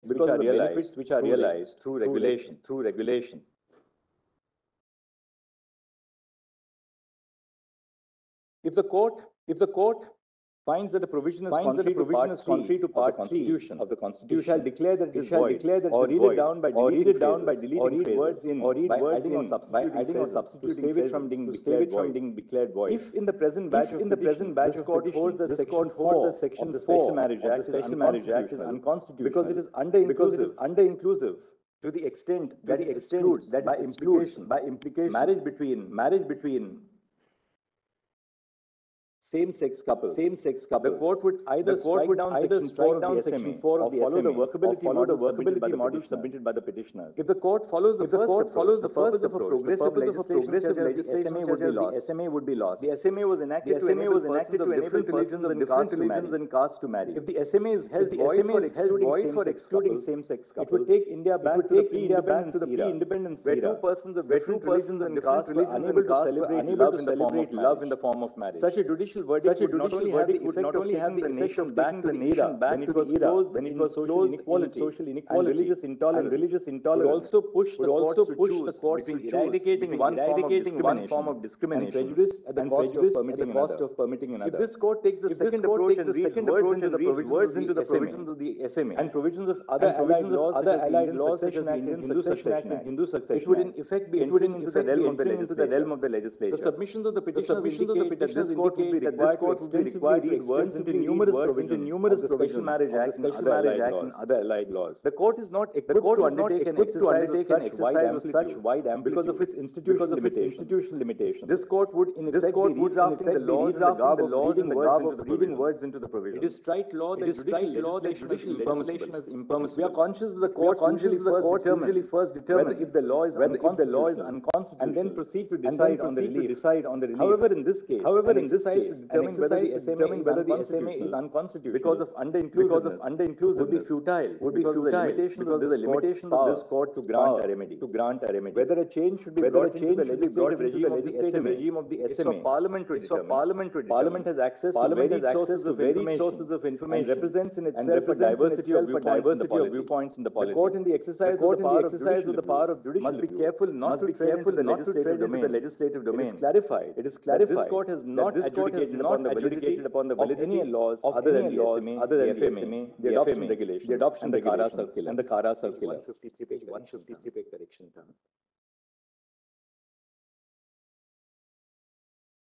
which are realized through regulation. If the court finds that a provision is contrary to Part 3 of the Constitution, it shall declare that it is void, or read it down by deleting words in, or adding or substituting to save it from being declared void. If in the present batch of this court holds that Section 4 of the Special Marriage Act is unconstitutional because it is under-inclusive to the extent that it excludes, by implication, marriage between same-sex couples. The court would either strike down Section 4 of the SMA or follow the workability model submitted by the petitioners. If the court follows the first approach, the progressive legislation the SMA would be lost. The SMA was enacted to enable different religions and castes to marry. If the SMA is held void for excluding same-sex couples, it would take India back to the pre-independence era, where two persons of different religions and castes were unable to celebrate love in the form of marriage. Such a judicial verdict would not only have the nation back to the era when it was closed in social inequality and religious intolerance. It would also push the courts between eradicating one form of discrimination and prejudice at the cost of permitting another. If this court takes the second approach and reads words into the provisions of the SMA and provisions of other allied laws such as the Indian Succession Act and Hindu Succession Act, it would in effect be entering into the realm of the legislature. The submissions of the petitioners indicate that this court would be required to read words into numerous provisions of the Special Marriage Act and other allied laws. The court is not equipped to undertake an exercise of such wide amplitude because of its institutional limitations. This court would in effect be redrafting the laws in the garb of reading words into the provisions. It is strike law that judicial legislation is impermissible. We are conscious that the court usually first determine whether if the law is unconstitutional and then proceed to decide on the relief. However, in this case, to determine whether the SMA is unconstitutional because of under-inclusiveness would be futile because of the limitations of this court to grant a remedy. Whether a change should be brought into the legislative regime of the SMA is for Parliament to determine. Parliament has access to varied sources of information and represents in itself a diversity of viewpoints in the polity. The court in the exercise of the power of judicial must be careful not to tread into the legislative domain. It is clarified this court has not adjudicated upon the validity of any laws other than the SMA, the adoption regulations, and the Kara Circular. 153 page correction.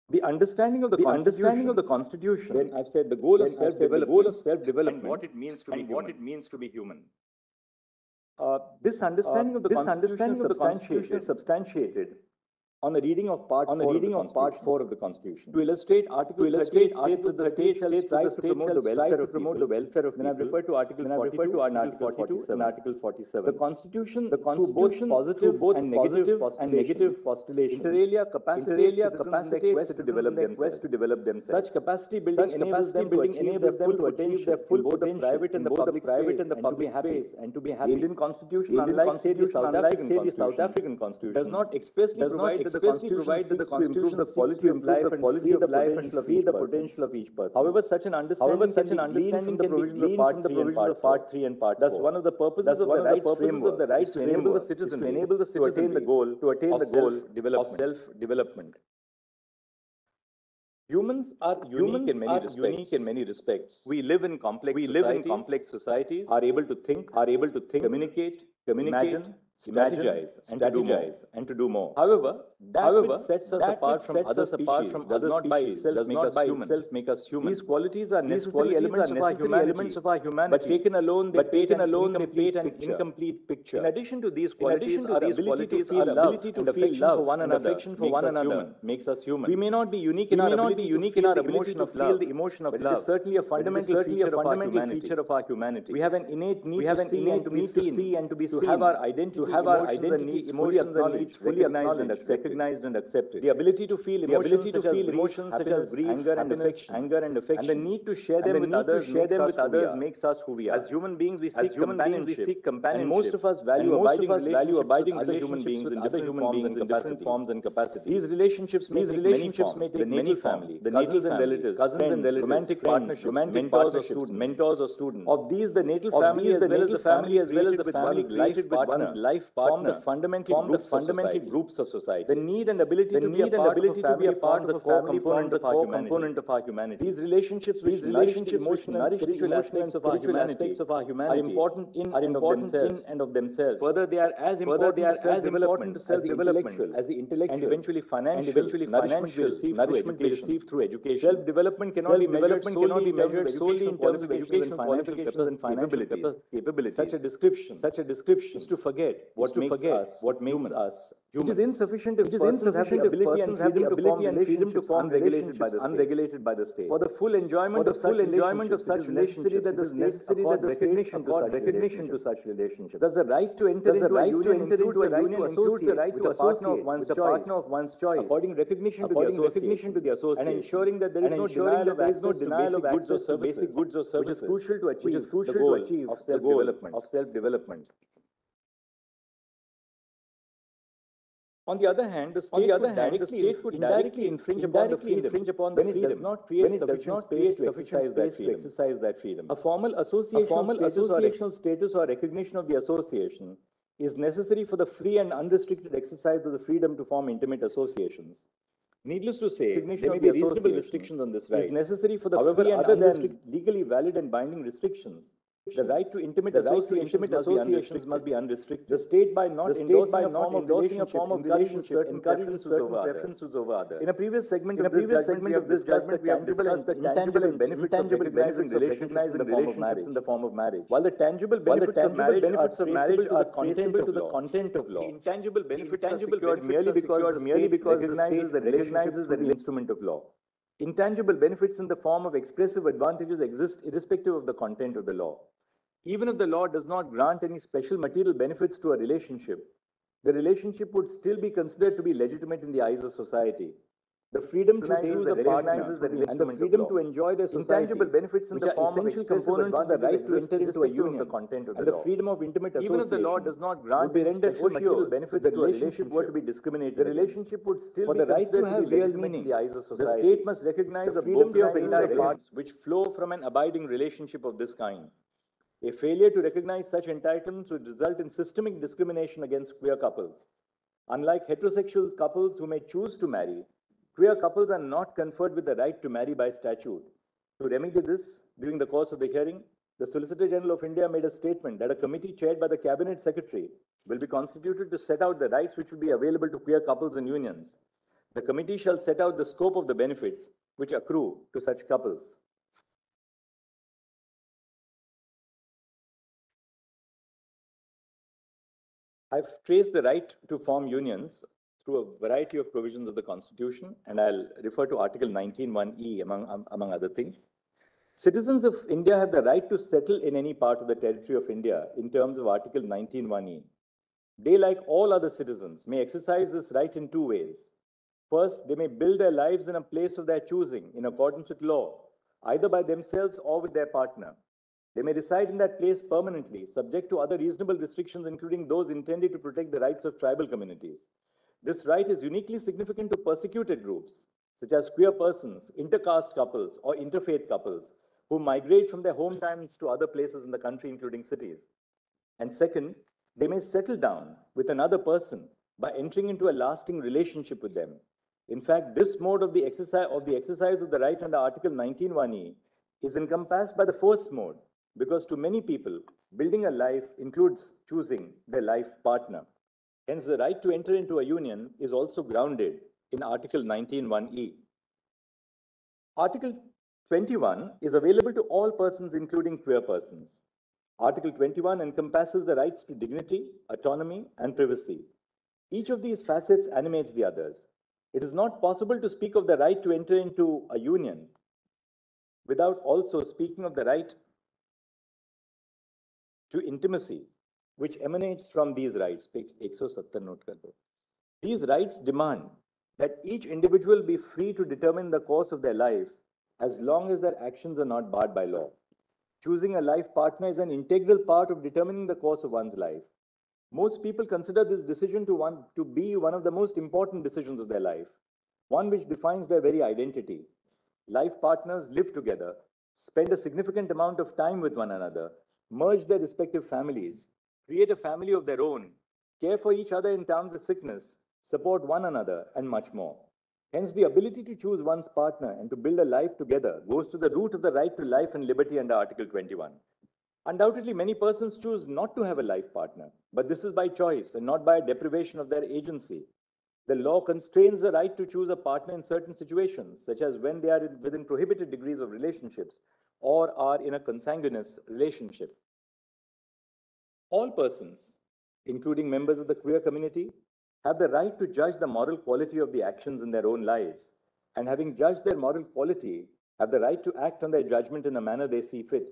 The understanding of the Constitution. Then I've said the goal of self-development and what it means to be human. This understanding of the Constitution is substantiated on the reading of Part 4 of the Constitution. To illustrate, Article 38 states that the state shall strive to promote the welfare of people. Then I've referred to Article 42 and Article 47. The Constitution through both positive and negative postulations, inter alia capacitates citizens quest to develop themselves. Such capacity building enables them to achieve their full potential private and the public space and to be happy. The Indian Constitution, unlike say the South African Constitution, does not expressly provide that the Constitution improve the quality of life and free the potential of each person. However, such an understanding can be gleaned from the provisions of Part 3 and Part 4. Thus, one of the purposes of the rights to enable the citizen to attain the goal of self-development. Humans are unique in many respects. We live in complex societies, are able to think, communicate, imagine, strategize, and to do more. However, which sets us apart from other species does not by itself make us human. These qualities are necessary elements of our humanity, but taken alone, they paint an incomplete picture. In addition to these qualities, our ability to feel love for one another makes us human. We may not be unique in our ability to feel the emotion of love. It is certainly a fundamental feature of our humanity. We have an innate need to see and to be seen, to have our identity have our identity, emotions and needs fully recognized and accepted. The ability to feel emotions such as grief, anger and affection, and the need to share them with others makes us who we are. As human beings, we seek companionship, and most of us value abiding relationships with other human beings in different forms and capacities. These relationships may take many forms: the natal relatives, cousins and relatives, romantic partnerships, mentors or students. Of these, the natal family as well as the family created with one's life partner fundamental groups of society. The need and ability to be a part of a family forms a core component of our humanity. These relationships emotional and spiritual aspects of our humanity are important in and of themselves. Further, they are as important to self-development as the intellectual and eventually financial nourishment we receive through education. Self-development cannot be measured solely in terms of education and financial capabilities. Such a description is to forget what makes us human. It is insufficient if persons have the ability and freedom to form unregulated by the state. For the full enjoyment of such relationships, it is necessary that the state accord recognition to such relationships. Thus, the right to enter into a union includes the right to associate with a partner of one's choice, according recognition to the associate, and ensuring that there is no denial of access to basic goods or services, which is crucial to achieve the goal of self-development. On the other hand, the state would directly infringe upon the freedom when it does not create sufficient space to exercise that freedom. A formal associational status or recognition of the association is necessary for the free and unrestricted exercise of the freedom to form intimate associations. Needless to say, there may be reasonable restrictions on this right. It is necessary for the free and unrestricted, legally valid and binding restrictions. The right to intimate associations must be unrestricted. The state, by not endorsing a form of relationship, encourages certain preferences over others. In a previous segment of this judgment, we have discussed the tangible and benefits of recognizing relationships in the form of marriage. While the tangible benefits of marriage are traceable to the content of law, the intangible benefits are secured merely because the state recognizes the instrument of law. Intangible benefits in the form of expressive advantages exist irrespective of the content of the law. Even if the law does not grant any special material benefits to a relationship, the relationship would still be considered to be legitimate in the eyes of society. The freedom to choose a partner and the freedom to enjoy their society, intangible benefits in the form of expressive components of the right to enter into a union, the content of the law, the freedom of intimate association. Even if the law does not grant any special material benefits to a relationship were to be discriminated, the relationship would still be considered to be real meaning in the eyes of society. The state must recognize the freedom of indirect parts which flow from an abiding relationship of this kind. A failure to recognize such entitlements would result in systemic discrimination against queer couples. Unlike heterosexual couples who may choose to marry, queer couples are not conferred with the right to marry by statute. To remedy this, during the course of the hearing, the Solicitor General of India made a statement that a committee chaired by the Cabinet Secretary will be constituted to set out the rights which will be available to queer couples and unions. The committee shall set out the scope of the benefits which accrue to such couples. I've traced the right to form unions through a variety of provisions of the Constitution, and I'll refer to Article 19(1)(e) among other things. Citizens of India have the right to settle in any part of the territory of India in terms of Article 19(1)(e). They, like all other citizens, may exercise this right in two ways. First, they may build their lives in a place of their choosing in accordance with law, either by themselves or with their partner. They may reside in that place permanently, subject to other reasonable restrictions, including those intended to protect the rights of tribal communities. This right is uniquely significant to persecuted groups, such as queer persons, intercaste couples, or interfaith couples, who migrate from their hometowns to other places in the country, including cities. And second, they may settle down with another person by entering into a lasting relationship with them. In fact, this mode of the exercise of the right under Article 19(1)(e) is encompassed by the first mode, because to many people, building a life includes choosing their life partner. Hence, the right to enter into a union is also grounded in Article 19(1)(e). Article 21 is available to all persons, including queer persons. Article 21 encompasses the rights to dignity, autonomy, and privacy. Each of these facets animates the others. It is not possible to speak of the right to enter into a union without also speaking of the right to intimacy, which emanates from these rights. Page 170 note kar do. These rights demand that each individual be free to determine the course of their life as long as their actions are not barred by law. Choosing a life partner is an integral part of determining the course of one's life. Most people consider this decision to be one of the most important decisions of their life, one which defines their very identity. Life partners live together, spend a significant amount of time with one another, merge their respective families, create a family of their own, care for each other in times of sickness, support one another, and much more. Hence, the ability to choose one's partner and to build a life together goes to the root of the right to life and liberty under Article 21. Undoubtedly, many persons choose not to have a life partner, but this is by choice and not by a deprivation of their agency. The law constrains the right to choose a partner in certain situations, such as when they are within prohibited degrees of relationships or are in a consanguineous relationship. All persons, including members of the queer community, have the right to judge the moral quality of the actions in their own lives, and having judged their moral quality, have the right to act on their judgment in a manner they see fit.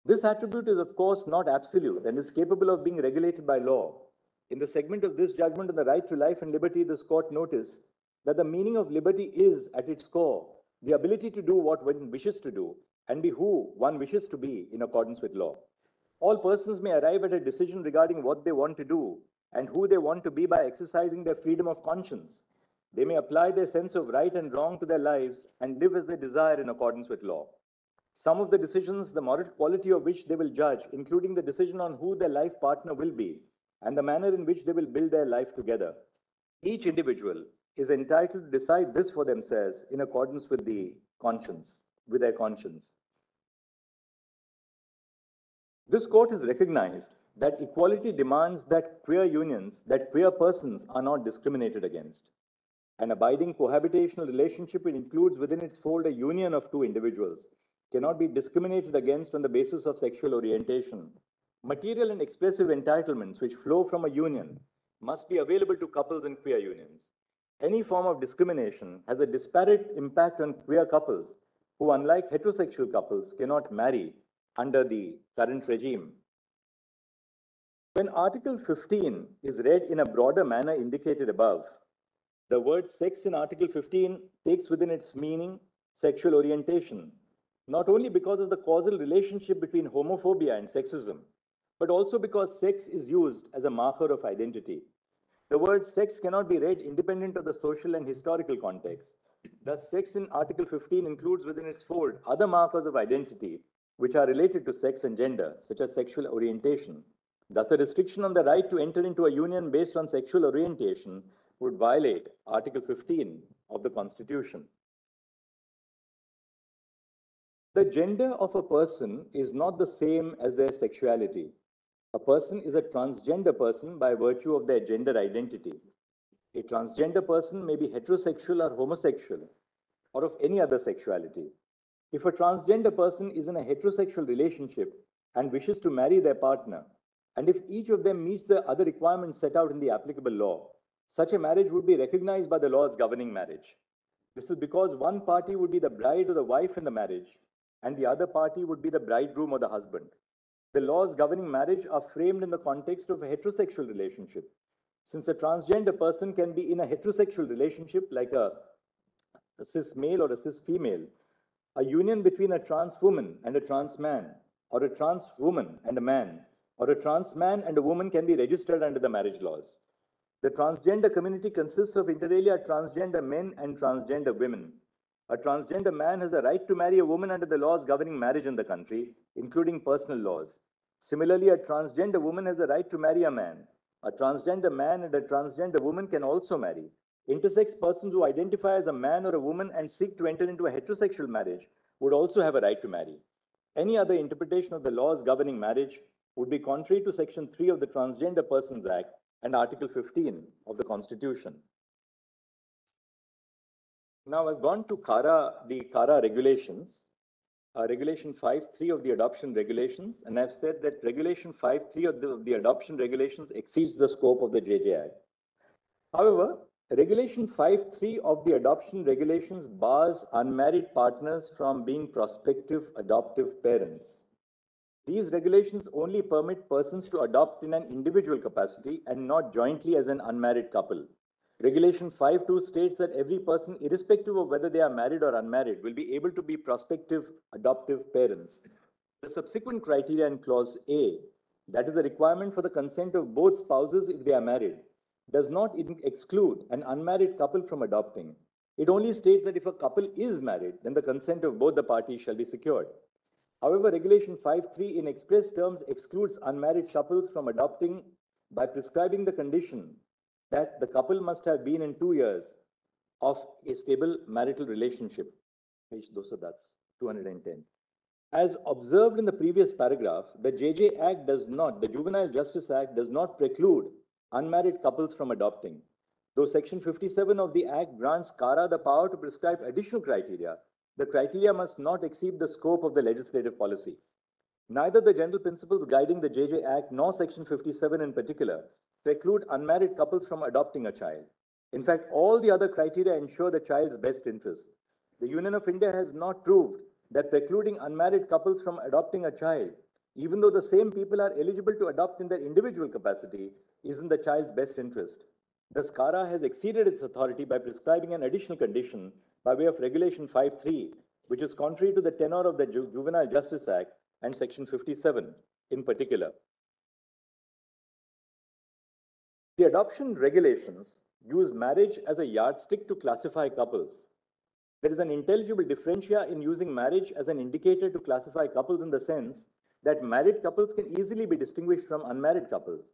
This attribute is, of course, not absolute and is capable of being regulated by law. In the segment of this judgment on the right to life and liberty, this court noticed that the meaning of liberty is, at its core, the ability to do what one wishes to do and be who one wishes to be in accordance with law. All persons may arrive at a decision regarding what they want to do and who they want to be by exercising their freedom of conscience. They may apply their sense of right and wrong to their lives and live as they desire in accordance with law. Some of the decisions, the moral quality of which they will judge, including the decision on who their life partner will be and the manner in which they will build their life together. Each individual is entitled to decide this for themselves in accordance with their conscience. This court has recognized that equality demands that queer persons are not discriminated against. An abiding cohabitational relationship includes within its fold a union of two individuals, cannot be discriminated against on the basis of sexual orientation. Material and expressive entitlements which flow from a union must be available to couples in queer unions. Any form of discrimination has a disparate impact on queer couples who, unlike heterosexual couples, cannot marry under the current regime. When Article 15 is read in a broader manner indicated above, the word sex in Article 15 takes within its meaning sexual orientation, not only because of the causal relationship between homophobia and sexism, but also because sex is used as a marker of identity. The word sex cannot be read independent of the social and historical context. Thus, sex in Article 15 includes within its fold other markers of identity which are related to sex and gender, such as sexual orientation. Thus, the restriction on the right to enter into a union based on sexual orientation would violate Article 15 of the Constitution. The gender of a person is not the same as their sexuality. A person is a transgender person by virtue of their gender identity. A transgender person may be heterosexual or homosexual, or of any other sexuality. If a transgender person is in a heterosexual relationship and wishes to marry their partner, and if each of them meets the other requirements set out in the applicable law, such a marriage would be recognized by the laws governing marriage. This is because one party would be the bride or the wife in the marriage, and the other party would be the bridegroom or the husband. The laws governing marriage are framed in the context of a heterosexual relationship. Since a transgender person can be in a heterosexual relationship, like a cis male or a cis female, a union between a trans woman and a trans man, or a trans woman and a man, or a trans man and a woman can be registered under the marriage laws. The transgender community consists of inter alia transgender men and transgender women. A transgender man has the right to marry a woman under the laws governing marriage in the country, including personal laws. Similarly, a transgender woman has the right to marry a man. A transgender man and a transgender woman can also marry. Intersex persons who identify as a man or a woman and seek to enter into a heterosexual marriage would also have a right to marry. Any other interpretation of the laws governing marriage would be contrary to Section 3 of the Transgender Persons Act and Article 15 of the Constitution. Now I've gone to the CARA regulations, Regulation 5.3 of the adoption regulations, and I've said that Regulation 5.3 of the adoption regulations exceeds the scope of the JJI. However, Regulation 5.3 of the adoption regulations bars unmarried partners from being prospective adoptive parents. These regulations only permit persons to adopt in an individual capacity and not jointly as an unmarried couple. Regulation 5.2 states that every person, irrespective of whether they are married or unmarried, will be able to be prospective adoptive parents. The subsequent criteria in Clause A, that is the requirement for the consent of both spouses if they are married, does not exclude an unmarried couple from adopting. It only states that if a couple is married, then the consent of both the parties shall be secured. However, Regulation 5.3 in express terms excludes unmarried couples from adopting by prescribing the condition that the couple must have been in 2 years of a stable marital relationship. Page 210. As observed in the previous paragraph, the the Juvenile Justice Act does not preclude unmarried couples from adopting. Though Section 57 of the Act grants CARA the power to prescribe additional criteria, the criteria must not exceed the scope of the legislative policy. Neither the general principles guiding the JJ Act nor Section 57 in particular preclude unmarried couples from adopting a child. In fact, all the other criteria ensure the child's best interest. The Union of India has not proved that precluding unmarried couples from adopting a child, even though the same people are eligible to adopt in their individual capacity, is in the child's best interest. Thus, CARA has exceeded its authority by prescribing an additional condition by way of Regulation 5.3, which is contrary to the tenor of the Juvenile Justice Act and Section 57 in particular. The adoption regulations use marriage as a yardstick to classify couples. There is an intelligible differentia in using marriage as an indicator to classify couples in the sense that married couples can easily be distinguished from unmarried couples.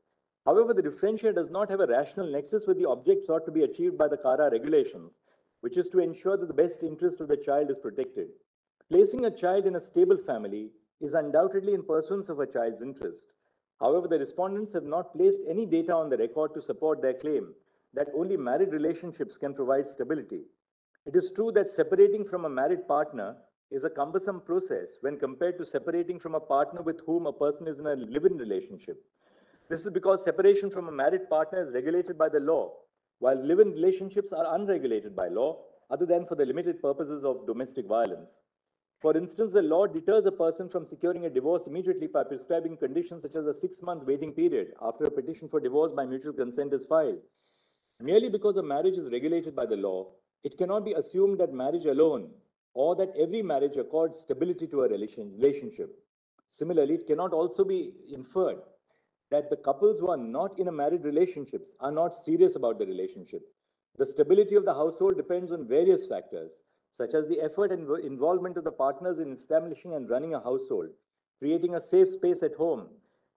However, the differentia does not have a rational nexus with the object sought to be achieved by the CARA regulations, which is to ensure that the best interest of the child is protected. Placing a child in a stable family is undoubtedly in pursuance of a child's interest. However, the respondents have not placed any data on the record to support their claim that only married relationships can provide stability. It is true that separating from a married partner is a cumbersome process when compared to separating from a partner with whom a person is in a live-in relationship. This is because separation from a married partner is regulated by the law, while live-in relationships are unregulated by law, other than for the limited purposes of domestic violence. For instance, the law deters a person from securing a divorce immediately by prescribing conditions such as a 6-month waiting period after a petition for divorce by mutual consent is filed. Merely because a marriage is regulated by the law, it cannot be assumed that marriage alone or that every marriage accords stability to a relationship. Similarly, it cannot also be inferred that the couples who are not in a married relationships are not serious about the relationship. The stability of the household depends on various factors, such as the effort and involvement of the partners in establishing and running a household, creating a safe space at home,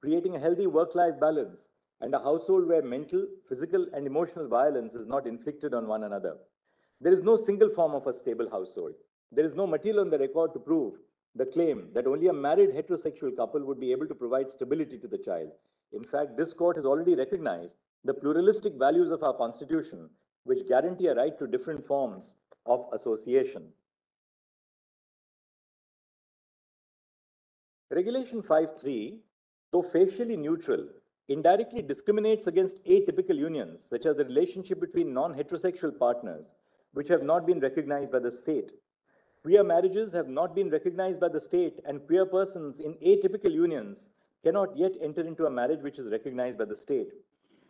creating a healthy work-life balance, and a household where mental, physical, and emotional violence is not inflicted on one another. There is no single form of a stable household. There is no material on the record to prove the claim that only a married heterosexual couple would be able to provide stability to the child. In fact, this court has already recognized the pluralistic values of our Constitution, which guarantee a right to different forms of association. Regulation 5.3, though facially neutral, indirectly discriminates against atypical unions, such as the relationship between non-heterosexual partners, which have not been recognized by the state. Queer marriages have not been recognized by the state, and queer persons in atypical unions cannot yet enter into a marriage which is recognized by the state.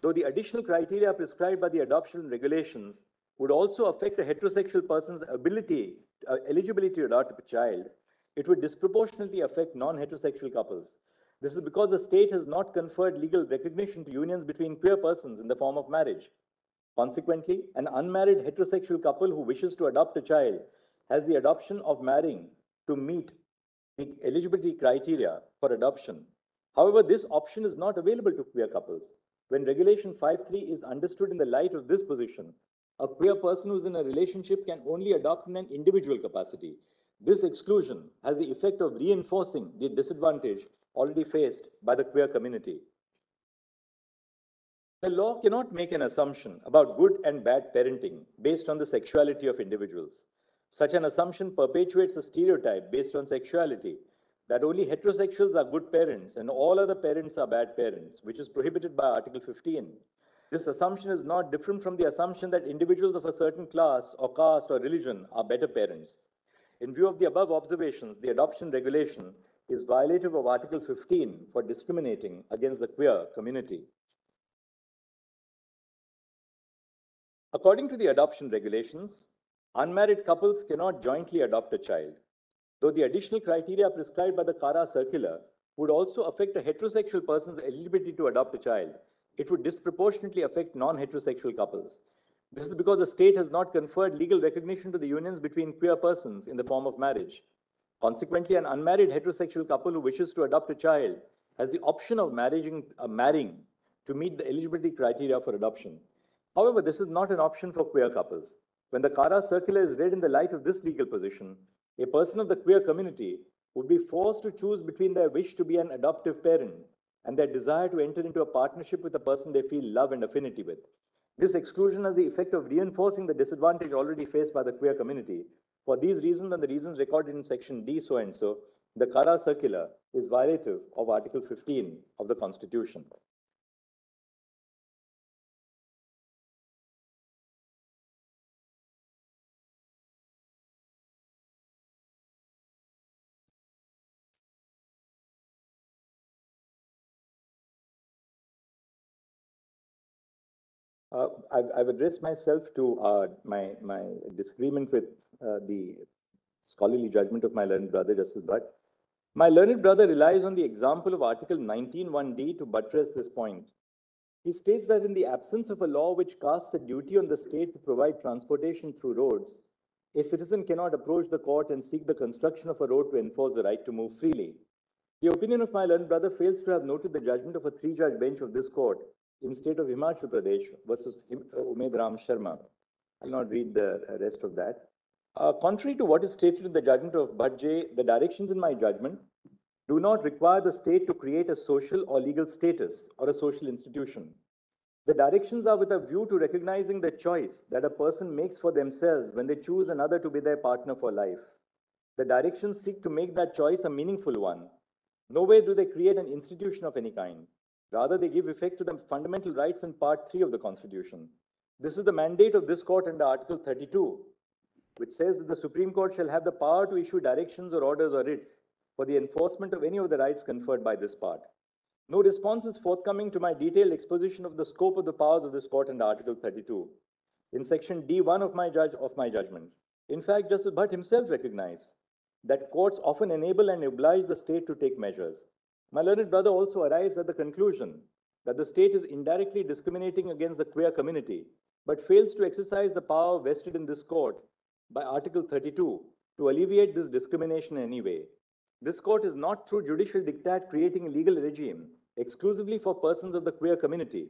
Though the additional criteria prescribed by the adoption regulations would also affect a heterosexual person's eligibility to adopt a child, it would disproportionately affect non-heterosexual couples. This is because the state has not conferred legal recognition to unions between queer persons in the form of marriage. Consequently, an unmarried heterosexual couple who wishes to adopt a child has the adoption of marrying to meet the eligibility criteria for adoption. However, this option is not available to queer couples. When Regulation 5.3 is understood in the light of this position, a queer person who is in a relationship can only adopt in an individual capacity. This exclusion has the effect of reinforcing the disadvantage already faced by the queer community. The law cannot make an assumption about good and bad parenting based on the sexuality of individuals. Such an assumption perpetuates a stereotype based on sexuality that only heterosexuals are good parents and all other parents are bad parents, which is prohibited by Article 15. This assumption is not different from the assumption that individuals of a certain class or caste or religion are better parents. In view of the above observations, the adoption regulation is violative of Article 15 for discriminating against the queer community. According to the adoption regulations, unmarried couples cannot jointly adopt a child, though the additional criteria prescribed by the CARA circular would also affect a heterosexual person's eligibility to adopt a child. It would disproportionately affect non-heterosexual couples. This is because the state has not conferred legal recognition to the unions between queer persons in the form of marriage. Consequently, an unmarried heterosexual couple who wishes to adopt a child has the option of marrying to meet the eligibility criteria for adoption. However, this is not an option for queer couples. When the CARA circular is read in the light of this legal position, a person of the queer community would be forced to choose between their wish to be an adoptive parent and their desire to enter into a partnership with a person they feel love and affinity with. This exclusion has the effect of reinforcing the disadvantage already faced by the queer community. For these reasons and the reasons recorded in section D so and so, the CARA circular is violative of Article 15 of the Constitution. I've addressed myself to my disagreement with the scholarly judgment of my learned brother, Justice Bhatt. My learned brother relies on the example of Article 19(1)(d) to buttress this point. He states that in the absence of a law which casts a duty on the state to provide transportation through roads, a citizen cannot approach the court and seek the construction of a road to enforce the right to move freely. The opinion of my learned brother fails to have noted the judgment of a three-judge bench of this court in state of Himachal Pradesh versus Umed Ram Sharma. I'll not read the rest of that. Contrary to what is stated in the judgment of Bhatt, the directions in my judgment do not require the state to create a social or legal status or a social institution. The directions are with a view to recognizing the choice that a person makes for themselves when they choose another to be their partner for life. The directions seek to make that choice a meaningful one. Nowhere do they create an institution of any kind. Rather, they give effect to the fundamental rights in Part 3 of the Constitution. This is the mandate of this court under Article 32, which says that the Supreme Court shall have the power to issue directions or orders or writs for the enforcement of any of the rights conferred by this part. No response is forthcoming to my detailed exposition of the scope of the powers of this court under Article 32. In section D1 of my judgment, in fact, Justice Bhatt himself recognized that courts often enable and oblige the state to take measures. My learned brother also arrives at the conclusion that the state is indirectly discriminating against the queer community, but fails to exercise the power vested in this court by Article 32 to alleviate this discrimination in any way. This court is not through judicial diktat creating a legal regime exclusively for persons of the queer community,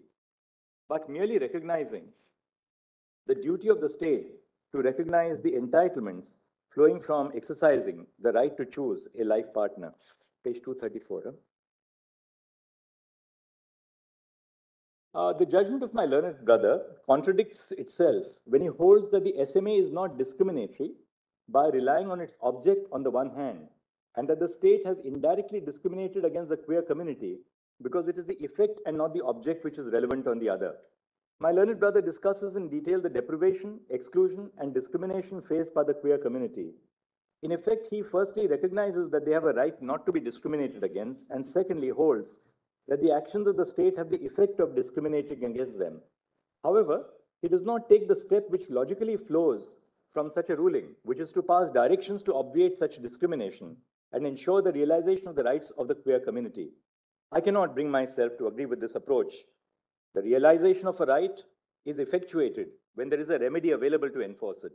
but merely recognizing the duty of the state to recognize the entitlements flowing from exercising the right to choose a life partner. Page 234. The judgment of my learned brother contradicts itself when he holds that the SMA is not discriminatory by relying on its object on the one hand, and that the state has indirectly discriminated against the queer community because it is the effect and not the object which is relevant on the other. My learned brother discusses in detail the deprivation, exclusion, and discrimination faced by the queer community. In effect, he firstly recognizes that they have a right not to be discriminated against, and secondly holds that the actions of the state have the effect of discriminating against them. However, he does not take the step which logically flows from such a ruling, which is to pass directions to obviate such discrimination and ensure the realization of the rights of the queer community. I cannot bring myself to agree with this approach. The realization of a right is effectuated when there is a remedy available to enforce it.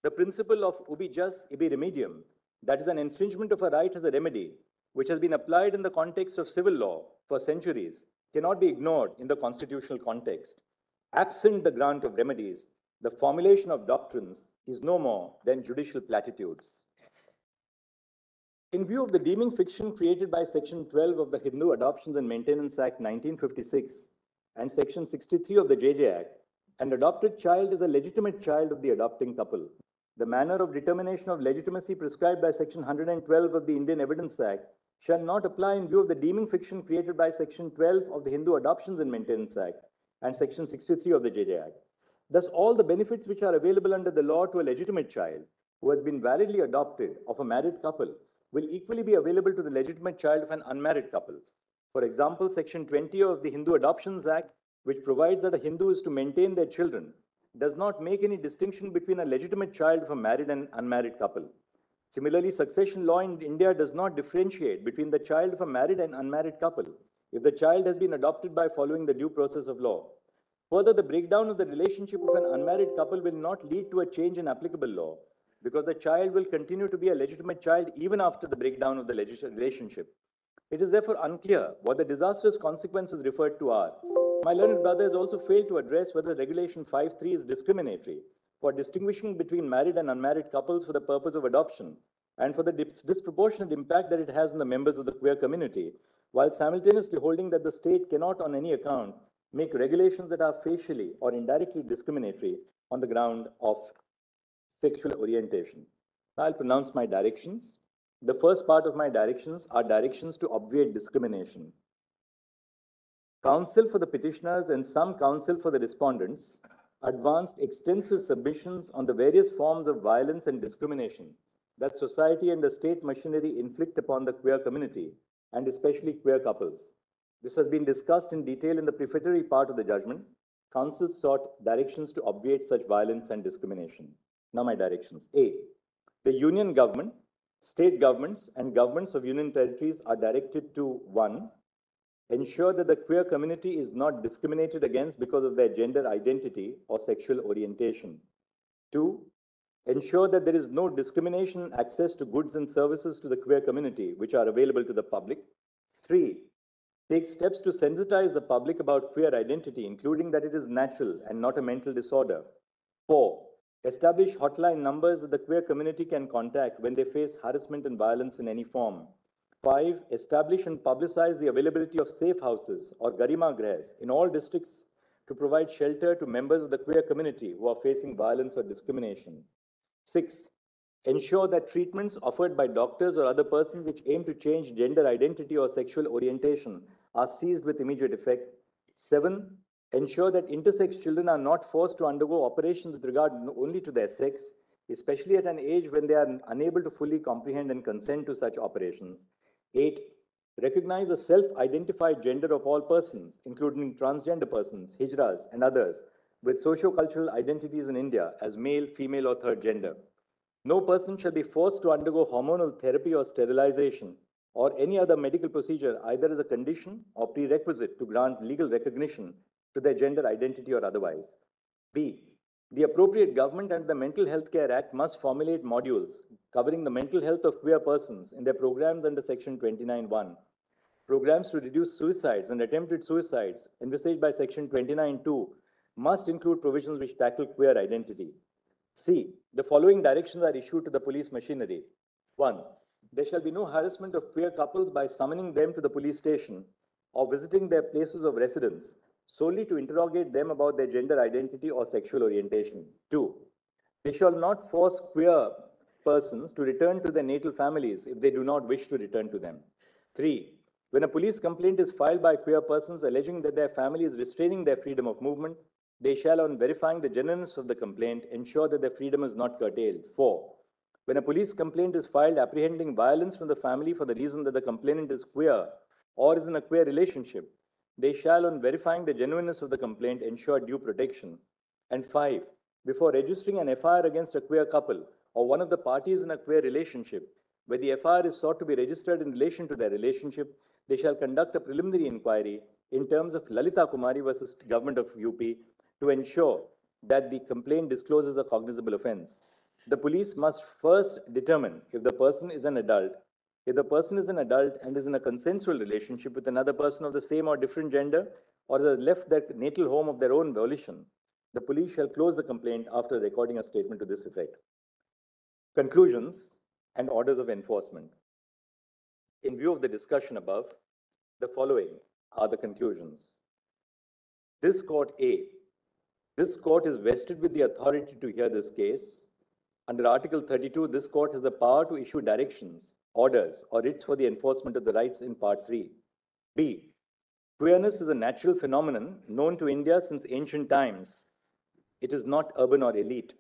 The principle of ubi jus, ibi remedium, that is, an infringement of a right as a remedy, which has been applied in the context of civil law for centuries, cannot be ignored in the constitutional context. Absent the grant of remedies, the formulation of doctrines is no more than judicial platitudes. In view of the deeming fiction created by Section 12 of the Hindu Adoptions and Maintenance Act 1956 and Section 63 of the JJ Act, an adopted child is a legitimate child of the adopting couple. The manner of determination of legitimacy prescribed by Section 112 of the Indian Evidence Act shall not apply in view of the deeming fiction created by Section 12 of the Hindu Adoptions and Maintenance Act and Section 63 of the JJ Act. Thus, all the benefits which are available under the law to a legitimate child who has been validly adopted of a married couple will equally be available to the legitimate child of an unmarried couple. For example, Section 20 of the Hindu Adoptions Act, which provides that a Hindu is to maintain their children, does not make any distinction between a legitimate child of a married and unmarried couple. Similarly, succession law in India does not differentiate between the child of a married and unmarried couple if the child has been adopted by following the due process of law. Further, the breakdown of the relationship of an unmarried couple will not lead to a change in applicable law because the child will continue to be a legitimate child even after the breakdown of the relationship. It is therefore unclear what the disastrous consequences referred to are. My learned brother has also failed to address whether Regulation 5.3 is discriminatory for distinguishing between married and unmarried couples for the purpose of adoption and for the disproportionate impact that it has on the members of the queer community, while simultaneously holding that the state cannot on any account make regulations that are facially or indirectly discriminatory on the ground of sexual orientation. Now I'll pronounce my directions. The first part of my directions are directions to obviate discrimination. Counsel for the petitioners and some counsel for the respondents advanced extensive submissions on the various forms of violence and discrimination that society and the state machinery inflict upon the queer community, and especially queer couples. This has been discussed in detail in the prefatory part of the judgment. Counsel sought directions to obviate such violence and discrimination. Now my directions. A. The union government, state governments, and governments of union territories are directed to 1. Ensure that the queer community is not discriminated against because of their gender identity or sexual orientation. 2. Ensure that there is no discrimination in access to goods and services to the queer community which are available to the public. 3. Take steps to sensitize the public about queer identity, including that it is natural and not a mental disorder. 4. Establish hotline numbers that the queer community can contact when they face harassment and violence in any form. 5. Establish and publicize the availability of safe houses or garima grahs in all districts to provide shelter to members of the queer community who are facing violence or discrimination. 6. Ensure that treatments offered by doctors or other persons which aim to change gender identity or sexual orientation are seized with immediate effect. 7. Ensure that intersex children are not forced to undergo operations with regard only to their sex, especially at an age when they are unable to fully comprehend and consent to such operations. 8. Recognize the self-identified gender of all persons, including transgender persons, hijras, and others, with socio-cultural identities in India as male, female, or third gender. No person shall be forced to undergo hormonal therapy or sterilization or any other medical procedure either as a condition or prerequisite to grant legal recognition to their gender identity or otherwise. B. The appropriate government and the Mental Health Care Act must formulate modules covering the mental health of queer persons in their programs under Section 29(1). Programs to reduce suicides and attempted suicides envisaged by Section 29(2) must include provisions which tackle queer identity. C. The following directions are issued to the police machinery. 1. There shall be no harassment of queer couples by summoning them to the police station or visiting their places of residence solely to interrogate them about their gender identity or sexual orientation. 2. They shall not force queer persons to return to their natal families if they do not wish to return to them. 3. When a police complaint is filed by queer persons alleging that their family is restraining their freedom of movement, they shall, on verifying the genuineness of the complaint, ensure that their freedom is not curtailed. 4. When a police complaint is filed apprehending violence from the family for the reason that the complainant is queer or is in a queer relationship, they shall, on verifying the genuineness of the complaint, ensure due protection. And 5. Before registering an FIR against a queer couple or one of the parties in a queer relationship, where the FIR is sought to be registered in relation to their relationship, they shall conduct a preliminary inquiry in terms of Lalita Kumari versus Government of UP to ensure that the complaint discloses a cognizable offense. The police must first determine if the person is an adult. If the person is an adult and is in a consensual relationship with another person of the same or different gender, or has left their natal home of their own volition, the police shall close the complaint after recording a statement to this effect. Conclusions and orders of enforcement. In view of the discussion above, the following are the conclusions. This court is vested with the authority to hear this case. Under Article 32, this court has the power to issue directions, orders, or writs for the enforcement of the rights in Part 3. B. Queerness is a natural phenomenon known to India since ancient times. It is not urban or elite.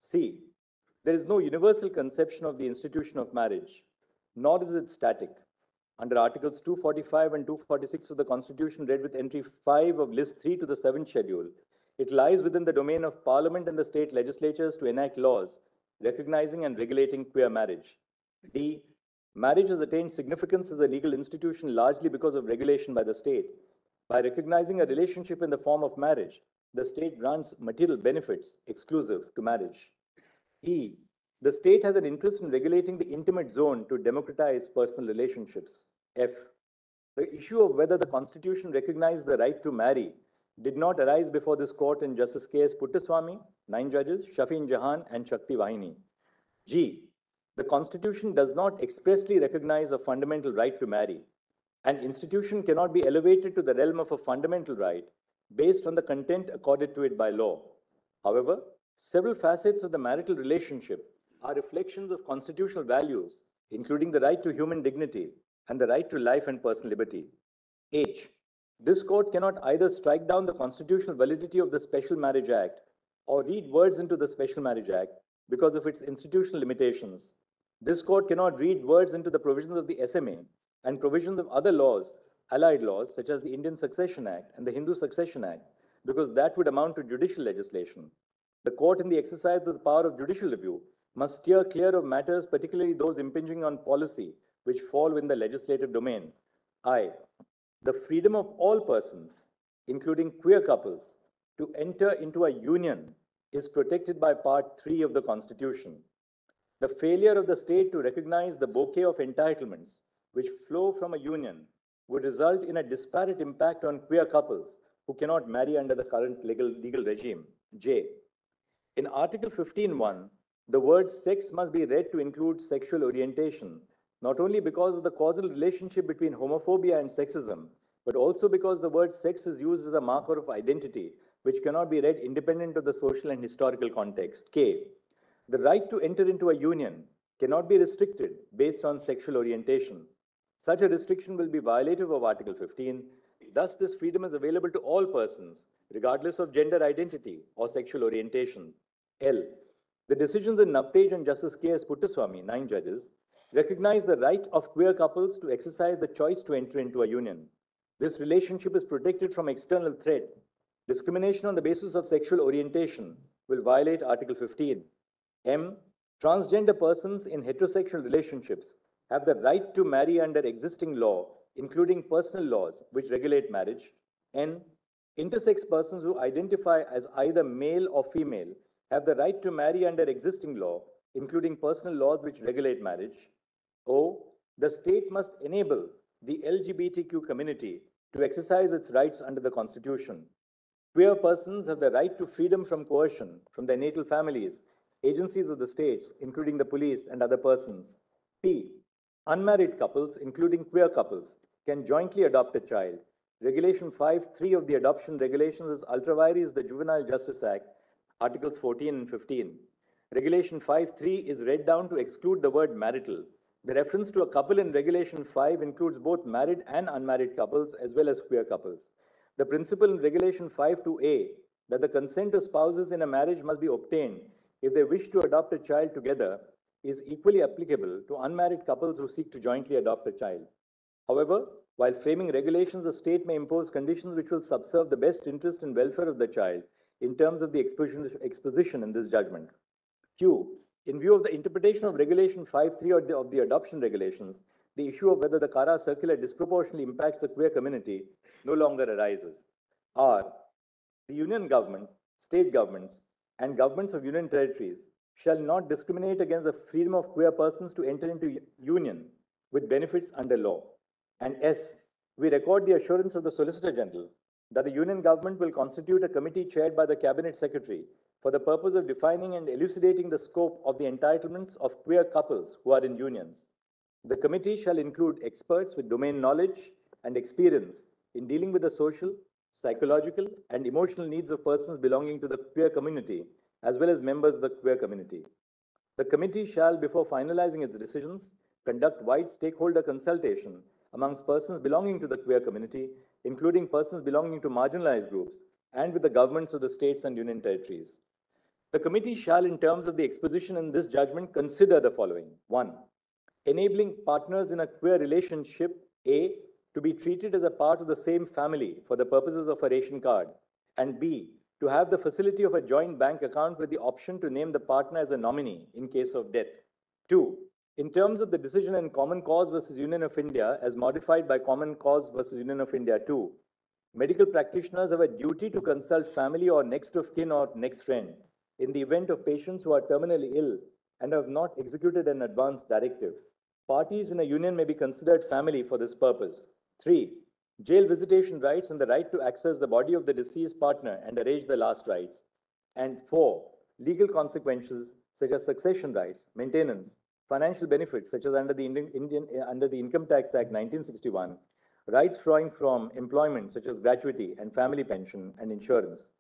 C. There is no universal conception of the institution of marriage. nor is it static. Under Articles 245 and 246 of the Constitution, read with entry 5 of List 3 to the 7th Schedule, it lies within the domain of Parliament and the state legislatures to enact laws recognizing and regulating queer marriage. D. Marriage has attained significance as a legal institution largely because of regulation by the state. By recognizing a relationship in the form of marriage, the state grants material benefits exclusive to marriage. E. The state has an interest in regulating the intimate zone to democratize personal relationships. F. The issue of whether the Constitution recognized the right to marry did not arise before this court in Justice K.S. Puttaswamy, 9 judges, Shafin Jahan, and Shakti Vahini. G. The Constitution does not expressly recognize a fundamental right to marry. An institution cannot be elevated to the realm of a fundamental right based on the content accorded to it by law. However, several facets of the marital relationship are reflections of constitutional values, including the right to human dignity and the right to life and personal liberty. H. This court cannot either strike down the constitutional validity of the Special Marriage Act or read words into the Special Marriage Act because of its institutional limitations. This court cannot read words into the provisions of the SMA and provisions of other laws, allied laws, such as the Indian Succession Act and the Hindu Succession Act, because that would amount to judicial legislation. The court, in the exercise of the power of judicial review, must steer clear of matters, particularly those impinging on policy, which fall within the legislative domain. I. The freedom of all persons, including queer couples, to enter into a union is protected by Part 3 of the Constitution. The failure of the state to recognize the bouquet of entitlements which flow from a union would result in a disparate impact on queer couples who cannot marry under the current legal regime. J. In Article 15(1), the word sex must be read to include sexual orientation, not only because of the causal relationship between homophobia and sexism, but also because the word sex is used as a marker of identity, which cannot be read independent of the social and historical context. K. The right to enter into a union cannot be restricted based on sexual orientation. Such a restriction will be violative of Article 15. Thus, this freedom is available to all persons, regardless of gender identity or sexual orientation. L. The decisions in Navtej and Justice K.S. Puttaswamy, 9 judges, recognize the right of queer couples to exercise the choice to enter into a union. This relationship is protected from external threat. Discrimination on the basis of sexual orientation will violate Article 15. M. Transgender persons in heterosexual relationships have the right to marry under existing law, including personal laws which regulate marriage. N. Intersex persons who identify as either male or female have the right to marry under existing law, including personal laws which regulate marriage. O. The state must enable the LGBTQ community to exercise its rights under the Constitution. Queer persons have the right to freedom from coercion from their natal families, agencies of the states, including the police and other persons. P. Unmarried couples, including queer couples, can jointly adopt a child. Regulation 5(3) of the adoption regulations is ultra vires the Juvenile Justice Act, Articles 14 and 15. Regulation 5(3) is read down to exclude the word marital. The reference to a couple in Regulation 5 includes both married and unmarried couples as well as queer couples. The principle in Regulation 5(2)(a) that the consent of spouses in a marriage must be obtained if they wish to adopt a child together is equally applicable to unmarried couples who seek to jointly adopt a child. However, while framing regulations, the state may impose conditions which will subserve the best interest and welfare of the child in terms of the exposition in this judgment. Q. In view of the interpretation of Regulation 5(3) of the adoption regulations, the issue of whether the CARA circular disproportionately impacts the queer community no longer arises. R. The union government, state governments, and governments of union territories shall not discriminate against the freedom of queer persons to enter into union with benefits under law. And S. We record the assurance of the Solicitor General that the union government will constitute a committee chaired by the Cabinet Secretary for the purpose of defining and elucidating the scope of the entitlements of queer couples who are in unions. The committee shall include experts with domain knowledge and experience in dealing with the social, psychological, and emotional needs of persons belonging to the queer community, as well as members of the queer community. The committee shall, before finalizing its decisions, conduct wide stakeholder consultation amongst persons belonging to the queer community, including persons belonging to marginalized groups, and with the governments of the states and union territories. The committee shall, in terms of the exposition in this judgment, consider the following. 1. enabling partners in a queer relationship, A, to be treated as a part of the same family for the purposes of a ration card, and B, to have the facility of a joint bank account with the option to name the partner as a nominee in case of death. 2. In terms of the decision in Common Cause versus Union of India, as modified by Common Cause versus Union of India 2, medical practitioners have a duty to consult family or next of kin or next friend in the event of patients who are terminally ill and have not executed an advance directive. Parties in a union may be considered family for this purpose. 3. Jail visitation rights and the right to access the body of the deceased partner and arrange the last rites. And 4. Legal consequences such as succession rights, maintenance, financial benefits such as under the Income Tax Act 1961, rights flowing from employment such as gratuity and family pension and insurance.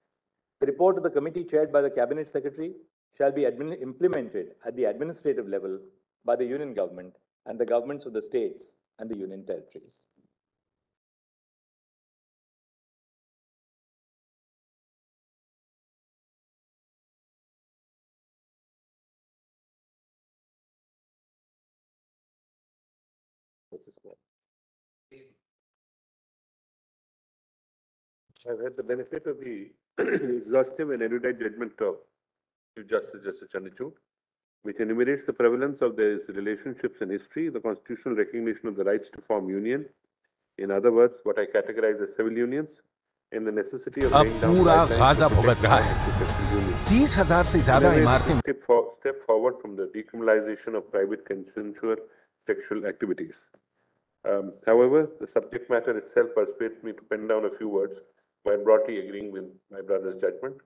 The report of the committee chaired by the Cabinet Secretary shall be implemented at the administrative level by the Union Government and the governments of the states and the Union Territories. This is what I've had the benefit of the exhaustive and erudite judgment of Chief Justice Chandrachud, which enumerates the prevalence of these relationships in history, the constitutional recognition of the rights to form union, in other words, what I categorize as civil unions, and the necessity of laying down पूरा guidelines Gaza to protect भुगत रहा है। 30,000 से ज्यादा इमारतें step forward from the decriminalization of private consensual sexual activities. However, the subject matter itself persuades me to pen down a few words while broadly agreeing with my brother's judgment.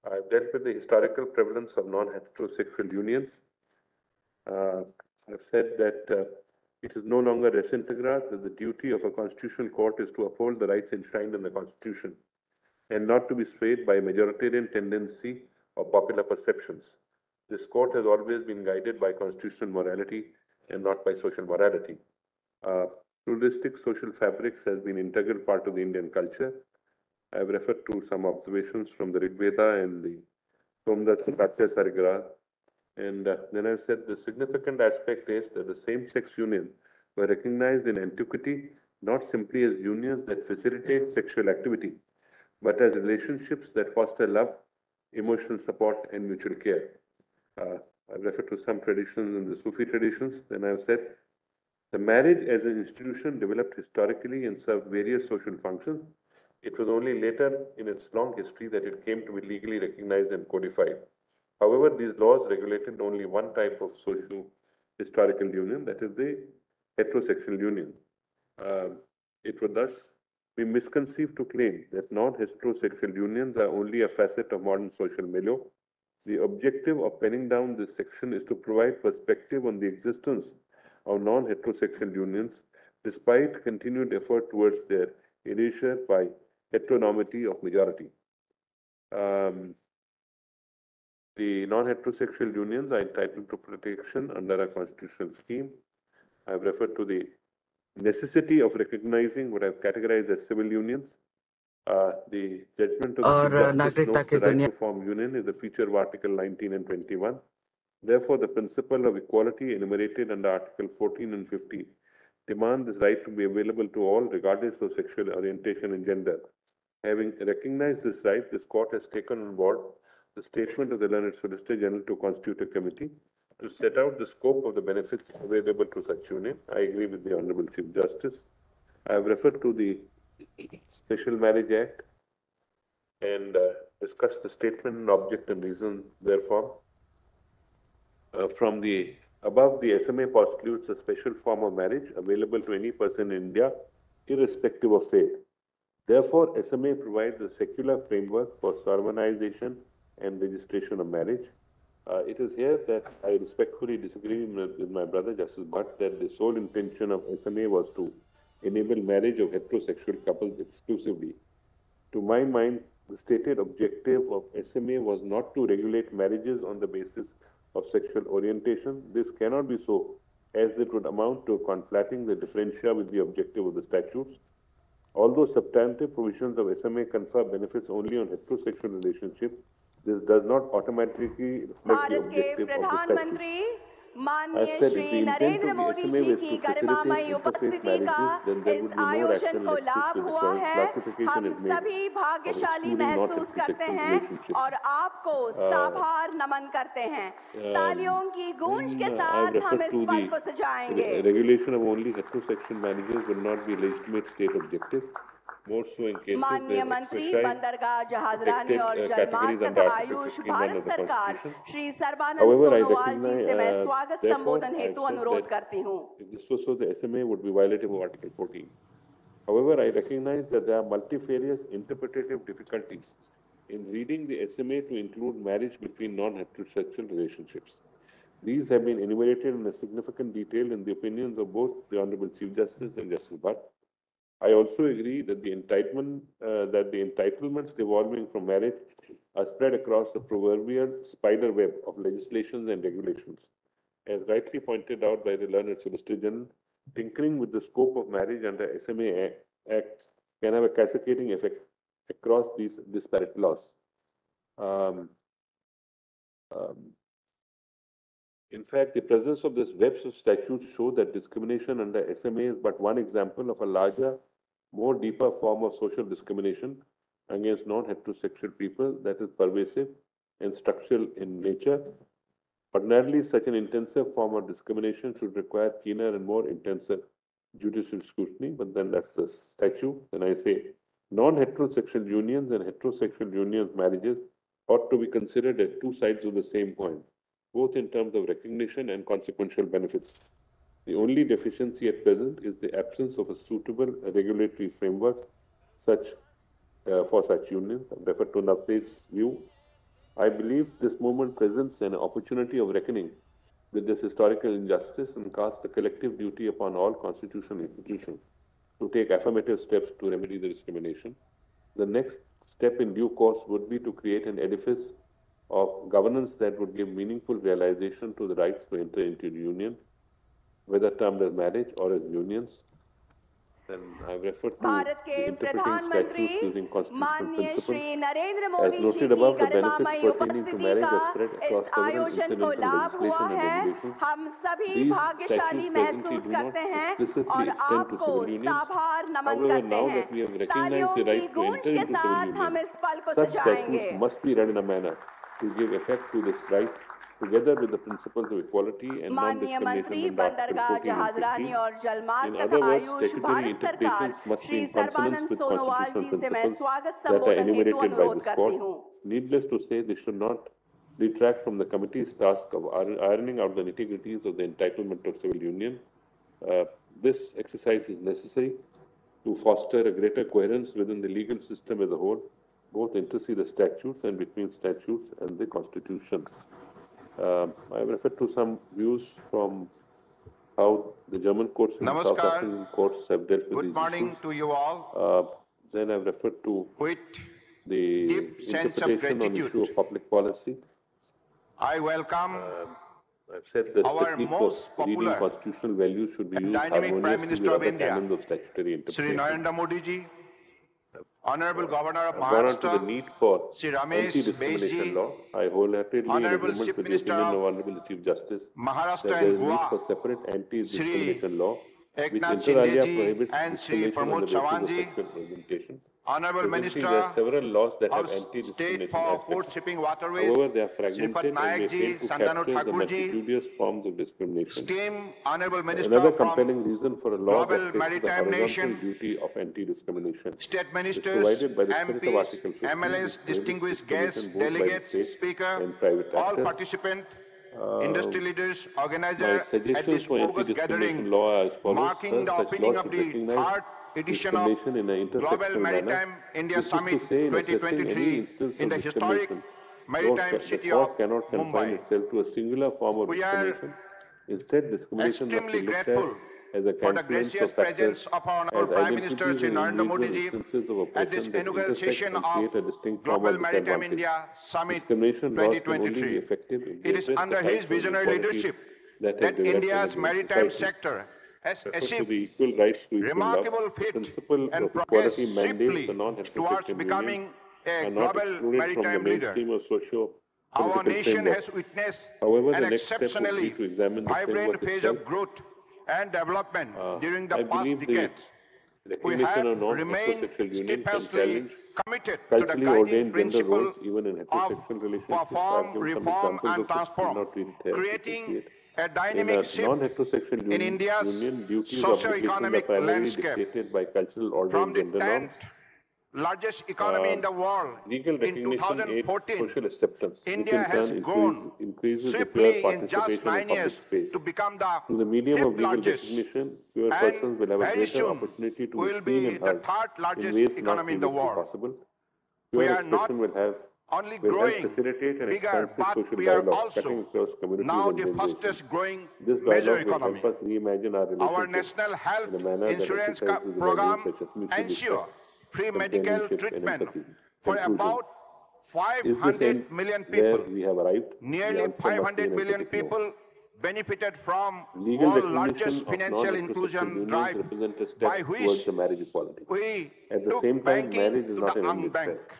I've dealt with the historical prevalence of non-heterosexual unions. I've said that it is no longer res integra, that the duty of a constitutional court is to uphold the rights enshrined in the Constitution and not to be swayed by a majoritarian tendency or popular perceptions. This court has always been guided by constitutional morality and not by social morality. Pluralistic social fabrics has been an integral part of the Indian culture. I have referred to some observations from the Rig Veda and the Somdas Pratya Sargra. And then I've said the significant aspect is that the same-sex union were recognized in antiquity not simply as unions that facilitate sexual activity, but as relationships that foster love, emotional support, and mutual care. I've referred to some traditions in the Sufi traditions. Then I've said the marriage as an institution developed historically and served various social functions. It was only later in its long history that it came to be legally recognized and codified. However, these laws regulated only one type of social historical union, that is the heterosexual union. It would thus be misconceived to claim that non-heterosexual unions are only a facet of modern social milieu. The objective of penning down this section is to provide perspective on the existence of non-heterosexual unions despite continued effort towards their erasure by heteronormity of majority. The non-heterosexual unions are entitled to protection under a constitutional scheme. I have referred to the necessity of recognizing what I have categorized as civil unions. The judgment of the Chief Justice notes the right to form union is a feature of Article 19 and 21. Therefore, the principle of equality enumerated under Article 14 and 15 demand this right to be available to all regardless of sexual orientation and gender. Having recognized this right, this court has taken on board the statement of the learned Solicitor General to constitute a committee to set out the scope of the benefits available to such union. I agree with the Honorable Chief Justice. I have referred to the Special Marriage Act and discussed the statement and object and reason therefore. From the above, the SMA postulates a special form of marriage available to any person in India, irrespective of faith. Therefore, SMA provides a secular framework for solemnization and registration of marriage. It is here that I respectfully disagree with my brother Justice Bhatt that the sole intention of SMA was to enable marriage of heterosexual couples exclusively. To my mind, the stated objective of SMA was not to regulate marriages on the basis of sexual orientation. This cannot be so, as it would amount to conflating the differentia with the objective of the statutes. Although substantive provisions of SMA confer benefits only on heterosexual relationship, this does not automatically reflect the objective of the statute. I said if the intent of the SMA was to facilitate interfaith marriages, then there would be no rational excuse to the current classification it makes of excluding not heterosexual relationships. और आपको साभार नमन करते हैं। तालियों की गूंज के साथ हम इस पल को सजाएंगे। Regulation of only heterosexual marriages would not be a legitimate state objective. More so in cases माननीय मंत्री बंदरगाह जहाजरानी और जलमार्ग तथा आयुष भारत सरकार श्री सर्बानंद सोनोवाल जी से मैं स्वागत संबोधन हेतु अनुरोध करती हूँ। This was so the SMA would be violative of Article 14. However, I recognize that there are multifarious interpretative difficulties in reading the SMA to include marriage between non-heterosexual relationships. These have been enumerated in a significant detail in the opinions of both the Honorable Chief Justice and Justice Bhatt. I also agree that the entitlements devolving from marriage are spread across the proverbial spider web of legislations and regulations. As rightly pointed out by the learned Solicitor General, tinkering with the scope of marriage under SMA Act can have a cascading effect across these disparate laws. In fact, the presence of this webs of statutes show that discrimination under SMA is but one example of a larger, more deeper form of social discrimination against non-heterosexual people that is pervasive and structural in nature. Ordinarily, such an intensive form of discrimination should require keener and more intensive judicial scrutiny, but then that's the statute. And I say non-heterosexual unions and heterosexual unions marriages ought to be considered as two sides of the same coin, both in terms of recognition and consequential benefits. The only deficiency at present is the absence of a suitable regulatory framework for such unions. I refer to Navtej's view. I believe this movement presents an opportunity of reckoning with this historical injustice and casts a collective duty upon all constitutional institutions to take affirmative steps to remedy the discrimination. The next step in due course would be to create an edifice of governance that would give meaningful realization to the rights to enter into the union, whether termed as marriage or as unions. Then I referred to the interpreting statutes using constitutional principles. As noted above, the benefits pertaining to marriage are spread across several incidental legislation and regulations. These statutes presently do not explicitly extend to civil unions. However, now that we have recognized the right to enter into civil union, such statutes must be read in a manner to give effect to this right, together with the principles of equality and non-discrimination under Article 14 and 15. In other words, statutory interpretations must be in consonance with constitutional principles that are enumerated by this court. Needless to say, this should not detract from the committee's task of ironing out the nitty-gritties of the entitlement of civil union. This exercise is necessary to foster a greater coherence within the legal system as a whole, both inter the statutes and between statutes and the Constitution. I have referred to some views from how the German courts and South African courts have dealt with these issues. Good morning to you all. Then I have referred to With the deep sense of interpretation on the issue of public policy. I welcome I've said the our technique most of reading popular constitutional values should be and used dynamic Prime harmoniously Minister with of other India, canons of statutory Sri interpretation. Narendra Modi ji, Honorable Governor of Gone on to the Maharashtra, need for Sri Ramesh anti-discrimination Baijji, law. I wholeheartedly in Honorable agreement Chief with the Minister opinion of of Honorable Chief Justice Maharashtra that there is and need Goa, for separate anti-discrimination law which Eknath inter alia Shinde ji prohibits and Sri discrimination on the Pramod basis Chavan of ji, sexual orientation. Honorable Presently, there are Minister several laws that have of anti-discrimination State for aspects. Port Shipping Waterways, However, they are Sripat fragmented and may Nayak fail ji, to Santanu capture the Thakur ji, multitudious forms of discrimination. esteemed Honorable Minister Another from compelling reason for a law Global that places the Maritime horizontal Nation, duty of anti-discrimination State is Ministers, provided by the spirit of MPs, Article 15, MLAs, which prohibits distinguished guests, discrimination both by the delegates, state Speaker, and private all actors. participants, industry leaders, My organizers at suggestions this for August anti-discrimination gathering, law are as follows. marking First, the such opening laws of should the recognize third edition of discrimination in an Global intersectional manner. Maritime India This is Summit to say, in assessing any 2023 instance in of the historic discrimination, maritime the city court of cannot confine Mumbai. itself to a singular form of We are discrimination. Instead, discrimination must be extremely looked at grateful as a for the confluence gracious of presence factors, of our as Prime Minister identities Sri and Narendra individual Modi ji instances of at this oppression that inaugural intersect session and of create a distinct form Global of Maritime disadvantage. India Summit Discrimination laws can only be 2023. effective if they It is address the under his types of visionary inequalities leadership that have that developed in India's Indian maritime society. sector has Refer to achieved the equal rights to equal love. remarkable The feat principle and of progress equality mandates the swiftly towards non-heterosexual unions becoming a are not global excluded from the maritime leader. mainstream of political Our nation framework. has witnessed However, an the next step would be exceptionally to examine the vibrant framework phase itself. of growth and development during the I past believe the decades. We recognition have of remained non-heterosexual union can steadfastly challenge committed to the culturally guiding ordained gender principle roles even in of heterosexual relationships. perform, I've given some reform, examples and of which need transform, not read there. You can see creating it. a In dynamic a shift non-heterosexual in India's union, duties, obligations are socio-economic primarily landscape. dictated by cultural order From and the gender 10th norms. largest economy in the world Legal in recognition aids 2014, social acceptance, which India in has turn grown increases the swiftly queer in just participation in 9 years public space. to become the Through the medium fifth of legal largest, recognition, queer and persons will have a very greater soon opportunity to we be will seen be and the heard third in largest ways not economy in the previously world. possible. We Queer are not expression only will help growing facilitate an bigger, expansive but social we are dialogue cutting also across communities now and the generations. fastest growing This major dialogue will economy. help us reimagine our Our relationships national health in a manner that insurance emphasizes the values program such as mutual ensure respect, free medical companionship, and treatment empathy. for Conclusion. about Is this 500 end million where people. we have arrived? The Nearly answer must be 500 an million emphatic no. people benefited from Legal world's recognition largest of financial non-heterosexual inclusion unions drive, represent a by step which towards the marriage equality. we At the took same time, banking marriage is to not the an end itself. unbanked.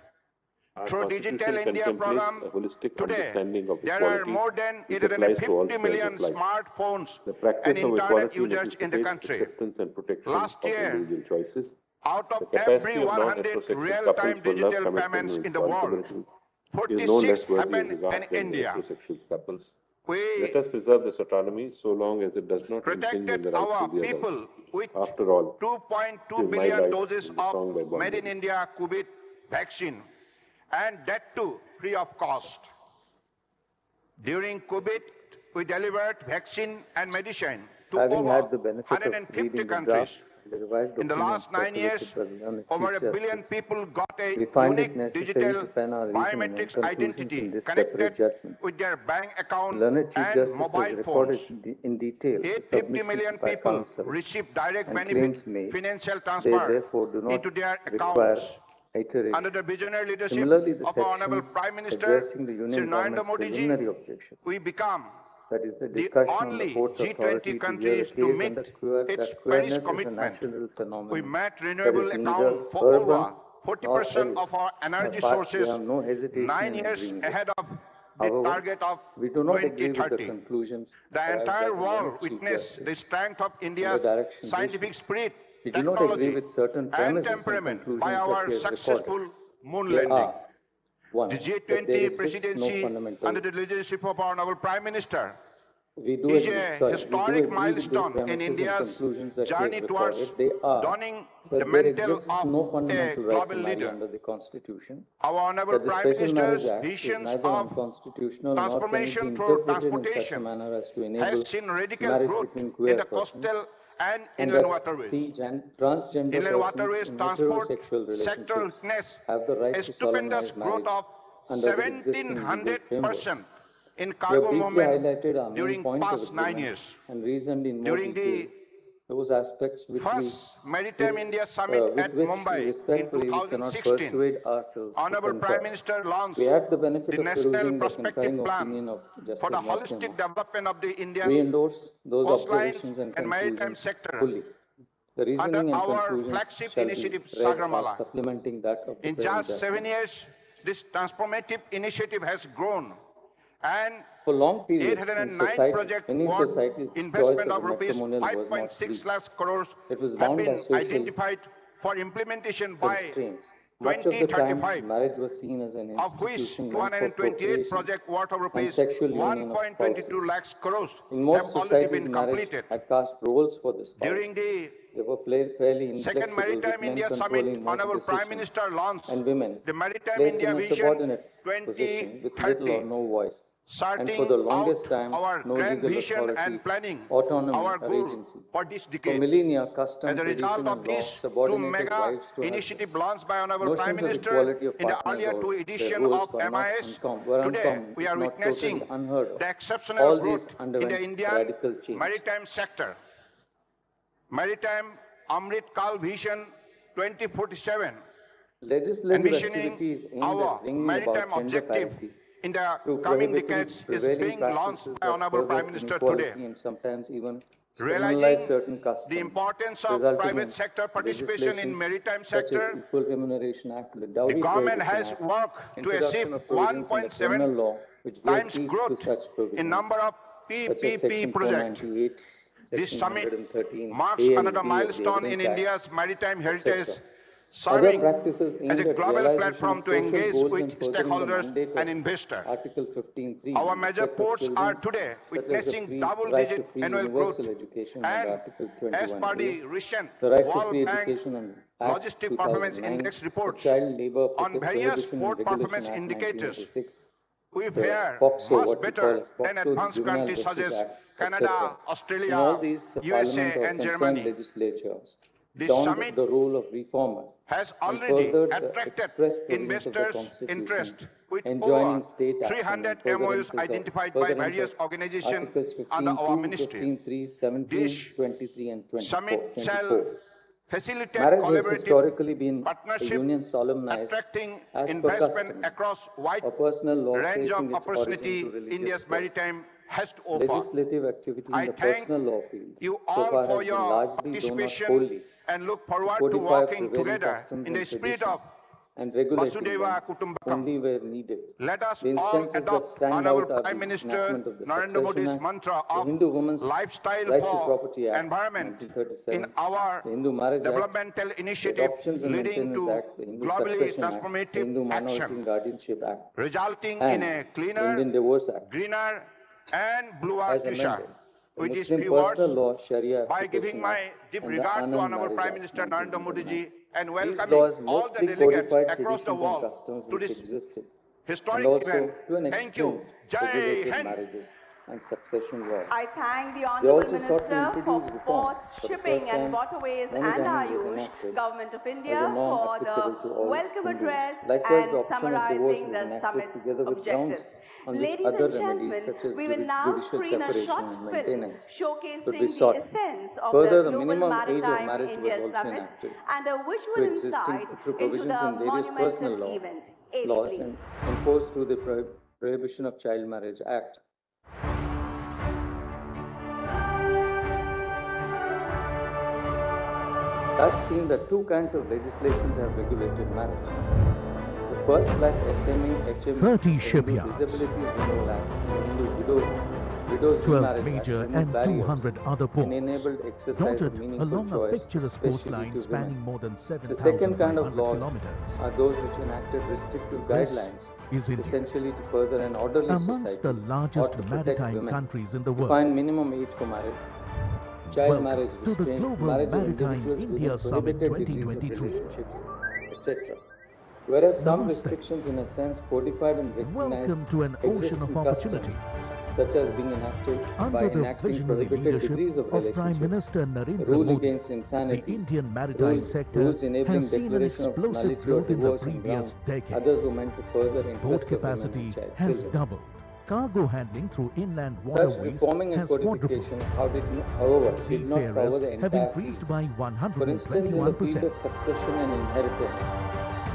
Our Through Digital Constitution India contemplates program, a holistic today understanding of there are equality more than which applies to all 850 spheres million of life. smartphones The and practice of internet equality users in the necessitates country. acceptance and protection Last of year, individual choices. out The of every capacity of 100 non-heterosexual real-time couples for love, digital commitment, payments and in the world, responsibility is no 46 less worthy of happen regard in than India. heterosexual couples. We Let us preserve this autonomy so long as it does not infringe on protected the rights our of the others. people with After all, 2.2 it is my billion life doses in the of song by Bon Made in Jovi. India COVID vaccine, and that too free of cost. During COVID, we delivered vaccine and medicine to Having over had the benefit of 150 reading the countries. draft and the revised In the opinion last 9 years, circulated by the Honourable over Chief a billion Justice, people got a we find it unique necessary digital to pen our reasoning and biometrics conclusions identity in this connected separate judgment. with their bank The account Learned Chief and Justice has mobile recorded phones. in detail the 850 submissions million by people counsel receive direct and benefit claims made. financial They transfer therefore do not into their require accounts. iteration. Under the visionary leadership Similarly, the of our Honorable sections Prime Minister, addressing the Sri Union Narendra Government's Modi ji, preliminary objections, we become that is the the discussion on the only court's G20 authority to hear a countries to case meet under its that Paris queerness is a commitment. natural We phenomenon met that renewable is neither account for urban over nor 40% health, of our energy but we sources have no hesitation 9 in years agreeing with. ahead of the However, target of we do not agree with the 2030. conclusions The arrived by entire the world Learned Chief witnessed the Justice strength of under India's directions scientific issued. spirit, We do not agree technology, with certain and premises and temperament by conclusions that our he has recorded. successful moon They landing. are, one, The that there G20 exists no presidency fundamental. under the leadership of our Honorable Prime Minister We do is agree, a we do historic agree with the milestone in premises and India's conclusions that he journey has towards recorded. They are donning the that there mantle exists of no a fundamental right global to marry leader. under the Constitution, Our Honorable that the Prime Special Marriage Minister's Act is visions neither of unconstitutional nor can it be transformation through interpreted in such a transportation manner as to has enable seen radical marriage growth between in queer the persons, coastal and and inland that waterways. transgender Inland persons waterways in transport heterosexual sector relationships witnessed have the right a to stupendous solemnize growth marriage of under the existing legal 1700% frameworks. in We have cargo briefly movement highlighted our main during points of past 9 agreement years. and reasoned in more During detail the those aspects first Maritime India Summit with at which Mumbai in respectfully we cannot 2016, persuade ourselves to Honorable Prime concur. Minister launched We had the the benefit of National perusing the Prospective concurring Plan opinion of for Justice the holistic Narasimha. development of the We Indian endorse those coastlines observations and and maritime conclusions sector fully. The under reasoning and our conclusions flagship shall be initiative, read Sagramala. as supplementing that of the In present just 7 judgment. years, this transformative initiative has grown, and For long periods in 809 societies, projects many worth societies' choice investment of of a rupees matrimonial was not free. 5.6 lakh crores It was have bound by been social identified for implementation by constraints. Much of the time, 2035, marriage was seen as an of which institution meant for 228 procreation projects worth of and rupees sexual union of 1.22 spouses. lakhs crores In have most already societies, been marriage completed. had cast roles for the spouse. During the They were fairly Second inflexible, with Maritime men India Summit, controlling most Honorable Prime decisions Minister launched and women the Maritime placed India in a Vision subordinate position with little or 2030, no voice. And for sorting the out longest time, our no grand legal vision authority, and planning autonomy, our or goal agency. for this For decade. millennia, As custom, a result tradition, of and these law two subordinated mega wives to initiatives husbands. launched by Honorable Prime Notions of Minister equality of in the partners earlier or two their editions roles of were MIS, uncommon, today we if are not totally witnessing unheard of. the exceptional All growth these in the underwent Indian radical change. maritime sector. Maritime Amrit Kal Vision 2047, Legislative envisioning activities aimed our at bringing maritime about gender objective parity in the through coming prohibiting decades is prevailing being launched practices by that Honorable further Prime Minister today. inequality and sometimes even criminalize certain the customs, importance of resulting private in sector participation in legislations maritime such as sector, Equal Remuneration Act, the the Dowry government Prohibition has Act, worked to introduction achieve of provisions in the criminal 1.7 law which gave times teeth to growth such in provisions, number of such as PPP Section projects. 498, This Section summit 113, marks A and another B of the milestone in Evidence Act, India's maritime heritage, etc. Other serving practices as aimed a at global realization platform of to social engage goals with and furthering the stakeholders mandate and of investors. Article 15(3) Our in major respect of ports children, are today such as the witnessing right double-digit to free annual growth, universal education under and Article as per 21A, the recent the right to World free Bank education under Act Logistic Performance 2009, Index the reports Child Labour on various Prohibition and port Regulation performance Act indicators, 1986, we the fare POCSO, much what we call better as than POCSO, the advanced Juvenile countries such Justice as Act, Canada, etc. In all Australia, these, the USA, Parliament or and concerned Germany. legislatures This donned summit the role of reformers has and already furthered the attracted express provisions of the investors' Constitution, interest with enjoining over state action 300 and MOUs identified by various organizations Articles under 15.2, our ministry. 15.3, 17, This 23 and 24. summit shall facilitate Marriage has collaborative historically been a partnership, union solemnized attracting as per investment customs, across wide a personal law range of tracing its origin opportunity to religious India's texts. maritime has to offer. Legislative activity in I the thank personal law field you so all far for has been your largely, though not participation, wholly, and look to forward to codify working prevailing together customs in the and spirit of traditions and regulating them Vasudeva Kutumbakam. only where needed. Let us The all instances that adopt stand Honorable out are Prime the Minister enactment of the Narendra Succession Modi's Act, mantra the of Hindu Women's lifestyle Right to for Property Act, environment 1937, in our the Hindu Marriage Act, developmental the initiative Adoptions and leading Maintenance to Act, the Hindu globally Succession Act, the transformative Hindu Minority action, and Guardianship Act, resulting in and a the cleaner, Indian Divorce Act, greener, and bluer as future. amended, the With these Muslim few words, Personal Law Sharia by giving Application my Act, deep and the regards to Anand Honorable Marriage Prime Act, Minister Narendra 1909. Modi ji and These welcoming laws all the mostly delegates codified across the traditions and world customs to which this existed, and historic also, event. to an Thank you. extent, Jai regulated Hind. marriages and succession laws. I thank the They Honourable also sought to Minister for introduce reforms Ports, for the Shipping first and time. Waterways and Monogamy was Ayush, enacted Government of as a India, norm for applicable to the all welcome Hindus. address Likewise, the and option of divorce summarizing was the enacted summit's together with objectives. grounds on which Ladies other and remedies gentlemen, such as we will now judicial screen a separation short and film maintenance could be showcasing the sought. essence of Further, the the Global minimum age of Maritime marriage was India also Summit enacted and a to visual existing insight through into provisions the in various personal monumental law event. Eight, laws please. and enforced through the Prohibition of Child Marriage Act. Thus seen that two kinds of legislations have regulated marriage. The first, like SMA, HM, 30 the Hindu shipyards, Disabilities Renewal Act, and the Hindu Widows 12 Remarriage Act, major removed and barriers 200 other and ports, enabled exercise of dotted meaningful along a choice, picturesque especially coastline to spanning women. more than The second kind of 7,500 laws kilometers. are those which enacted restrictive This guidelines, is India, essentially to further an orderly amongst society the or largest to protect maritime women. countries in the Define world. minimum age for marriage. Child Welcome marriage, to the restraint, Global marriage of Maritime individuals India within Summit prohibited degrees of 2023. relationships, etc. Whereas some Namaste. restrictions in a sense codified and recognized Welcome to an ocean existing of customs, opportunities. such as being enacted by Under the enacting visionary prohibited leadership degrees of of Prime relationships, Minister the Narendra rule Modi, against the insanity, Indian maritime sector rules enabling has seen an declaration of explosive nullity or growth in the divorce on previous ground decade. others were meant to further Port interests of women capacity and has children. doubled. Cargo handling through inland Such waterways reforming and has quadrupled. codification, however, did not cover the Seafarers have entire increased field. by For instance, in the field 121%. of succession and inheritance,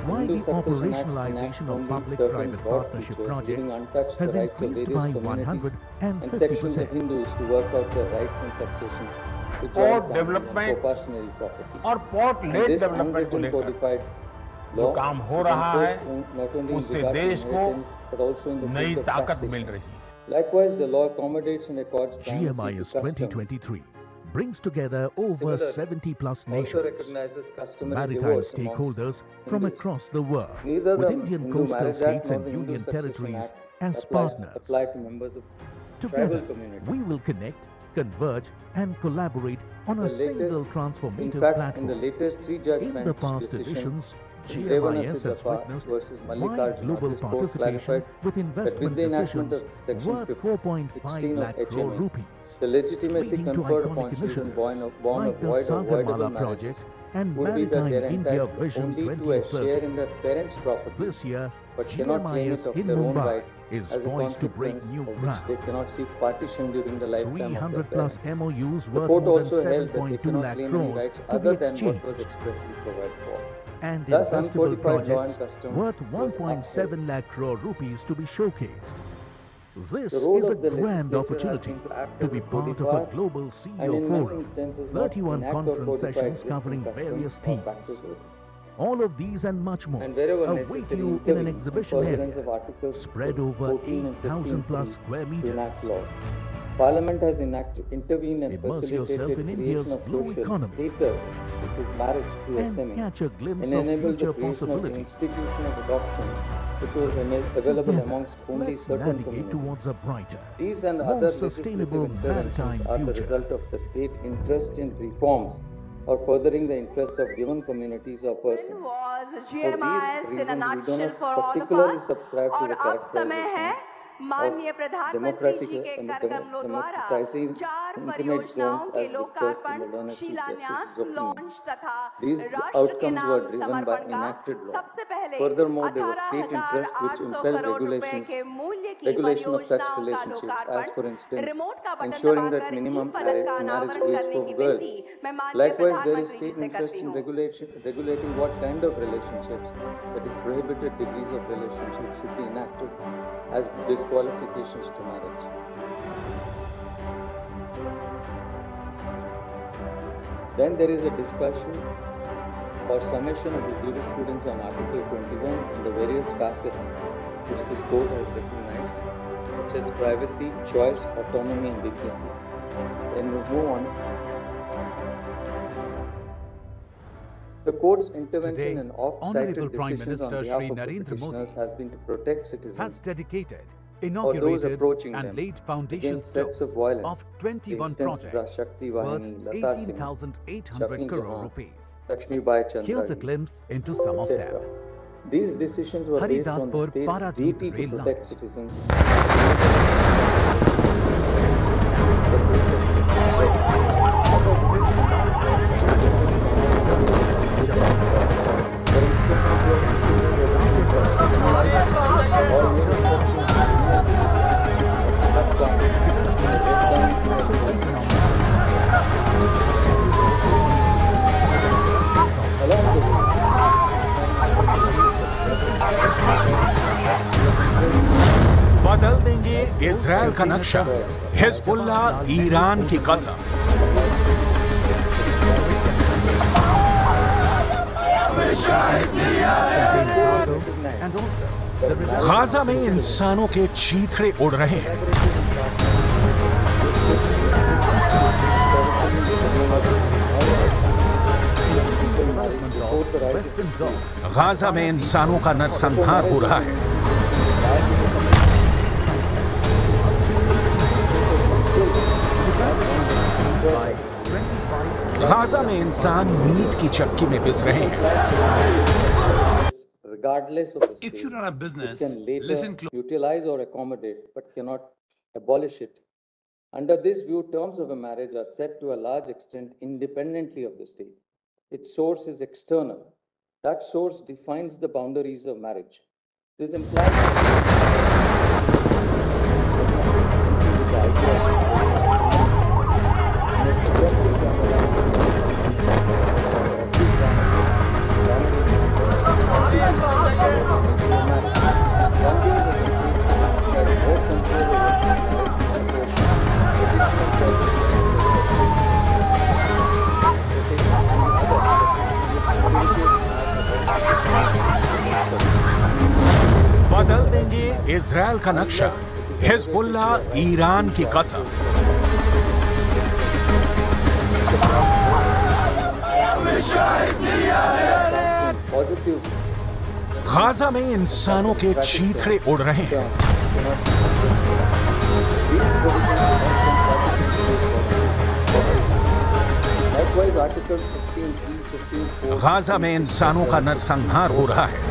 While Hindu the Succession Act enacts operationalization of only certain public-private broad partnership features, leaving projects untouched the has rights of increased various by communities and sections of 150%. Hindus to work out their rights in succession to Port joint family and development co-personary property. और port And let this development को unwritten लेकर codified जो law काम हो is रहा है enforced not only in उससे regard to देश को inheritance but also in the नई field of ताकत मिल taxation. रही है। Likewise, the law accommodates and accords primacy to GMIS customs. 2023 brings together over Similarly, 70 plus Also nations, recognizes customary maritime divorce amongst stakeholders from Hindus. across the world, Neither with the Indian Hindu coastal Marriage Act states nor and the Hindu union Succession territories Act as partners. apply to members of Together, tribal communities. we will connect, converge and collaborate on a The latest- single In transformative fact, platform. in the latest three In judgments the past decision, editions, in GMIS Revanasi has Daffa witnessed versus wide Mallikarjuna, global this court participation clarified with that investment with the enactment decisions of Section worth 16 4.5 lakh crore HMA, rupees. the legitimacy Leading to conferred iconic upon children initiatives born of like the void or voidable Sagarmala marriages project and would be that Maritime they are India entitled Vision only to a share 2030. in their parents' property, This year, but cannot claim it GMIS of in their own Mumbai right is as a poised to break consequence new of which ground. they cannot seek partition during the lifetime of their 300 plus parents. MOUs The worth court more than also held that they 7.2 cannot lakh claim any crores rights to other be than what exchanged. was expressly provided for. And Thus, investable uncodified law and projects custom worth was 1.7 lakh crore rupees to be showcased. This The role is a of the grand legislature has opportunity been to act to as be a part of a codifier global and CEO in many forum, instances not 31 enact or conference codify sessions existing covering various customs or themes. practices, All of these and much more and wherever await necessary you in an intervene in exhibition furtherance area of Articles spread over 14 and 8,000 plus 15(3) square to meters. enact laws. Parliament has intervened and Immerse yourself facilitated in creation India's of blue social economy status, this is marriage through and SMA, catch a glimpse and of enabled the future creation of the possibilities. institution of adoption, which was available Together, amongst only let's certain navigate communities. towards a brighter, These and more other sustainable legislative interventions maritime are the future. result of the state interest in reforms or furthering the interests of given communities or persons. Was For GMIS these in a reasons, we do nutshell not for all of particularly us. subscribe to और the अब समय है characterization माननीय of प्रधानमंत्री जी के कार्यक्रमों द्वारा democratizing 4 intimate zones परियोजनाओं के as discussed in लोकार्पण, the learned Chief शिलान्यास, Justice's opinion. लॉन्च तथा These राष्ट्र के outcomes were नाम driven by समर्पण का enacted law. सबसे पहले Furthermore, there was state interest which 18,800 impelled crore रुपए के मूल्य की regulation of such परियोजनाओं का relationships, as for लोकार्पण, instance, रिमोट का बटन ensuring that दबाकर minimum ई फलक का marriage अनावरण age करने for की girls. विनती मैं माननीय Likewise, there is प्रधानमंत्री जी state से interest करती in हूँ। regulating what kind of relationships, that is prohibited degrees of relationships, should be enacted as disqualifications to marriage. Then there is a discussion or summation of the jurisprudence on Article 21 and the various facets which this court has recognized, such as privacy, choice, autonomy, and dignity. Then we move on. The court's intervention Today, in oft-cited Honorable Prime decisions on Minister behalf Shri of the Narendra petitioners Modi has been to protect has citizens dedicated, or those inaugurated approaching and them laid foundation against threats stone of violence. of 21 The instances are projects Shakti worth Vahini, Lata Singh, 18,800 Shafin crore Jahan, rupees. Lakshmi Bai Here's a Chandra, glimpse into some of etc. them. These decisions were based on the Haridaspur state's Paradip duty to rail protect line. citizens. The place of threats. Other decisions, for instance, it was considered whether to criminalize or make exceptions to criminal behavior or struck down or let down criminal persons. Along the way, बदल देंगे Israel का नक्शा, Hezbollah Iran की कसम। Gaza में इंसानों के चीथड़े उड़ रहे हैं। गाजा में इंसानों का नरसंहार हो रहा है। गाजा में इंसान मीट की चक्की में पिस रहे हैं। regardless of the If state, you run a business, which can later listen closely. utilize or accommodate but cannot abolish it. Under this view, terms of a marriage are set to a large extent independently of the state. Its source is external. That source defines the boundaries of marriage. This implies बदल देंगे Israel का नक्शा, Hezbollah Iran की कसम। Gaza में इंसानों के चीथड़े उड़ रहे हैं। गाजा में इंसानों का नरसंहार हो रहा है।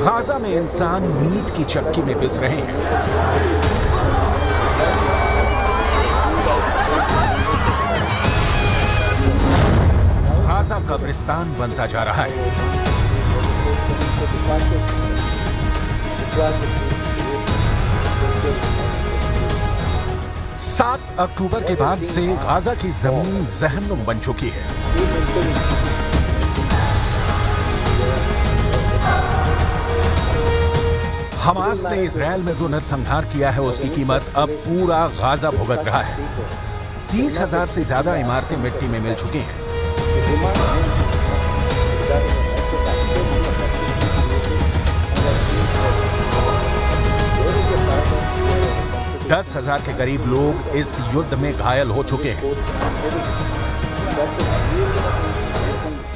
गाजा में इंसान मीट की चक्की में पिस रहे हैं। गाजा कब्रिस्तान बनता जा रहा है। 7 अक्टूबर के बाद से गाजा की जमीन जहन्नुम बन चुकी है। हमास ने इजरायल में जो नरसंहार किया है उसकी कीमत अब पूरा गाजा भुगत रहा है। 30,000 से ज्यादा इमारतें मिट्टी में मिल चुकी हैं। 10,000 के करीब लोग इस युद्ध में घायल हो चुके हैं।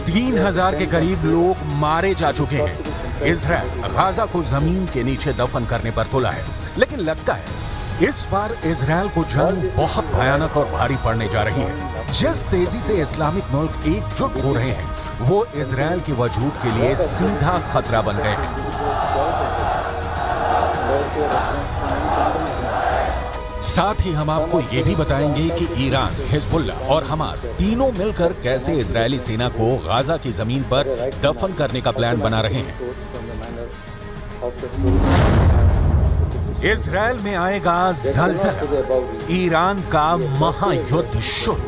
3,000 के करीब लोग मारे जा चुके हैं। इजरायल गाजा को जमीन के नीचे दफन करने पर तुला है, लेकिन लगता है इस बार इजरायल को जंग बहुत भयानक और भारी पड़ने जा रही है। जिस तेजी से इस्लामिक मुल्क एकजुट हो रहे हैं, वो इजरायल के वजूद के लिए सीधा खतरा बन गए हैं। साथ ही हम आपको ये भी बताएंगे कि ईरान, हिजबुल्ला और हमास तीनों मिलकर कैसे इजरायली सेना को गाजा की जमीन पर दफन करने का प्लान बना रहे हैं। इजरायल में आएगा जलजला, ईरान का महायुद्ध शुरू।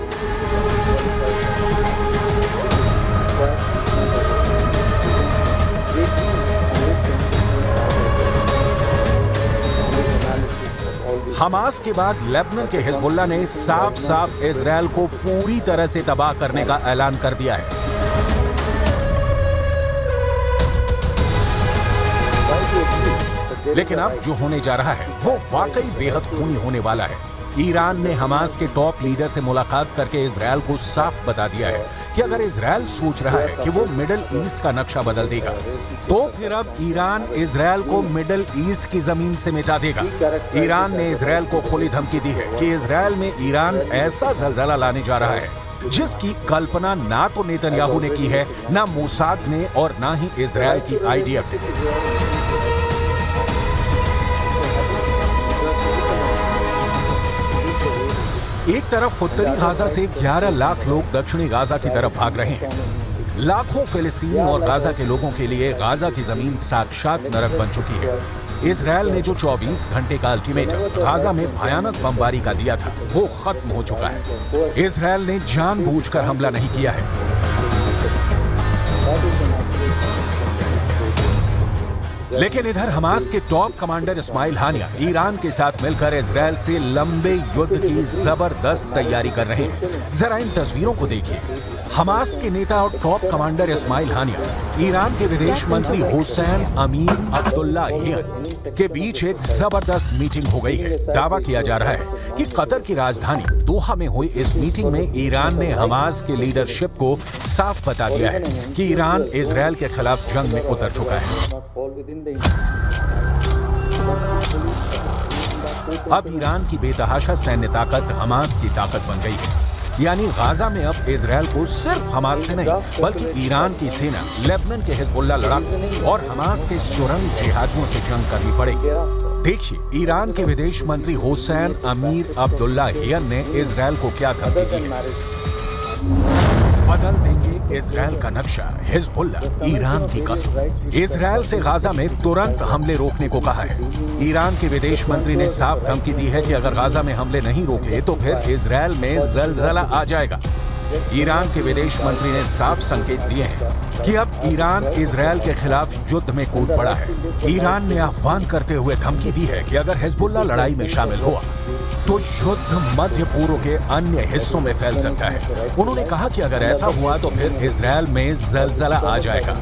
हमास के बाद लेबनान के हिजबुल्ला ने साफ साफ इजरायल को पूरी तरह से तबाह करने का ऐलान कर दिया है। लेकिन अब जो होने जा रहा है वो वाकई बेहद खूनी होने वाला है। ईरान ने हमास के टॉप लीडर से मुलाकात करके इजरायल को साफ बता दिया है कि अगर इजरायल सोच रहा है कि वो मिडिल ईस्ट का नक्शा बदल देगा, तो फिर अब ईरान इजरायल को मिडिल ईस्ट की जमीन से मिटा देगा। ईरान ने इजरायल को खुली धमकी दी है कि इजरायल में ईरान ऐसा जलजला लाने जा रहा है जिसकी कल्पना ना तो नेतन्याहू ने की है, ना मोसाद ने और ना ही इजरायल की IDF ने। एक तरफ उत्तरी गाजा से 11 लाख लोग दक्षिणी गाजा की तरफ भाग रहे हैं। लाखों फिलिस्तीनी और गाजा के लोगों के लिए गाजा की जमीन साक्षात नरक बन चुकी है। इजरायल ने जो 24 घंटे का अल्टीमेटम गाजा में भयानक बमबारी का दिया था, वो खत्म हो चुका है। इजरायल ने जानबूझकर हमला नहीं किया है। लेकिन इधर हमास के टॉप कमांडर इस्माइल हानिया ईरान के साथ मिलकर इजरायल से लंबे युद्ध की जबरदस्त तैयारी कर रहे हैं। जरा इन तस्वीरों को देखिए। हमास के नेता और टॉप कमांडर इस्माइल हानिया, ईरान के विदेश मंत्री हुसैन अमीर अब्दुल्लाहियन के बीच एक जबरदस्त मीटिंग हो गई है। दावा किया जा रहा है कि कतर की राजधानी दोहा में हुई इस मीटिंग में ईरान ने हमास के लीडरशिप को साफ बता दिया है कि ईरान इजरायल के खिलाफ जंग में उतर चुका है। अब ईरान की बेतहाशा सैन्य ताकत हमास की ताकत बन गई है। यानी गाजा में अब इजरायल को सिर्फ हमास से नहीं बल्कि ईरान की सेना, लेबनान के हिजबुल्ला लड़ाकों और हमास के सुरंग जिहादियों से जंग करनी पड़ेगी। देखिए ईरान के विदेश मंत्री हुसैन अमीर अब्दुल्लाहियन ने इजरायल को क्या धमकी दी है। बदल देंगे इजरायल का नक्शा, हिजबुल्ला ईरान की कसम। इजरायल से गाजा में तुरंत हमले रोकने को कहा है। ईरान के विदेश मंत्री ने साफ धमकी दी है कि अगर गाजा में हमले नहीं रोके तो फिर इजरायल में जलजला आ जाएगा। ईरान के विदेश मंत्री ने साफ संकेत दिए हैं कि अब ईरान इजरायल के खिलाफ युद्ध में कूद पड़ा है। ईरान ने आह्वान करते हुए धमकी दी है कि अगर हिजबुल्ला लड़ाई में शामिल हुआ तो युद्ध मध्य पूर्व के अन्य हिस्सों में फैल सकता है। उन्होंने कहा कि अगर ऐसा हुआ तो फिर इजरायल में जलजला आ जाएगा।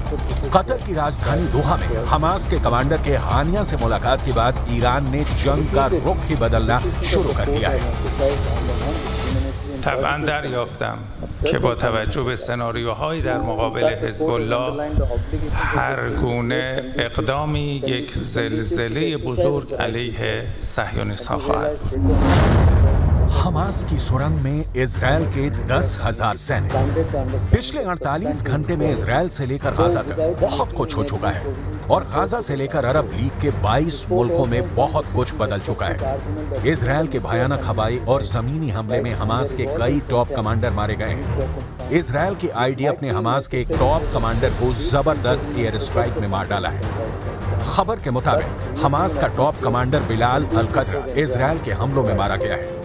कतर की राजधानी दोहा में हमास के कमांडर के हानिया से मुलाकात के बाद ईरान ने जंग का रुख ही बदलना शुरू कर दिया है। طبعا دریافتم که با توجه به سناریوهایی در مقابل حزب الله هر گونه اقدامی یک زلزله بزرگ علیه صهیونیست‌ها خواهد بود. हमास की सुरंग में इजरायल के 10,000 सैनिक। पिछले 48 घंटे में इजरायल से लेकर गाजा तक बहुत कुछ हो चुका है और गाजा से लेकर अरब लीग के 22 मुल्कों में बहुत कुछ बदल चुका है। इजरायल के भयानक हवाई और जमीनी हमले में हमास के कई टॉप कमांडर मारे गए हैं। इजरायल की IDF ने हमास के एक टॉप कमांडर को जबरदस्त एयर स्ट्राइक में मार डाला है। खबर के मुताबिक हमास का टॉप कमांडर बिलाल अल-कद्रा इजरायल के हमलों में मारा गया है।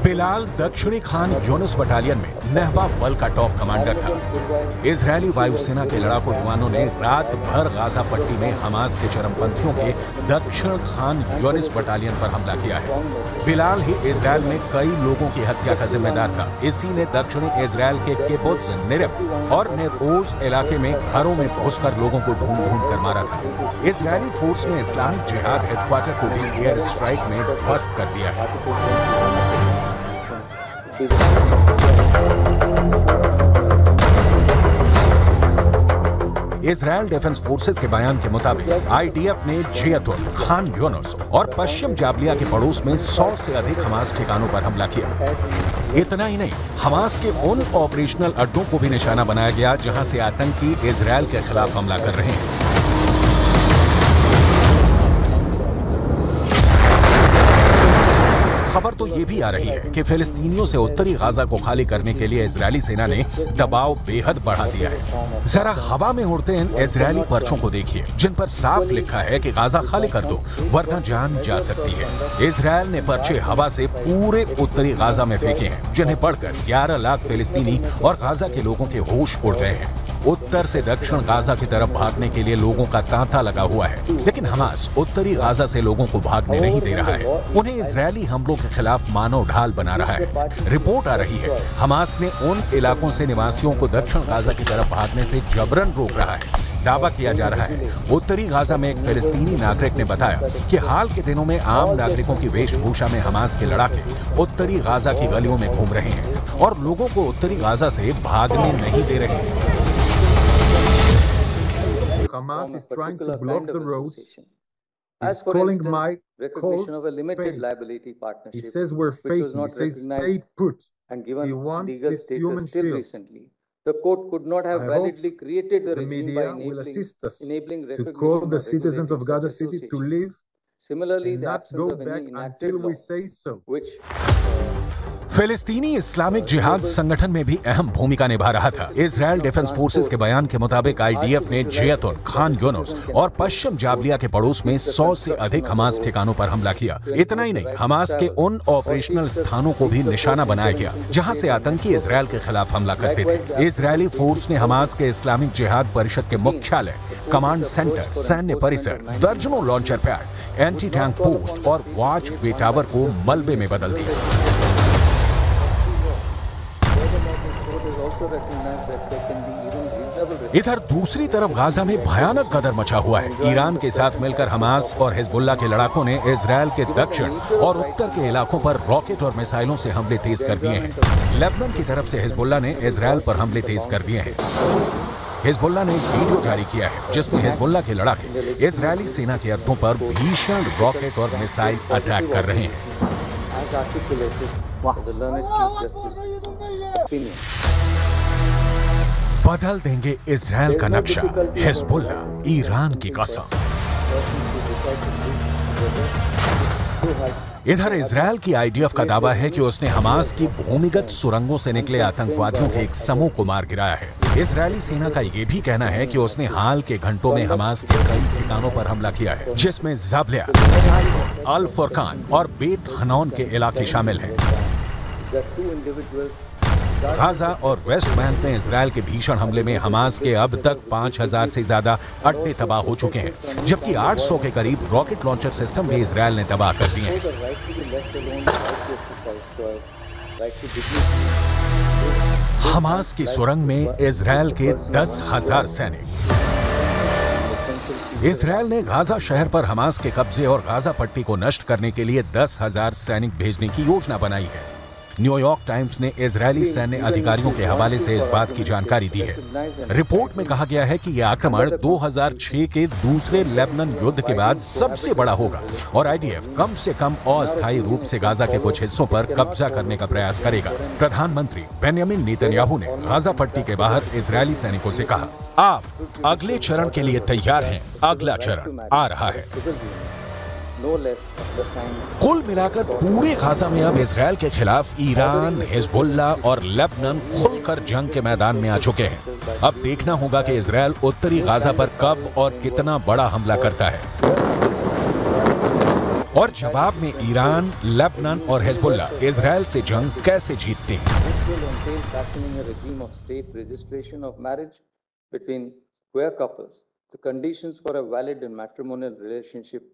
बिलाल दक्षिणी खान यूनुस बटालियन में नहवा बल का टॉप कमांडर था। इजरायली वायुसेना के लड़ाकू विमानों ने रात भर गाजा पट्टी में हमास के चरमपंथियों के दक्षिण खान यूनुस बटालियन पर हमला किया है। बिलाल ही इजरायल में कई लोगों की हत्या का जिम्मेदार था। इसी ने दक्षिणी इजरायल के किबुत्ज निरिव और नेरोज इलाके में घरों में घुसकर लोगों को ढूंढ कर मारा था। इजरायली फोर्स ने इस्लामिक जिहाद हेडक्वार्टर को भी एयर स्ट्राइक में ध्वस्त कर दिया है। इजरायल डिफेंस फोर्सेस के बयान के मुताबिक आईडीएफ ने जियतुल, खान यूनुस और पश्चिम जाबलिया के पड़ोस में 100 से अधिक हमास ठिकानों पर हमला किया। इतना ही नहीं, हमास के उन ऑपरेशनल अड्डों को भी निशाना बनाया गया जहां से आतंकी इजरायल के खिलाफ हमला कर रहे हैं। खबर तो ये भी आ रही है कि फिलिस्तीनियों से उत्तरी गाजा को खाली करने के लिए इजरायली सेना ने दबाव बेहद बढ़ा दिया है। जरा हवा में उड़ते इन इजरायली पर्चों को देखिए, जिन पर साफ लिखा है कि गाजा खाली कर दो वरना जान जा सकती है। इजरायल ने पर्चे हवा से पूरे उत्तरी गाजा में फेंके हैं, जिन्हें पढ़कर 11 लाख फिलिस्तीनी और गाजा के लोगों के होश उड़ गए हैं। उत्तर से दक्षिण गाजा की तरफ भागने के लिए लोगों का तांता लगा हुआ है, लेकिन हमास उत्तरी गाजा से लोगों को भागने नहीं दे रहा है। उन्हें इजरायली हमलों के खिलाफ मानव ढाल बना रहा है। रिपोर्ट आ रही है हमास ने उन इलाकों से निवासियों को दक्षिण गाजा की तरफ भागने से जबरन रोक रहा है। दावा किया जा रहा है उत्तरी गाजा में एक फिलिस्तीनी नागरिक ने बताया कि हाल के दिनों में आम नागरिकों की वेशभूषा में हमास के लड़ाके उत्तरी गाजा की गलियों में घूम रहे हैं और लोगों को उत्तरी गाजा से भागने नहीं दे रहे हैं। Hamas is trying to block the roads. He's calling my calls fake. He says we're fake. He says stay put. He wants this human shield. The court could not have validly created the regime by will assist us to call the citizens of Gaza City to leave. Similarly, the not go back until we say so. Which फिलिस्तीनी Islamic जिहाद संगठन में भी अहम भूमिका निभा रहा था। इजरायल डिफेंस फोर्सेस के बयान के मुताबिक आईडीएफ ने जियतुल, खान यूनुस और पश्चिम जाबलिया के पड़ोस में 100 से अधिक हमास ठिकानों पर हमला किया। इतना ही नहीं, हमास के उन ऑपरेशनल स्थानों को भी निशाना बनाया गया जहां से आतंकी इजरायल के खिलाफ हमला करते थे। इजरायली फोर्स ने हमास के इस्लामिक जिहाद परिषद के मुख्यालय, कमांड सेंटर, सैन्य परिसर, दर्जनों launcher pad, anti tank post और वॉच वे टावर को मलबे में बदल दिया। इधर दूसरी तरफ गाजा में भयानक गदर मचा हुआ है। ईरान के साथ मिलकर हमास और हिजबुल्लाह के लड़ाकों ने इजरायल के दक्षिण और उत्तर के इलाकों पर रॉकेट और मिसाइलों से हमले तेज कर दिए हैं। लेबनान की तरफ से हिजबुल्लाह ने इजरायल पर हमले तेज कर दिए हैं। हिजबुल्लाह ने एक वीडियो जारी किया है जिसमें हिजबुल्लाह के लड़ाके इजरायली सेना के अड्डों पर भीषण रॉकेट और मिसाइल अटैक कर रहे हैं। बदल देंगे इजरायल का नक्शा, हिजबुल्लाह, ईरान की कसम। इधर इजरायल की आईडीएफ का दावा है कि उसने हमास की भूमिगत सुरंगों से निकले आतंकवादियों के एक समूह को मार गिराया है। इजरायली सेना का यह भी कहना है कि उसने हाल के घंटों में हमास के कई ठिकानों पर हमला किया है, जिसमें जाबलिया, अल फुरकान और बेत हनौन के इलाके शामिल हैं। गाजा और वेस्ट बैंक में इजरायल के भीषण हमले में हमास के अब तक 5000 से ज्यादा अड्डे तबाह हो चुके हैं, जबकि 800 के करीब रॉकेट लॉन्चर सिस्टम भी इजरायल ने तबाह कर दिए हैं। हमास की सुरंग में इजरायल के 10,000 सैनिक। इजरायल ने गाजा शहर पर हमास के कब्जे और गाजा पट्टी को नष्ट करने के लिए 10,000 सैनिक भेजने की योजना बनाई है। न्यूयॉर्क टाइम्स ने इजरायली सैन्य अधिकारियों के हवाले से इस बात की जानकारी दी है। रिपोर्ट में कहा गया है कि यह आक्रमण 2006 के दूसरे लेबनान युद्ध के बाद सबसे बड़ा होगा और आईडीएफ कम से कम अस्थायी रूप से गाजा के कुछ हिस्सों पर कब्जा करने का प्रयास करेगा। प्रधानमंत्री बेंयामिन नेतन्याहू ने गाजा पट्टी के बाहर इजरायली सैनिकों से कहा, आप अगले चरण के लिए तैयार हैं, अगला चरण आ रहा है। कुल मिलाकर पूरे गाजा में अब इजरायल के खिलाफ ईरान, हिजबुल्लाह और लेबनान खुलकर जंग के मैदान में आ चुके हैं। अब देखना होगा कि इजरायल उत्तरी गाजा पर कब और कितना बड़ा हमला करता है। और जवाब में ईरान, लेबनान और हिजबुल्ला इजराइल से जंग कैसे जीतते हैं। This will entail fashioning a regime of state registration of marriage between queer couples, the conditions for a valid and matrimonial relationship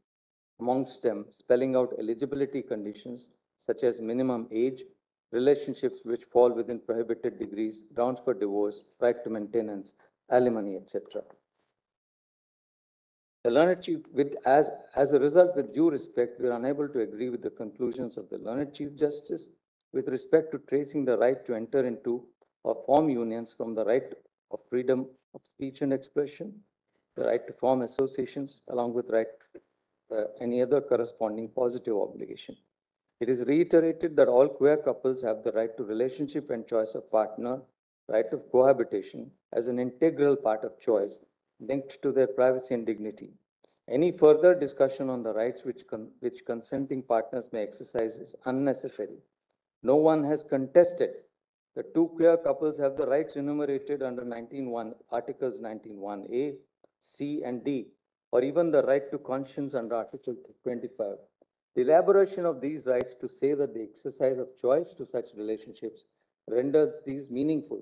amongst them, spelling out eligibility conditions such as minimum age, relationships which fall within prohibited degrees, grounds for divorce, right to maintenance, alimony, etc. The learned chief, as a result, with due respect, we are unable to agree with the conclusions of the learned Chief Justice with respect to tracing the right to enter into or form unions from the right of freedom of speech and expression, the right to form associations, along with right to any other corresponding positive obligation. It is reiterated that all queer couples have the right to relationship and choice of partner, right of cohabitation as an integral part of choice linked to their privacy and dignity. Any further discussion on the rights which consenting partners may exercise is unnecessary. No one has contested that two queer couples have the rights enumerated under Articles 19(1)A, C, and D, or even the right to conscience under Article 25. The elaboration of these rights to say that the exercise of choice to such relationships renders these meaningful,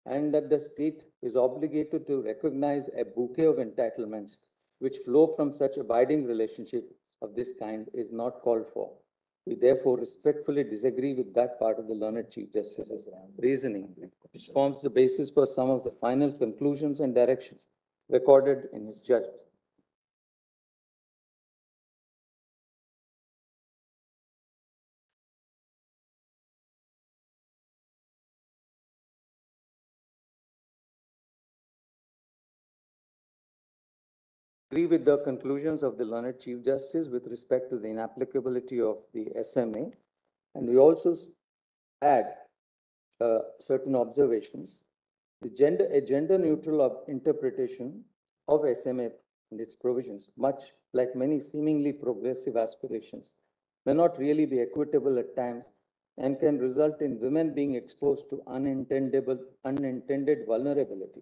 and that the state is obligated to recognize a bouquet of entitlements which flow from such abiding relationship of this kind is not called for. We therefore respectfully disagree with that part of the learned Chief Justice's reasoning, which forms the basis for some of the final conclusions and directions recorded in his judgment. Agree with the conclusions of the learned Chief Justice with respect to the inapplicability of the SMA, and we also add certain observations. A gender-neutral interpretation of SMA and its provisions, much like many seemingly progressive aspirations, may not really be equitable at times and can result in women being exposed to unintended vulnerability,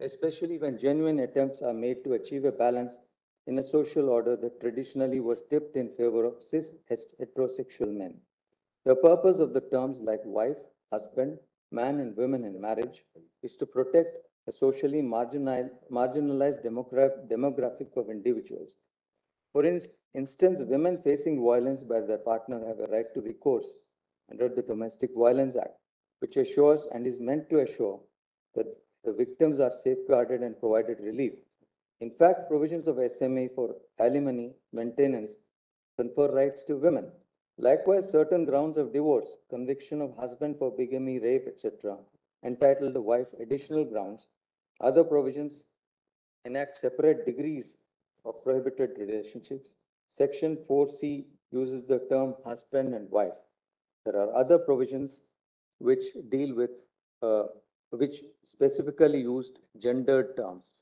especially when genuine attempts are made to achieve a balance in a social order that traditionally was tipped in favor of cis heterosexual men. The purpose of the terms like wife, husband, man, and women in marriage is to protect a socially marginalized demographic of individuals. For instance, women facing violence by their partner have a right to recourse under the Domestic Violence Act, which assures and is meant to assure that the victims are safeguarded and provided relief. In fact, provisions of SMA for alimony maintenance confer rights to women. Likewise, certain grounds of divorce, conviction of husband for bigamy, rape, etc., entitle the wife additional grounds. Other provisions enact separate degrees of prohibited relationships. Section 4C uses the term husband and wife. There are other provisions which deal with, which specifically used gendered terms.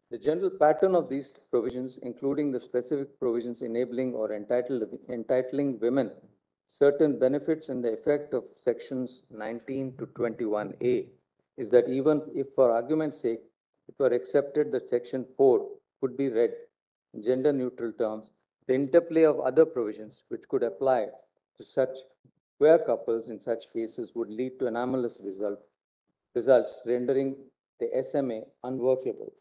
The general pattern of these provisions, including the specific provisions enabling or entitling women certain benefits and the effect of sections 19 to 21A, is that even if for argument's sake, it were accepted that section 4 could be read in gender neutral terms, the interplay of other provisions which could apply to such queer couples in such cases would lead to anomalous results, rendering the SMA unworkable.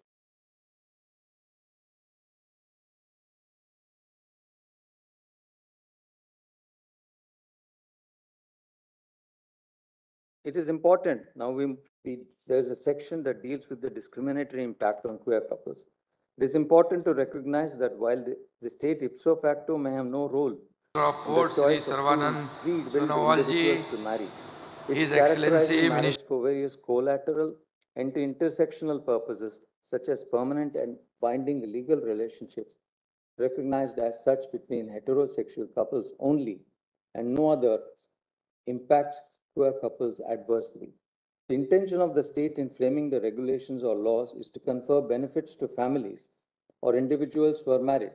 It is important. Now there's a section that deals with the discriminatory impact on queer couples. It is important to recognize that while the state ipso facto may have no role in the choice of pre-willed individuals to marry, it's characterizing marriage for various collateral and to intersectional purposes, such as permanent and binding legal relationships, recognized as such between heterosexual couples only, and no other impacts queer couples adversely. The intention of the state in framing the regulations or laws is to confer benefits to families or individuals who are married.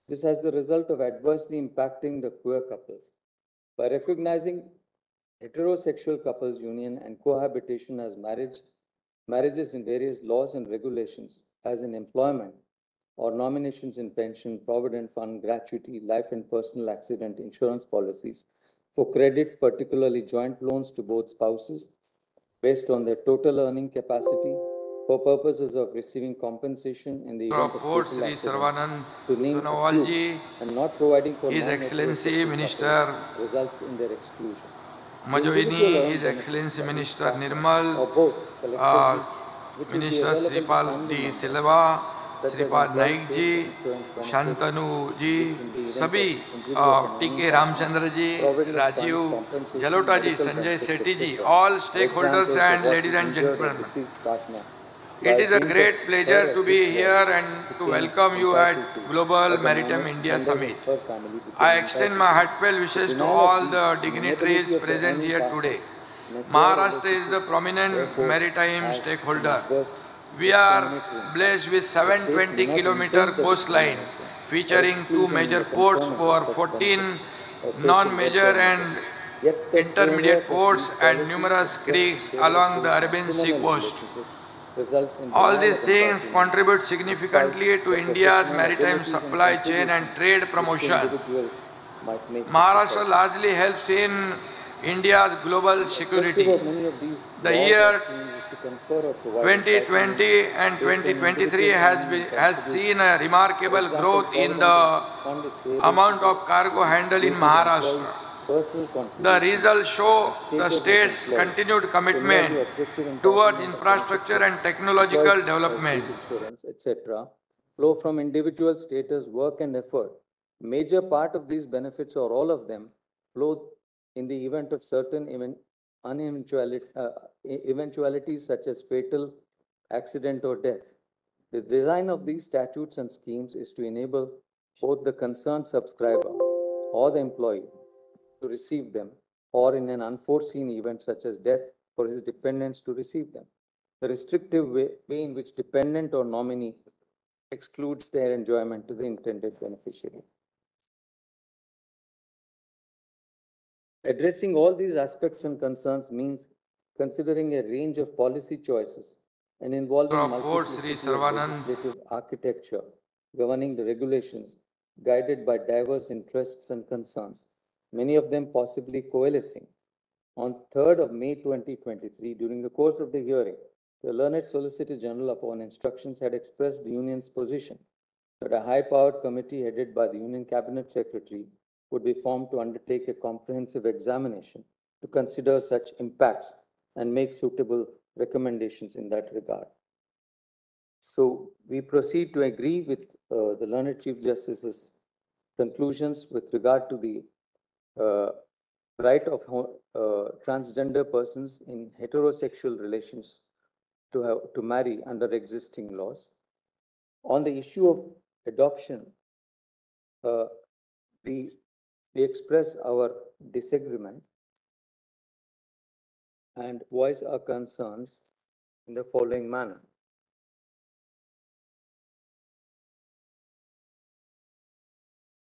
This has the result of adversely impacting the queer couples. By recognizing heterosexual couples union and cohabitation as marriages in various laws and regulations, as in employment or nominations in pension, provident fund, gratuity, life and personal accident insurance policies for credit, particularly joint loans to both spouses based on their total earning capacity for purposes of receiving compensation in the event of total accidents, to name a few, and not providing for His Excellency Minister results in their exclusion. Majovini, His Excellency Minister Nirmal, Minister Sripal D. Silva, Sripal Naik ji, Shantanu ji, सभी TK. Ramachandra ji, Rajiv Jalota ji, Sanjay Sethi ji, all stakeholders and ladies and gentlemen. It is a great pleasure to be here and to welcome you at Global Maritime India Summit. I extend my heartfelt wishes to all the dignitaries present here today. Maharashtra is the prominent maritime stakeholder. We are blessed with 720-kilometer coastline, featuring 2 major ports, over 14 non-major and intermediate ports, and numerous creeks along the Arabian Sea coast. All these things contribute significantly to India's maritime supply chain and trade promotion. Maharashtra largely helps in India's global security. The year 2020 and 2023 has seen a remarkable growth in the amount of cargo handled in Maharashtra. The results show the state's continued commitment towards infrastructure and technological development. Etc. flow from individual status, work and effort. Major part of these benefits, or all of them, flow in the event of certain eventualities such as fatal accident or death. The design of these statutes and schemes is to enable both the concerned subscriber or the employee to receive them, or in an unforeseen event such as death, for his dependents to receive them. The restrictive way in which dependent or nominee excludes their enjoyment to the intended beneficiary. Addressing all these aspects and concerns means considering a range of policy choices and involving multiplicity of legislative architecture governing the regulations guided by diverse interests and concerns, many of them possibly coalescing. On 3rd of May 2023, during the course of the hearing, the learned Solicitor General, upon instructions, had expressed the Union's position that a high-powered committee headed by the Union Cabinet Secretary would be formed to undertake a comprehensive examination to consider such impacts and make suitable recommendations in that regard. So we proceed to agree with the learned Chief Justice's conclusions with regard to the right of transgender persons in heterosexual relations to marry under existing laws. On the issue of adoption, we express our disagreement and voice our concerns in the following manner.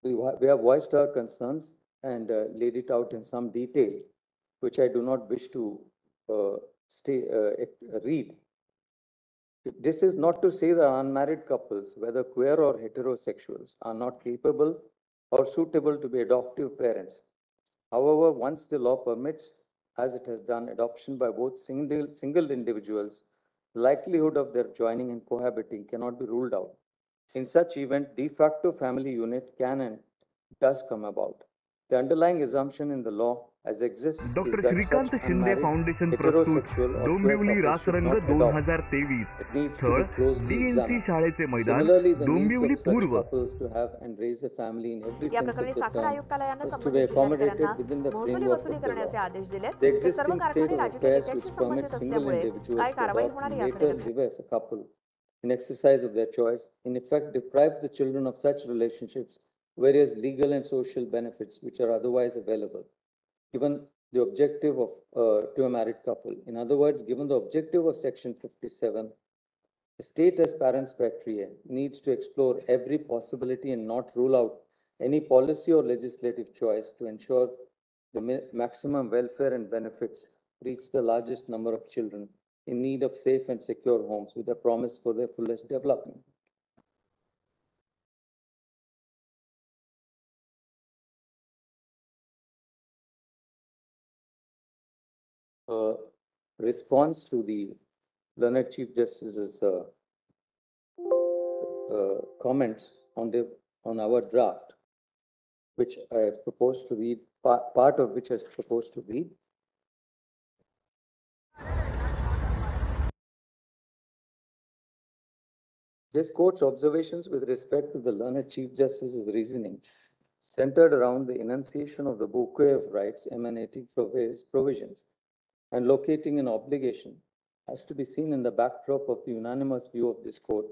We have voiced our concerns and laid it out in some detail, which I do not wish to read. This is not to say that unmarried couples, whether queer or heterosexuals, are not capable or suitable to be adoptive parents. However, once the law permits, as it has done, adoption by both single individuals, the likelihood of their joining and cohabiting cannot be ruled out. In such event, de facto family unit can and does come about. The underlying assumption in the law as exists is that such unmarried, heterosexual or queer couples should not adopt. It needs to be closely examined. Similarly, the needs of such couples to have and raise a family in every sense of the term is to be accommodated within the framework of the law. The existing state of affairs which permits single individuals to adopt and later live as a couple in exercise of their choice, in effect deprives the children of such relationships various legal and social benefits which are otherwise available, given the objective of to a married couple. In other words, given the objective of Section 57, the state as parents patria needs to explore every possibility and not rule out any policy or legislative choice to ensure the maximum welfare and benefits reach the largest number of children in need of safe and secure homes with a promise for their fullest development. response to the learned Chief Justice's comments on our draft, which I propose to read, part of which I propose to read. This court's observations with respect to the learned Chief Justice's reasoning centered around the enunciation of the bouquet of rights emanating from various provisions and locating an obligation has to be seen in the backdrop of the unanimous view of this court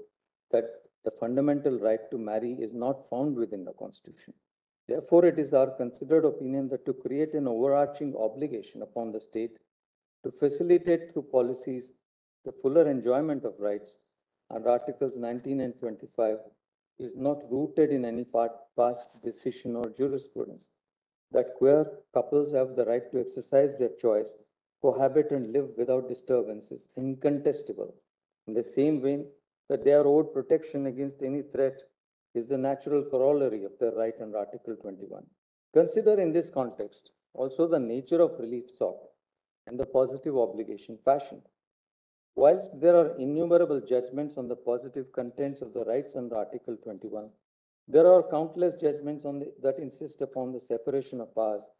that the fundamental right to marry is not found within the Constitution. Therefore, it is our considered opinion that to create an overarching obligation upon the state to facilitate through policies the fuller enjoyment of rights under Articles 19 and 25 is not rooted in any past decision or jurisprudence. That queer couples have the right to exercise their choice, cohabit and live without disturbance is incontestable. In the same way that they are owed protection against any threat is the natural corollary of their right under Article 21. Consider in this context also the nature of relief sought and the positive obligation fashioned. Whilst there are innumerable judgments on the positive contents of the rights under Article 21, there are countless judgments that insist upon the separation of powers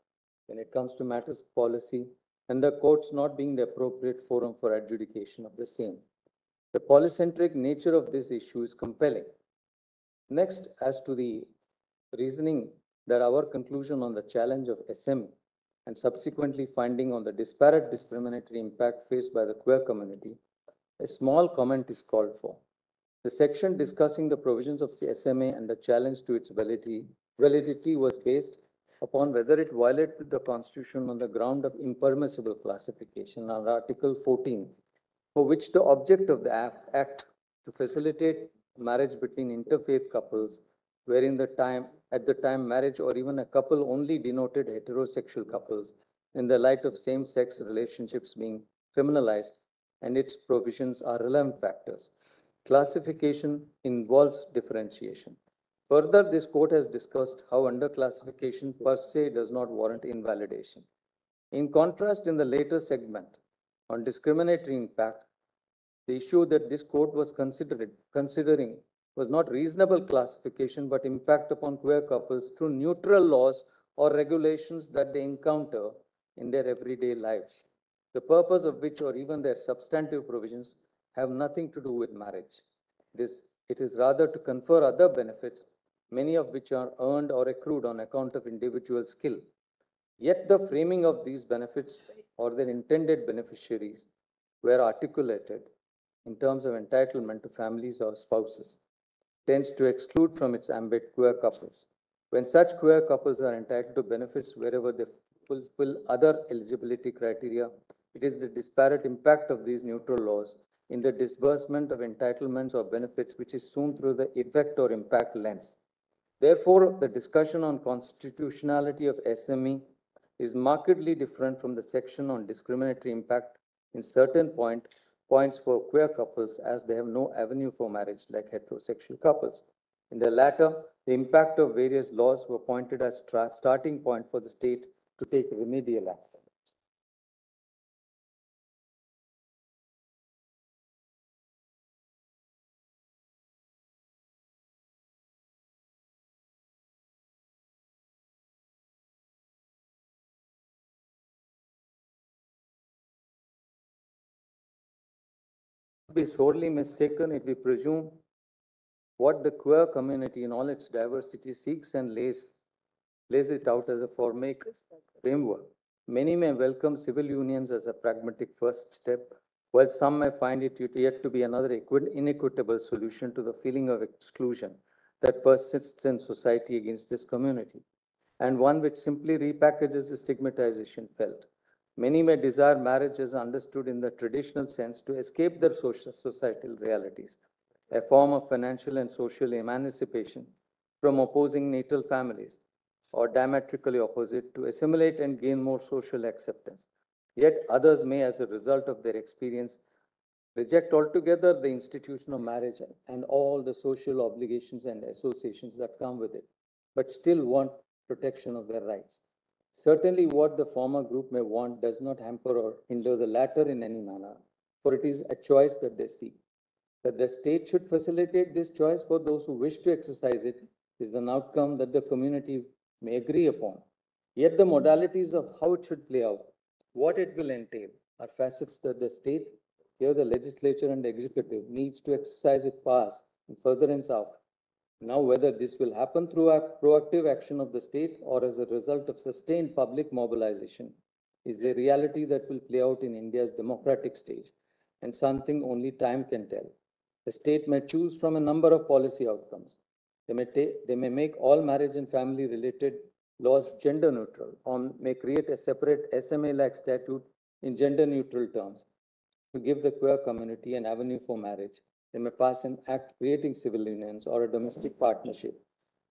when it comes to matters of policy and the courts not being the appropriate forum for adjudication of the same. The polycentric nature of this issue is compelling. Next, as to the reasoning that our conclusion on the challenge of SME and subsequently finding on the disparate discriminatory impact faced by the queer community, a small comment is called for. The section discussing the provisions of the SMA and the challenge to its validity was based upon whether it violated the Constitution on the ground of impermissible classification under Article 14, for which the object of the Act to facilitate marriage between interfaith couples, wherein at the time marriage or even a couple only denoted heterosexual couples in the light of same-sex relationships being criminalized, and its provisions are relevant factors. Classification involves differentiation. Further, this court has discussed how underclassification per se does not warrant invalidation. In contrast, in the later segment on discriminatory impact, the issue that this court was considering was not reasonable classification, but impact upon queer couples through neutral laws or regulations that they encounter in their everyday lives, the purpose of which or even their substantive provisions have nothing to do with marriage. It is rather to confer other benefits, many of which are earned or accrued on account of individual skill. Yet the framing of these benefits or their intended beneficiaries were articulated in terms of entitlement to families or spouses, tends to exclude from its ambit queer couples. When such queer couples are entitled to benefits wherever they fulfill other eligibility criteria, it is the disparate impact of these neutral laws in the disbursement of entitlements or benefits which is seen through the effect or impact lens. Therefore, the discussion on constitutionality of SME is markedly different from the section on discriminatory impact in certain points for queer couples, as they have no avenue for marriage like heterosexual couples. In the latter, the impact of various laws were pointed as starting point for the state to take remedial action. Be sorely mistaken if we presume what the queer community in all its diversity seeks and lays it out as a formaic framework. Many may welcome civil unions as a pragmatic first step, while some may find it yet to be another inequitable solution to the feeling of exclusion that persists in society against this community, and one which simply repackages the stigmatization felt. Many may desire marriage as understood in the traditional sense to escape their societal realities, a form of financial and social emancipation from opposing natal families, or diametrically opposite, to assimilate and gain more social acceptance. Yet others may, as a result of their experience, reject altogether the institution of marriage and all the social obligations and associations that come with it, but still want protection of their rights. Certainly what the former group may want does not hamper or hinder the latter in any manner, for it is a choice that they seek. That the state should facilitate this choice for those who wish to exercise it is an outcome that the community may agree upon. Yet the modalities of how it should play out, what it will entail, are facets that the state, here the legislature and the executive, needs to exercise its powers in furtherance of. Now, whether this will happen through a proactive action of the state or as a result of sustained public mobilization is a reality that will play out in India's democratic stage and something only time can tell. The state may choose from a number of policy outcomes. They may make all marriage and family related laws gender neutral or may create a separate SMA-like statute in gender neutral terms to give the queer community an avenue for marriage. They may pass an act creating civil unions or a domestic partnership,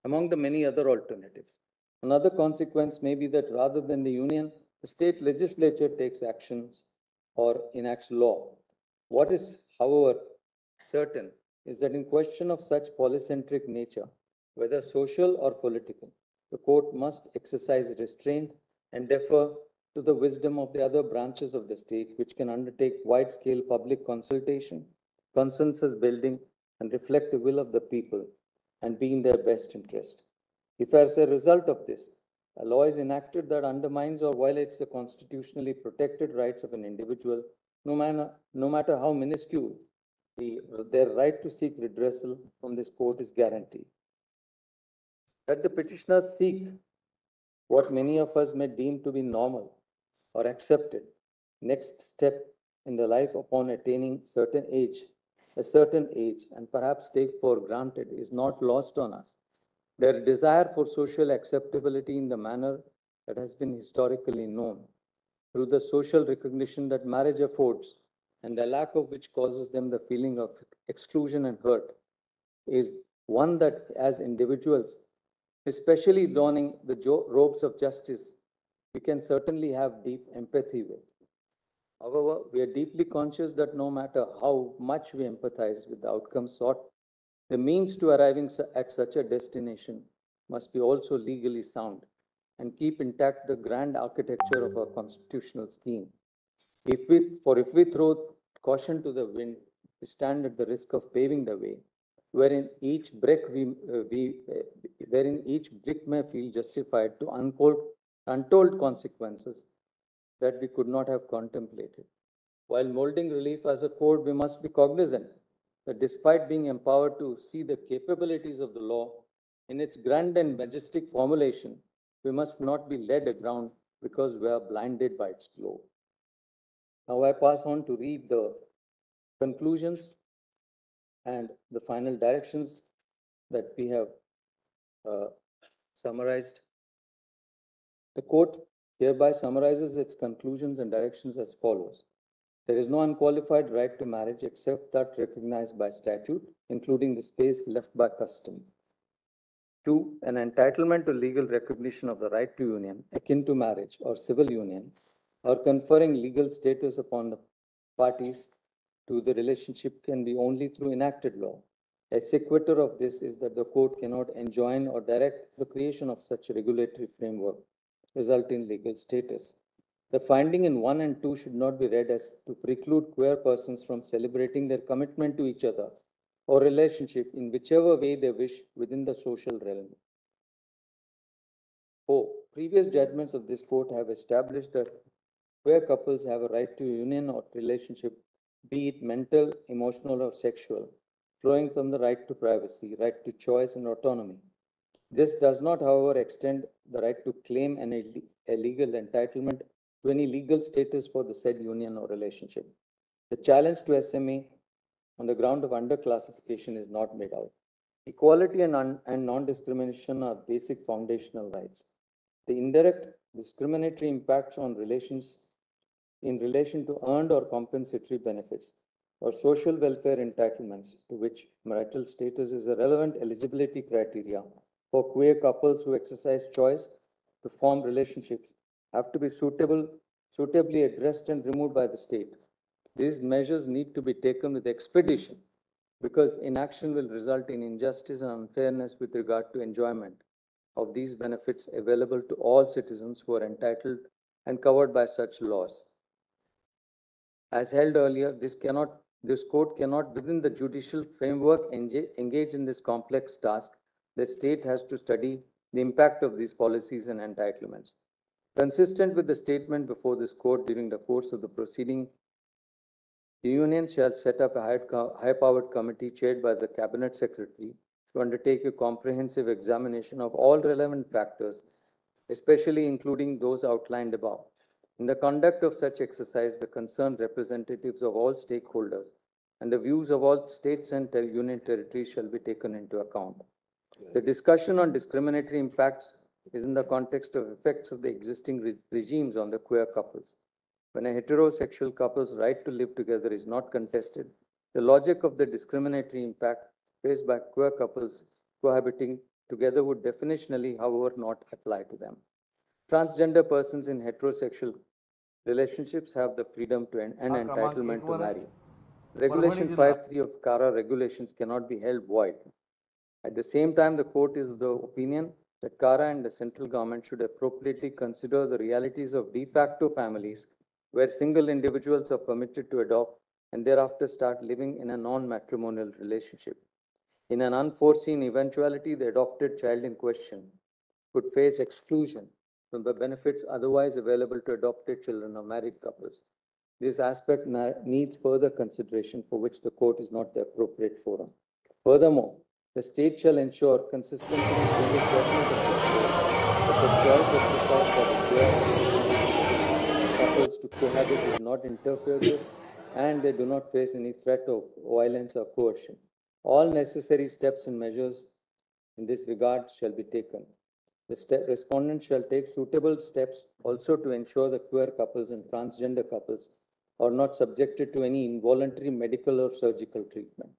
among the many other alternatives. Another consequence may be that rather than the union, the state legislature takes actions or enacts law. What is, however, certain is that in question of such polycentric nature, whether social or political, the court must exercise restraint and defer to the wisdom of the other branches of the state, which can undertake wide-scale public consultation, consensus building, and reflect the will of the people and be in their best interest. If as a result of this, a law is enacted that undermines or violates the constitutionally protected rights of an individual, no matter how minuscule, their right to seek redressal from this court is guaranteed. That the petitioners seek what many of us may deem to be normal or accepted next step in the life upon attaining a certain age, and perhaps take for granted is not lost on us. Their desire for social acceptability in the manner that has been historically known, through the social recognition that marriage affords, and the lack of which causes them the feeling of exclusion and hurt, is one that as individuals, especially donning the robes of justice, we can certainly have deep empathy with. However, we are deeply conscious that no matter how much we empathize with the outcome sought, the means to arriving at such a destination must be also legally sound and keep intact the grand architecture of our constitutional scheme. If we throw caution to the wind, we stand at the risk of paving the way, wherein each brick may feel justified to untold consequences that we could not have contemplated. While molding relief as a code, we must be cognizant that despite being empowered to see the capabilities of the law in its grand and majestic formulation, we must not be led aground because we are blinded by its glow. Now I pass on to read the conclusions and the final directions that we have summarized. The court hereby summarizes its conclusions and directions as follows. There is no unqualified right to marriage except that recognized by statute, including the space left by custom. 2. An entitlement to legal recognition of the right to union, akin to marriage or civil union, or conferring legal status upon the parties to the relationship can be only through enacted law. A sequitur of this is that the court cannot enjoin or direct the creation of such a regulatory framework, resulting in legal status. The finding in 1 and 2 should not be read as to preclude queer persons from celebrating their commitment to each other or relationship in whichever way they wish within the social realm. 4. Previous judgments of this court have established that queer couples have a right to union or relationship, be it mental, emotional, or sexual, flowing from the right to privacy, right to choice, and autonomy. This does not, however, extend the right to claim a legal entitlement to any legal status for the said union or relationship. The challenge to SMA on the ground of underclassification is not made out. Equality and non-discrimination are basic foundational rights. The indirect discriminatory impacts on relations in relation to earned or compensatory benefits or social welfare entitlements, to which marital status is a relevant eligibility criteria for queer couples who exercise choice to form relationships, have to be suitably addressed and removed by the state. These measures need to be taken with expedition because inaction will result in injustice and unfairness with regard to enjoyment of these benefits available to all citizens who are entitled and covered by such laws. As held earlier, this court cannot, within the judicial framework, engage in this complex task. The state has to study the impact of these policies and entitlements. Consistent with the statement before this court during the course of the proceeding, the union shall set up a high-powered committee chaired by the Cabinet Secretary to undertake a comprehensive examination of all relevant factors, especially including those outlined above. In the conduct of such exercise, the concerned representatives of all stakeholders and the views of all states and union territories shall be taken into account. The discussion on discriminatory impacts is in the context of effects of the existing regimes on the queer couples. When a heterosexual couple's right to live together is not contested, the logic of the discriminatory impact faced by queer couples cohabiting together would definitionally, however, not apply to them. Transgender persons in heterosexual relationships have the freedom to and entitlement to marry. Regulation 5.3 of CARA regulations cannot be held void. At the same time, the court is of the opinion that CARA and the central government should appropriately consider the realities of de facto families where single individuals are permitted to adopt and thereafter start living in a non-matrimonial relationship. In an unforeseen eventuality, the adopted child in question could face exclusion from the benefits otherwise available to adopted children of married couples. This aspect needs further consideration, for which the court is not the appropriate forum. Furthermore, the state shall ensure consistency with previous judgment of the court that the choice exercised by the couples to cohabit is not interfered with and they do not face any threat of violence or coercion. All necessary steps and measures in this regard shall be taken. The respondent shall take suitable steps also to ensure that queer couples and transgender couples are not subjected to any involuntary medical or surgical treatment.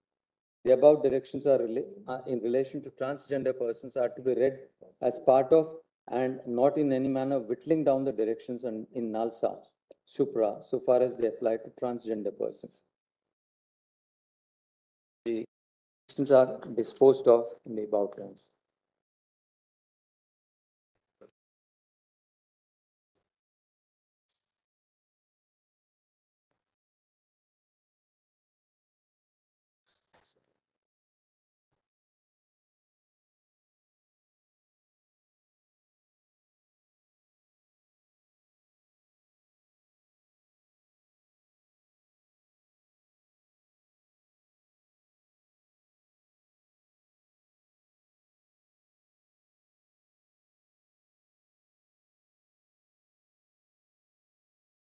The above directions are in relation to transgender persons are to be read as part of and not in any manner whittling down the directions in NALSA, supra, so far as they apply to transgender persons. The directions are disposed of in the above terms.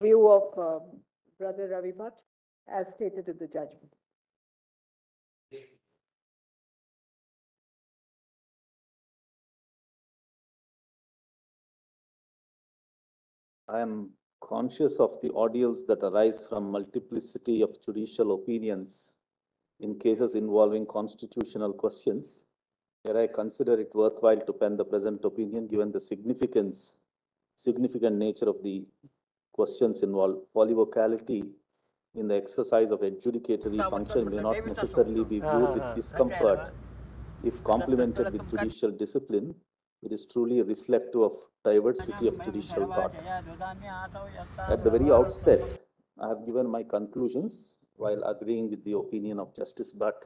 View of Brother Ravi Bhatt as stated in the judgment. I am conscious of the ordeals that arise from multiplicity of judicial opinions in cases involving constitutional questions. Here I consider it worthwhile to pen the present opinion given the significant nature of the questions involved. Polywocality in the exercise of adjudicatory function may not necessarily be viewed with discomfort if complemented with judicial discipline. It is truly reflective of diversity of judicial thought. At the very outset, I have given my conclusions while agreeing with the opinion of Justice Bhatt.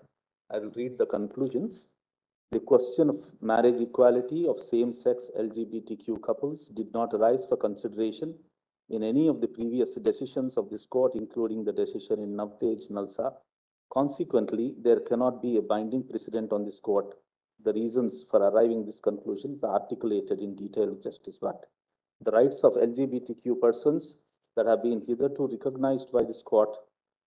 I will read the conclusions. The question of marriage equality of same-sex LGBTQ couples did not arise for consideration in any of the previous decisions of this court, including the decision in Navtej Nalsa. Consequently, there cannot be a binding precedent on this court. The reasons for arriving at this conclusion are articulated in detail with Justice Bhatt. The rights of LGBTQ persons that have been hitherto recognized by this court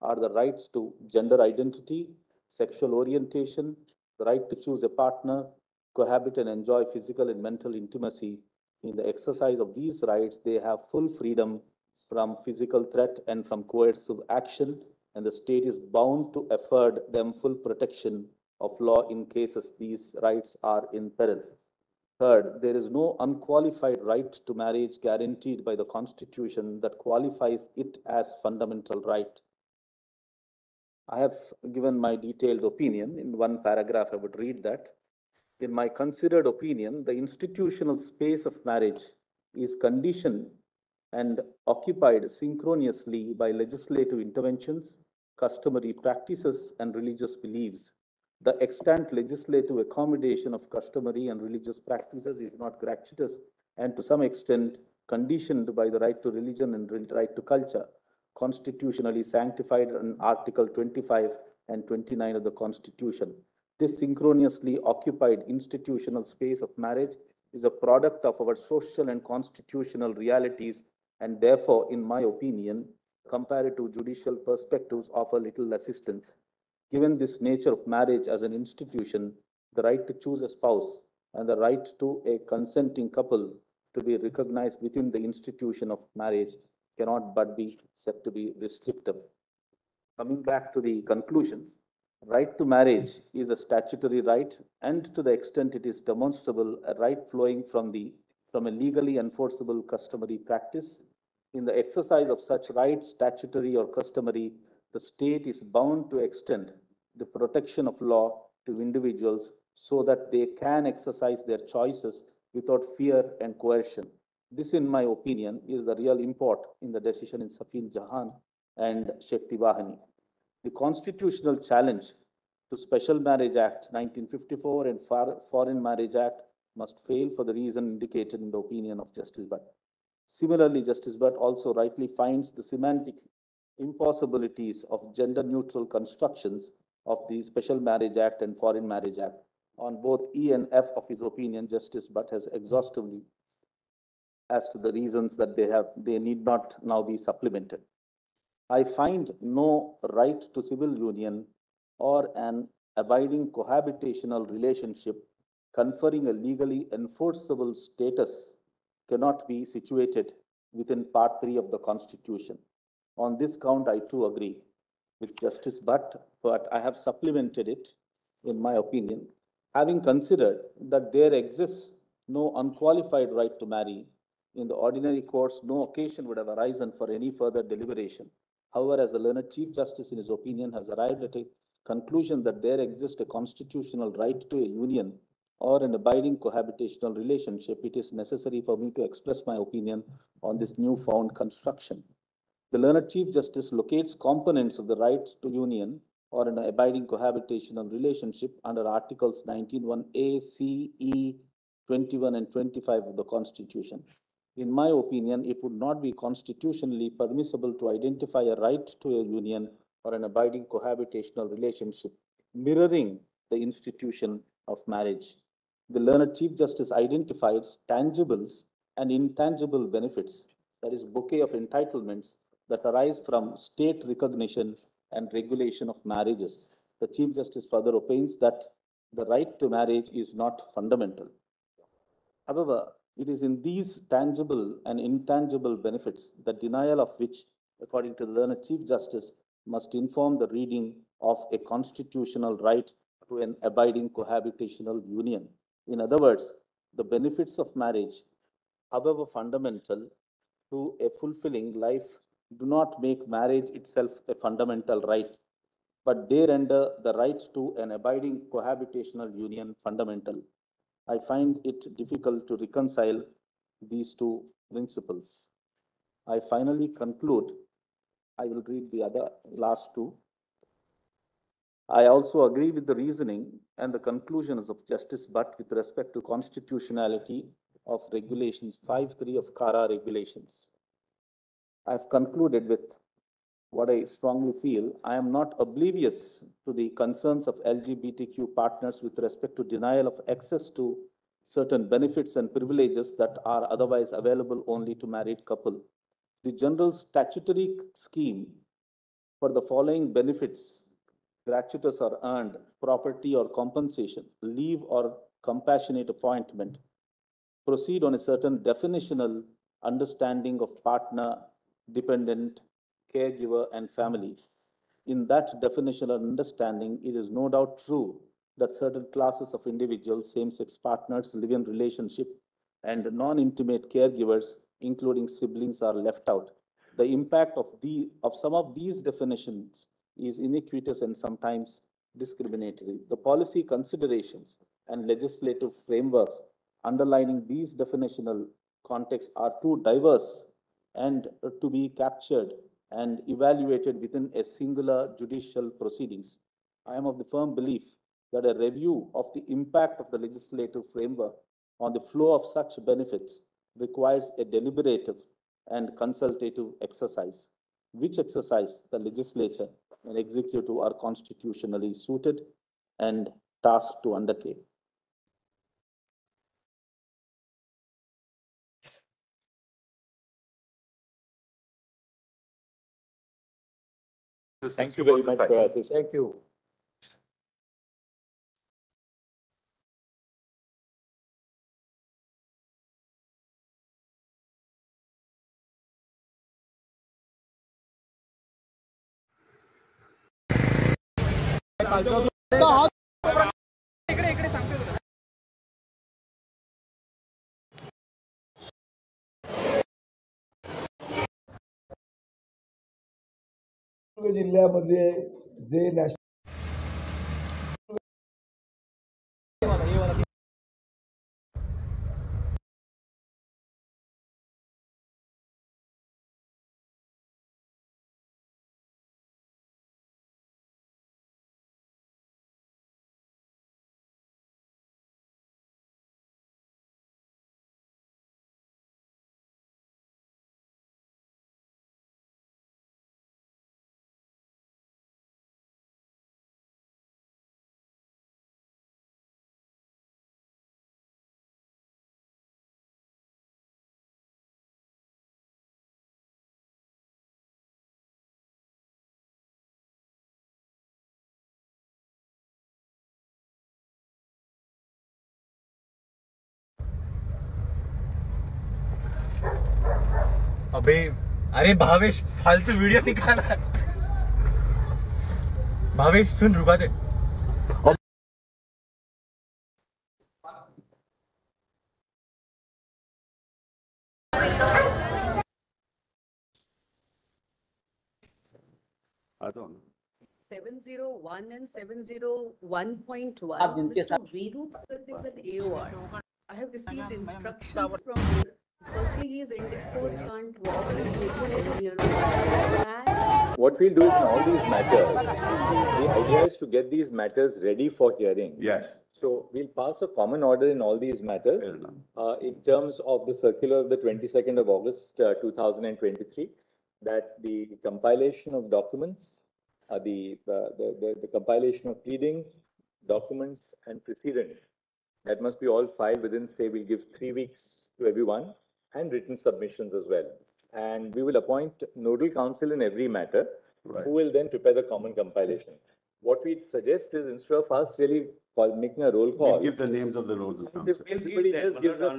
are the rights to gender identity, sexual orientation, the right to choose a partner, cohabit and enjoy physical and mental intimacy. In the exercise of these rights, they have full freedom from physical threat and from coercive action, and the state is bound to afford them full protection of law in cases these rights are in peril. Third, there is no unqualified right to marriage guaranteed by the Constitution that qualifies it as fundamental right. I have given my detailed opinion. In one paragraph, I would read that In my considered opinion, the institutional space of marriage is conditioned and occupied synchronously by legislative interventions, customary practices, and religious beliefs. The extant legislative accommodation of customary and religious practices is not gratuitous and to some extent conditioned by the right to religion and right to culture, constitutionally sanctified in Article 25 and 29 of the Constitution. This synchronously occupied institutional space of marriage is a product of our social and constitutional realities, and therefore, in my opinion, comparative judicial perspectives offer little assistance. Given this nature of marriage as an institution, the right to choose a spouse and the right to a consenting couple to be recognized within the institution of marriage cannot but be said to be restrictive. Coming back to the conclusion, right to marriage is a statutory right, and to the extent it is demonstrable, a right flowing from a legally enforceable customary practice. In the exercise of such rights, statutory or customary, the state is bound to extend the protection of law to individuals so that they can exercise their choices without fear and coercion. This, in my opinion, is the real import in the decision in Safin Jahan and Shakti Vahani. The constitutional challenge to Special Marriage Act 1954 and Foreign Marriage Act must fail for the reason indicated in the opinion of Justice Bhatt. Similarly, Justice Bhatt also rightly finds the semantic impossibilities of gender-neutral constructions of the Special Marriage Act and Foreign Marriage Act. On both E and F of his opinion, Justice Bhatt has exhaustively as to the reasons that they need not now be supplemented. I find no right to civil union or an abiding cohabitational relationship conferring a legally enforceable status cannot be situated within Part 3 of the Constitution. On this count, I too agree with Justice Bhatt, but I have supplemented it, in my opinion, having considered that there exists no unqualified right to marry. In the ordinary course, no occasion would have arisen for any further deliberation. However, as the learned Chief Justice, in his opinion, has arrived at a conclusion that there exists a constitutional right to a union or an abiding cohabitational relationship, it is necessary for me to express my opinion on this newfound construction. The learned Chief Justice locates components of the right to union or an abiding cohabitational relationship under Articles 19(1)(a), C, E, 21 and 25 of the Constitution. In my opinion, it would not be constitutionally permissible to identify a right to a union or an abiding cohabitational relationship mirroring the institution of marriage. The learned Chief Justice identifies tangibles and intangible benefits, that is, bouquet of entitlements that arise from state recognition and regulation of marriages. The Chief Justice further opines that the right to marriage is not fundamental. However, it is in these tangible and intangible benefits, the denial of which, according to the learned Chief Justice, must inform the reading of a constitutional right to an abiding cohabitational union. In other words, the benefits of marriage, however fundamental to a fulfilling life, do not make marriage itself a fundamental right, but they render the right to an abiding cohabitational union fundamental. I find it difficult to reconcile these two principles. I finally conclude, I will read the last two. I also agree with the reasoning and the conclusions of Justice Bhatt with respect to constitutionality of regulations 5(3) of CARA regulations. I have concluded with what I strongly feel. I am not oblivious to the concerns of LGBTQ partners with respect to denial of access to certain benefits and privileges that are otherwise available only to married couple. The general statutory scheme for the following benefits, gratuitous or earned, property or compensation, leave or compassionate appointment, proceed on a certain definitional understanding of partner, dependent, caregiver, and family. In that definitional understanding, it is no doubt true that certain classes of individuals, same-sex partners, live-in relationship, and non-intimate caregivers, including siblings, are left out. The impact of some of these definitions is iniquitous and sometimes discriminatory. The policy considerations and legislative frameworks underlining these definitional contexts are too diverse and to be captured and evaluated within a singular judicial proceedings. I am of the firm belief that a review of the impact of the legislative framework on the flow of such benefits requires a deliberative and consultative exercise, which exercise the legislature and executive are constitutionally suited and tasked to undertake. Thank you very much for this. Thank you. जिल्ह्यामध्ये जे national अबे अरे भावेश फालतू video दिखाना भावेश सुन रुका दे I don't know. 701 and 701.1. Mr. Veenu is an AOR. I have received instructions from him. Firstly, he is indisposed, can't walk. What we'll do in all these matters, the idea is to get these matters ready for hearing. Yes. So we'll pass a common order in all these matters in terms of the circular of the 22nd of August 2023, that the compilation of documents, the compilation of pleadings, documents, and precedent, that must be all filed within, say, we'll give 3 weeks to everyone, and written submissions as well. And we will appoint nodal counsel in every matter, who will then prepare the common compilation. What we suggest is, instead of us really making a roll call, we'll give the names of the nodal counsel. if everybody just gives the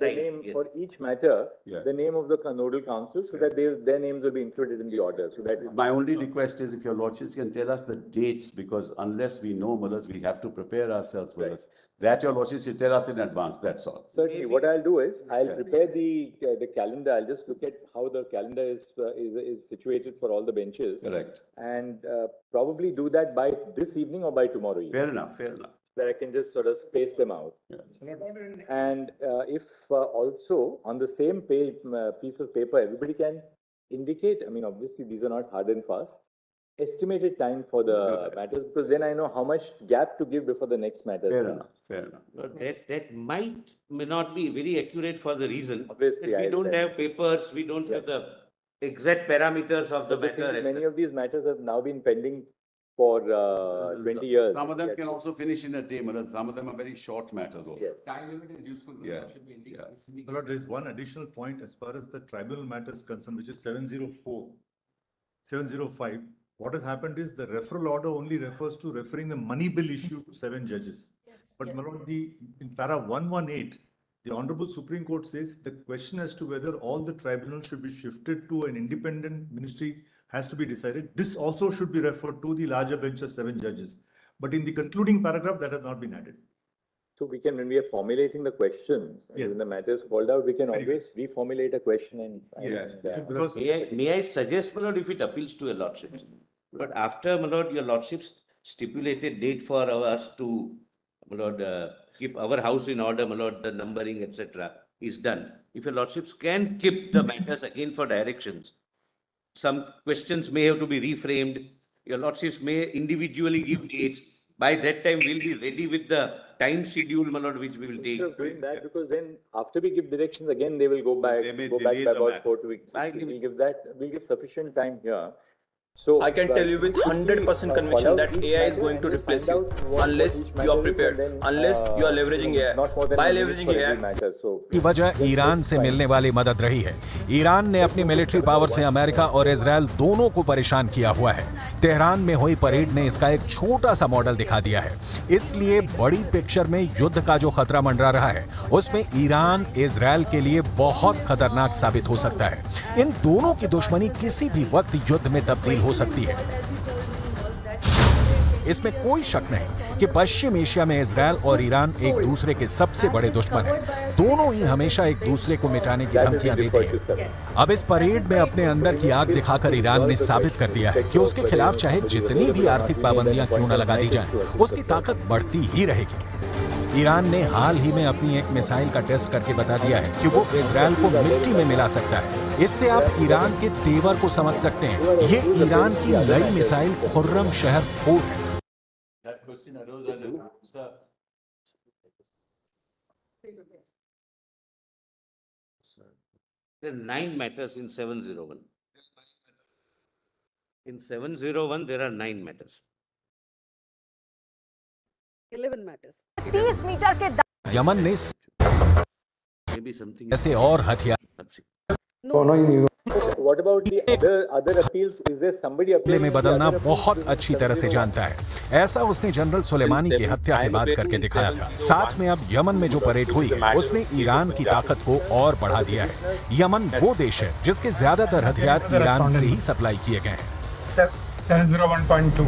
name for each matter, the name of the nodal counsel, so that their names will be included in the order. So that my only request is, if your lordships can tell us the dates, because unless we know, Maharaj, we have to prepare ourselves for this. That your lordships should tell us in advance. That's all. Certainly, what I'll do is I'll prepare the calendar. I'll just look at how the calendar is situated for all the benches. Correct. And probably do that by this evening or by tomorrow evening. Fair enough. Fair enough. That I can just sort of space them out. Yeah. And if also on the same piece of paper, everybody can indicate, I mean, obviously these are not hard and fast, estimated time for the matters, because then I know how much gap to give before the next matter. Fair enough. Fair enough. That may not be very accurate for the reason obviously that we don't have papers, we don't have the exact parameters of the matter. Many of these matters have now been pending for 20 years. Some of them can also finish in a day, Maharaj. Some of them are very short matters also. Yes. Time limit is useful. Yes. Well, there is one additional point as far as the tribunal matter is concerned, which is 705. What has happened is the referral order only refers to referring the money bill issue to 7 judges. Yes. But Malord, in para 118, the Honorable Supreme Court says the question as to whether all the tribunals should be shifted to an independent ministry has to be decided. This also should be referred to the larger bench of 7 judges. But in the concluding paragraph, that has not been added. So we can, when we are formulating the questions, and when the matter is called out, we can always reformulate a question Because may I suggest, my lord, if it appeals to your lordships, but after, my lord, your lordships stipulated date for us to my lord, keep our house in order, my lord, the numbering, etc. is done. If your lordships can keep the matters again for directions, some questions may have to be reframed. Your lordships may individually give dates. By that time, we'll be ready with the time schedule, my lord, which we will take. Instead of doing that, because then after we give directions, again they will go back by about 4 weeks. We'll give sufficient time here. So I can tell you with 100% conviction that AI is going to replace you unless you are prepared, unless you are leveraging AI. By leveraging AI, की वजह Iran से मिलने वाली मदद रही है। Iran ने अपनी मिलिट्री पावर से अमेरिका और इजराइल दोनों को परेशान किया हुआ है। तेहरान में हुई परेड ने इसका एक छोटा सा मॉडल दिखा दिया है। इसलिए बड़ी पिक्चर में युद्ध का जो खतरा मंडरा रहा है, उसमें ईरान इजराइल के लिए बहुत खतरनाक साबित हो सकता है। इन दोनों की दुश्मनी किसी भी वक्त युद्ध में तब्दील हो सकती है। इसमें कोई शक नहीं कि पश्चिम एशिया में इजराइल और ईरान एक दूसरे के सबसे बड़े दुश्मन हैं। दोनों ही हमेशा एक दूसरे को मिटाने की धमकियां देते हैं। अब इस परेड में अपने अंदर की आग दिखाकर ईरान ने साबित कर दिया है कि उसके खिलाफ चाहे जितनी भी आर्थिक पाबंदियां क्यों न लगा दी जाएं, उसकी ताकत बढ़ती ही रहेगी। ईरान ने हाल ही में अपनी एक मिसाइल का टेस्ट करके बता दिया है कि वो इजराइल को मिट्टी में मिला सकता है। इससे आप ईरान के तेवर को समझ सकते हैं। ये ईरान की नई मिसाइल खुर्रम शहर 4 है। There are 9 matters in 701. In 701, there are 9 matters. 11 matters. 30 metre के यमन ने ऐसे और हथियार What about the other appeals? Is there somebody appealing में बदलना बहुत अच्छी तरह से जानता है। ऐसा उसने जनरल सुलेमानी की हत्या के बाद करके दिखाया था। साथ में अब यमन में जो परेड हुई है, उसने ईरान की ताकत को और बढ़ा दिया है। यमन वो देश है जिसके ज्यादातर हथियार ईरान से ही सप्लाई किए गए हैं। 701.2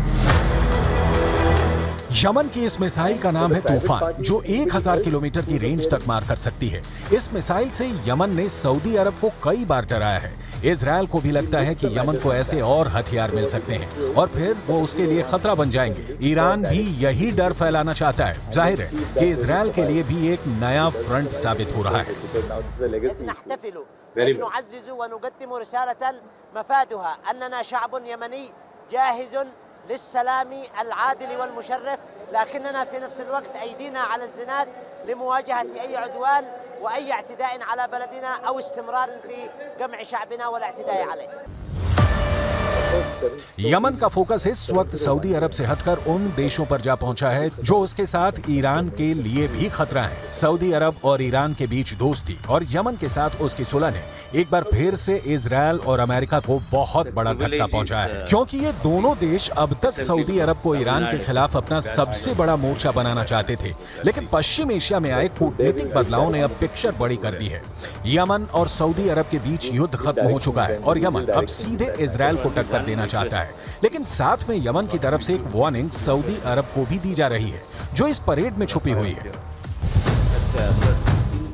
यमन की इस मिसाइल का नाम है तूफान, जो 1000 किलोमीटर की रेंज तक मार कर सकती है। इस मिसाइल से यमन ने सऊदी अरब को कई बार डराया है। इजराइल को भी लगता है कि यमन को ऐसे और हथियार मिल सकते हैं और फिर वो उसके लिए खतरा बन जाएंगे। ईरान भी यही डर फैलाना चाहता है। जाहिर है कि इजराइल के लिए भी एक नया फ्रंट साबित हो रहा है। للسلام العادل والمشرف لكننا في نفس الوقت أيدينا على الزناد لمواجهة أي عدوان وأي اعتداء على بلدنا أو استمرار في جمع شعبنا والاعتداء عليه. यमन का फोकस इस वक्त सऊदी अरब से हटकर उन देशों पर जा पहुंचा है जो उसके साथ ईरान के लिए भी खतरा है। सऊदी अरब और ईरान के बीच दोस्ती और यमन के साथ उसकी सुलह ने एक बार फिर से इजराइल और अमेरिका को बहुत बड़ा धक्का पहुंचाया है, क्योंकि ये दोनों देश अब तक सऊदी अरब को ईरान के खिलाफ अपना सबसे बड़ा मोर्चा बनाना चाहते थे। लेकिन पश्चिम एशिया में आए कूटनीतिक बदलाव ने अब पिक्चर बड़ी कर दी है। यमन और सऊदी अरब के बीच युद्ध खत्म हो चुका है और यमन अब सीधे इजराइल को टक्कर देना चाहता है। लेकिन साथ में यमन की तरफ से एक वार्निंग सऊदी अरब को भी दी जा रही है, जो इस परेड में छुपी हुई है।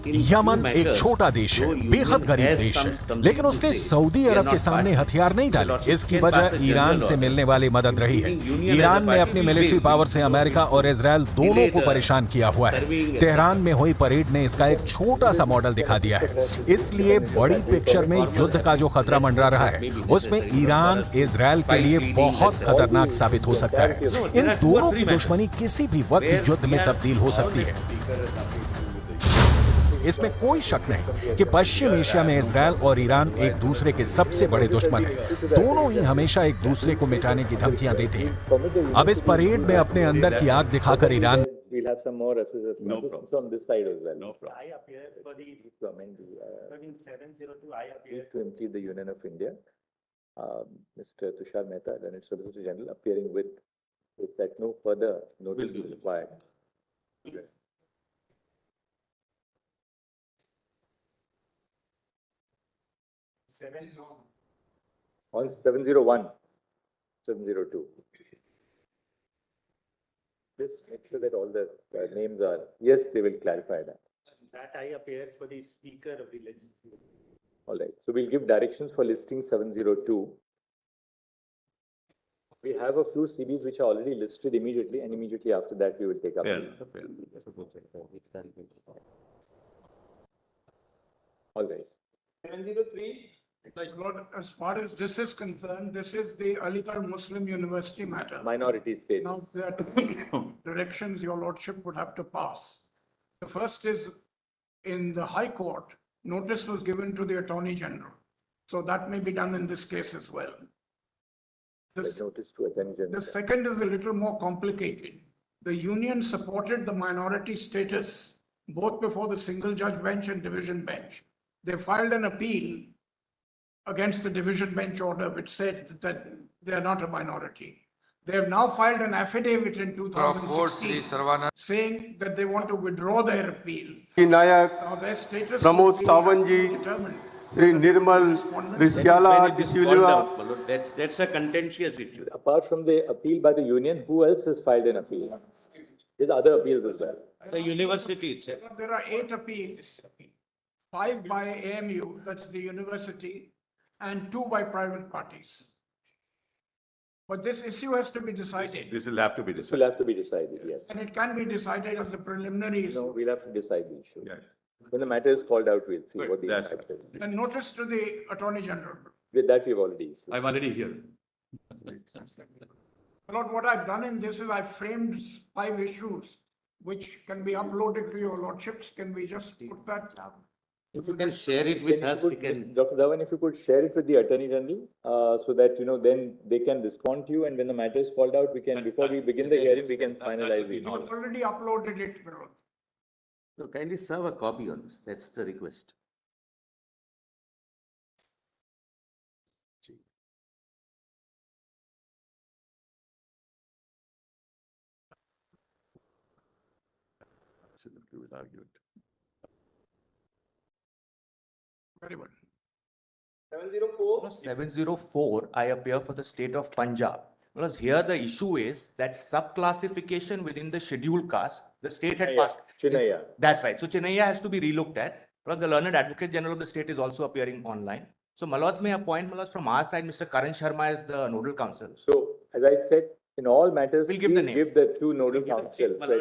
यमन एक छोटा देश है, बेहद गरीब देश है, लेकिन उसने सऊदी अरब के सामने हथियार नहीं डाले। इसकी वजह ईरान से मिलने वाली मदद रही है। ईरान ने अपनी मिलिट्री पावर से अमेरिका और इजराइल दोनों को परेशान किया हुआ है। तेहरान में हुई परेड ने इसका एक छोटा सा मॉडल दिखा दिया है। इसलिए बड़ी पिक्चर में युद्ध का जो खतरा मंडरा रहा है, उसमें ईरान इजराइल के लिए बहुत खतरनाक साबित हो सकता है। इन दोनों की दुश्मनी किसी भी वक्त युद्ध में तब्दील हो सकती है। इसमें कोई शक नहीं कि पश्चिम एशिया में इजराइल और ईरान एक दूसरे के सबसे बड़े दुश्मन हैं। दोनों ही हमेशा एक दूसरे को मिटाने की धमकियां देते हैं। अब इस परेड में अपने अंदर की आग दिखाकर Iran We'll have some more assistance on this side as well. No problem. I appear for the 702. I appear to impede the Union of India. Mr. Tushar Mehta, Learned Solicitor General, appearing with that no further notice is required. Yes. On 701, 702. Just make sure that all the names are, yes, they will clarify that. That I appear for the Speaker of the Legislature. All right, so we'll give directions for listing 702. We have a few CBs which are already listed immediately, and immediately after that we will take up. All right. 703. Lord, as far as this is concerned, this is the Aligarh Muslim University matter. Minority status. Now, there are two directions your lordship would have to pass. The first is, in the High Court, notice was given to the Attorney General. So that may be done in this case as well. Notice to Attorney General. The second is a little more complicated. The union supported the minority status both before the single judge bench and division bench. They filed an appeal against the division bench order which said that they are not a minority. They have now filed an affidavit in 2016 saying that they want to withdraw their appeal. Now their status Pramod is Savanji, determined. Sri Nirmal, Rishyala, That's a contentious issue. Apart from the appeal by the union, who else has filed an appeal? There's other appeals as well. The university itself. There are 8 appeals, 5 by AMU, that's the university, and 2 by private parties. But this issue has to be decided. This will have to be This decided. will have to be decided, yes. And it can be decided as a preliminary issue. No, we'll have to decide the issue. Yes. When the matter is called out, we'll see what the That's impact is. And notice to the Attorney General. With that, we've already issued. I'm already here. Lord, what I've done in this is I've framed 5 issues which can be uploaded to your lordships. Can we just put that down? If you can share it with us, we can. Dr. Dhawan, if you could share it with the Attorney General, so that, then they can respond to you, and when the matter is called out, we can, before we begin the hearing, we can finalize it. You've already uploaded it, Vinod. So kindly serve a copy on this. That's the request. We will argue it. Very well. 704. 704, I appear for the state of Punjab. Because here the issue is that sub-classification within the scheduled caste, the state had passed. Chinaya. That's right. So Chinaya has to be relooked at. Because the learned Advocate General of the state is also appearing online. So Malaz may appoint Malaz from our side, Mr. Karan Sharma as the nodal counsel. So, as I said, in all matters, We'll give the please names. give the 2 nodal counsels.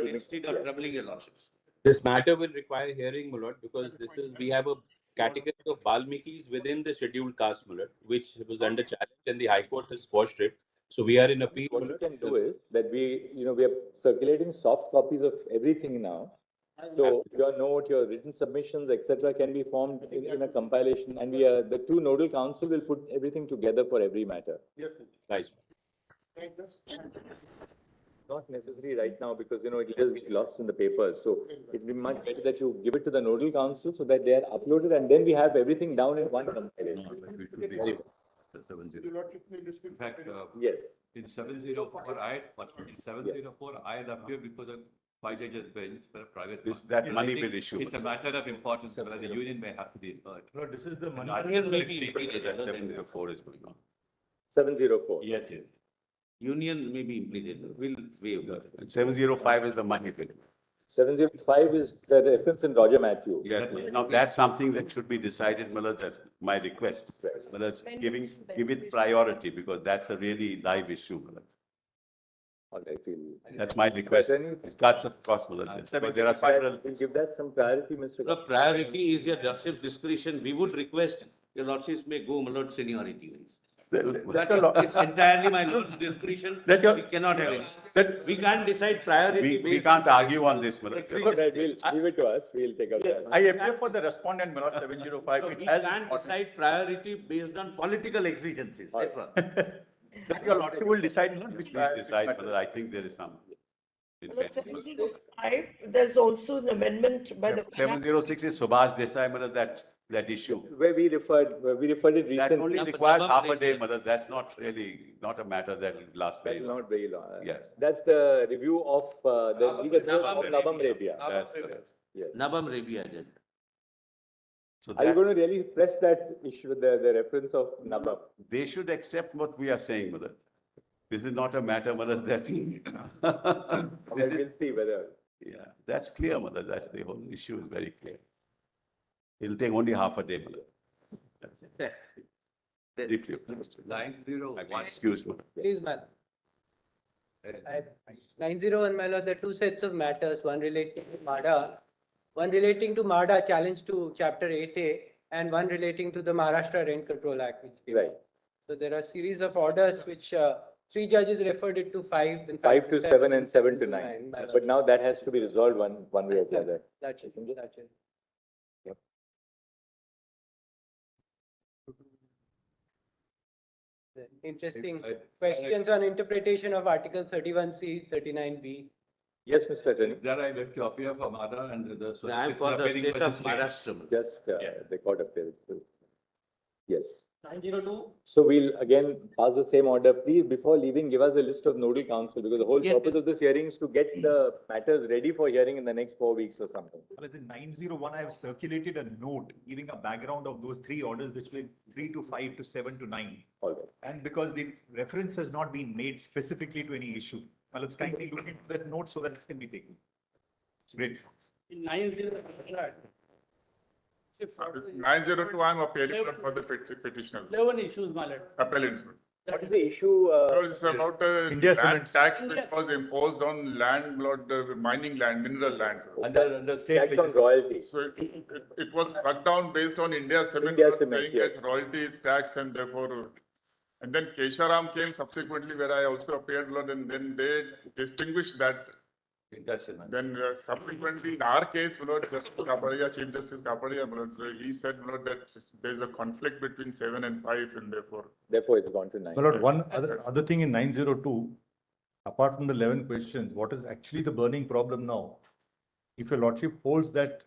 Instead of troubling your lordships. This matter will require hearing, my lord, because we have a category of Valmikis within the scheduled caste, my lord, which was under challenge, and the High Court has squashed it. So we are in appeal. What we can do is that we are circulating soft copies of everything now. So your note, your written submissions, etc., can be formed in a compilation, and the 2 nodal counsel will put everything together for every matter. Yes, nice. Not necessary right now, because it will just be lost in the papers. So it will be much better that you give it to the nodal counsel so that they are uploaded, and then we have everything down in one compilation. In fact, yes. In 704, I had appeared before the 5 judges bench for a private. That money bill issue. It's a matter of importance where the union may have to be heard. No, this is the money. 704 is going on. 704. Yes, yes. Union may be implicated. We'll waive. 705 is the money bill. 705 is the reference in Roger Matthew. Yes. Now that's something that should be decided, Malaj, that's my request. Malaj, give it priority, because that's a really live issue, Malaj. All right, that's my request. It cuts across, Malaj. But there are several. We'll give that some priority, Mr. The priority is your lordship's discretion. We would request your lordships may go, my lord, seniority. It's entirely my lord's discretion. We cannot have it. We can't decide priority. We can't argue on this. We'll leave it to us. We'll take up that. I appear for the respondent, Malord 705. We can't decide priority based on political exigencies. That's all. That your lordship will decide, which decide, but I think there is some. 705, there's also an amendment by the 706 is Subhash Desai, that issue. Where we referred it recently. That only requires half a day, Madam. That's not a matter that will last very long. Not very long. Yes. That's the review of the legal of Nabam Rebia. That's correct. Yes. Nabam Rebia did. So are you going to really press that issue, the reference of Nabam? They should accept what we are saying, Madam. This is not a matter, Madam, that we'll see whether. Yeah, that's clear, Madam. That's the whole issue is very clear. It'll take only half a day, Madam. That's it. Deeply. 901. Excuse me. Please, man. 901, my lord, there are two sets of matters, one relating to MADA challenge to Chapter 8A, and one relating to the Maharashtra Rent Control Act. Right. So there are a series of orders which 3 judges referred it to 5. And 5 to 7 and 7 to 9. But now that has to be resolved one way or the other. That's it. That's it. Yep. Interesting questions on interpretation of Article 31C, 39B. Yes, Mr. Attorney. There I left you appear for MADA and the. I am for the state of Maharashtra. Just the court appeal. Yes. 902. So we'll again pass the same order. Please, before leaving, give us a list of nodal counsel, because the whole purpose of this hearing is to get the matters ready for hearing in the next 4 weeks or something. Well, in 901, I have circulated a note giving a background of those 3 orders, which were 3 to 5 to 7 to 9. All right. And because the reference has not been made specifically to any issue. Well, let's kindly look into that note so that it can be taken. Great. In 902. 902, I'm appealing for the petitioner. 11 issues, my lord. Appellants. What is the issue? It's about the land tax that was imposed on land, mining land, mineral land. Under state tax on royalty. So it was struck down based on India Cement, saying yes. that royalty is tax, and therefore. And then Kesharam came subsequently, where I also appeared, and then they distinguished that. Then subsequently, in our case, Justice Kapadia, Chief Justice Kapadia, he said that there is a conflict between 7 and 5, and therefore it's gone to 9. But one other thing in 902, apart from the 11 questions, what is actually the burning problem now? If your lordship holds that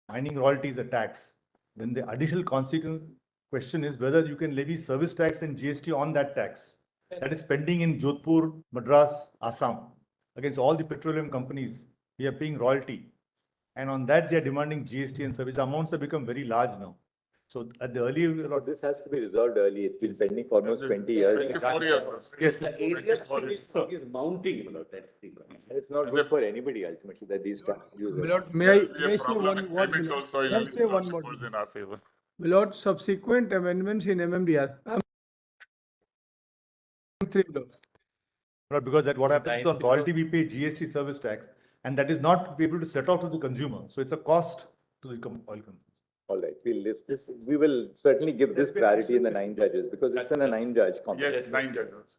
mining royalty is a tax, then the additional consequent question is whether you can levy service tax and GST on that tax. That is pending in Jodhpur, Madras, Assam. Against all the petroleum companies, we are paying royalty. And on that, they are demanding GST and service. Amounts have become very large now. So at the earlier... This has to be resolved early. It's been pending for almost 20 years. 24 years. Yes, the area is mounting. That's the problem. It's not good for anybody ultimately that these tax users. Milord, may I say one word? May I say one word? In our favor. Milord, subsequent amendments in MMDR. Because that what happens on royalty, we pay GST service tax, and that is not be able to set off to the consumer. So it's a cost to the oil companies. All right, we'll list this. We will certainly give this priority in the 9 judges, because it's in a 9-judge complex. Yes, 9 judges.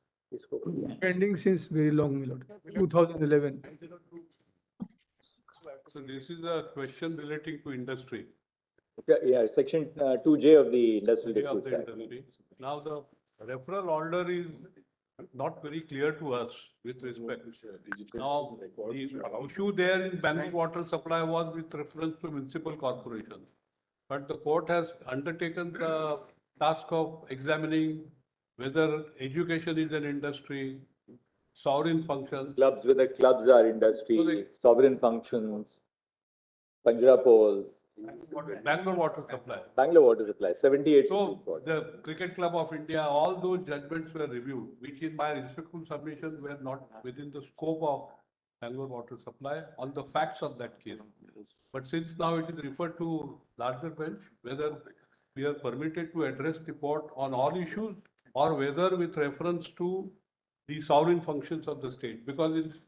Pending since very long, Milord. 2011. So this is a question relating to industry. Yeah, section 2J of the Industrial Disputes Act. Now the referral order is not very clear to us with respect. Now, the issue there in Bangalore water supply was with reference to municipal corporation. But the court has undertaken the task of examining whether education is an industry, sovereign functions. Clubs, whether clubs are industry, sovereign functions, Panjra polls. Bangalore water supply. Bangalore water supply, 78. So the Cricket Club of India, all those judgments were reviewed, which in my respectful submission were not within the scope of Bangalore water supply on the facts of that case. But since now it is referred to larger bench, whether we are permitted to address the court on all issues or whether with reference to the sovereign functions of the state, because it's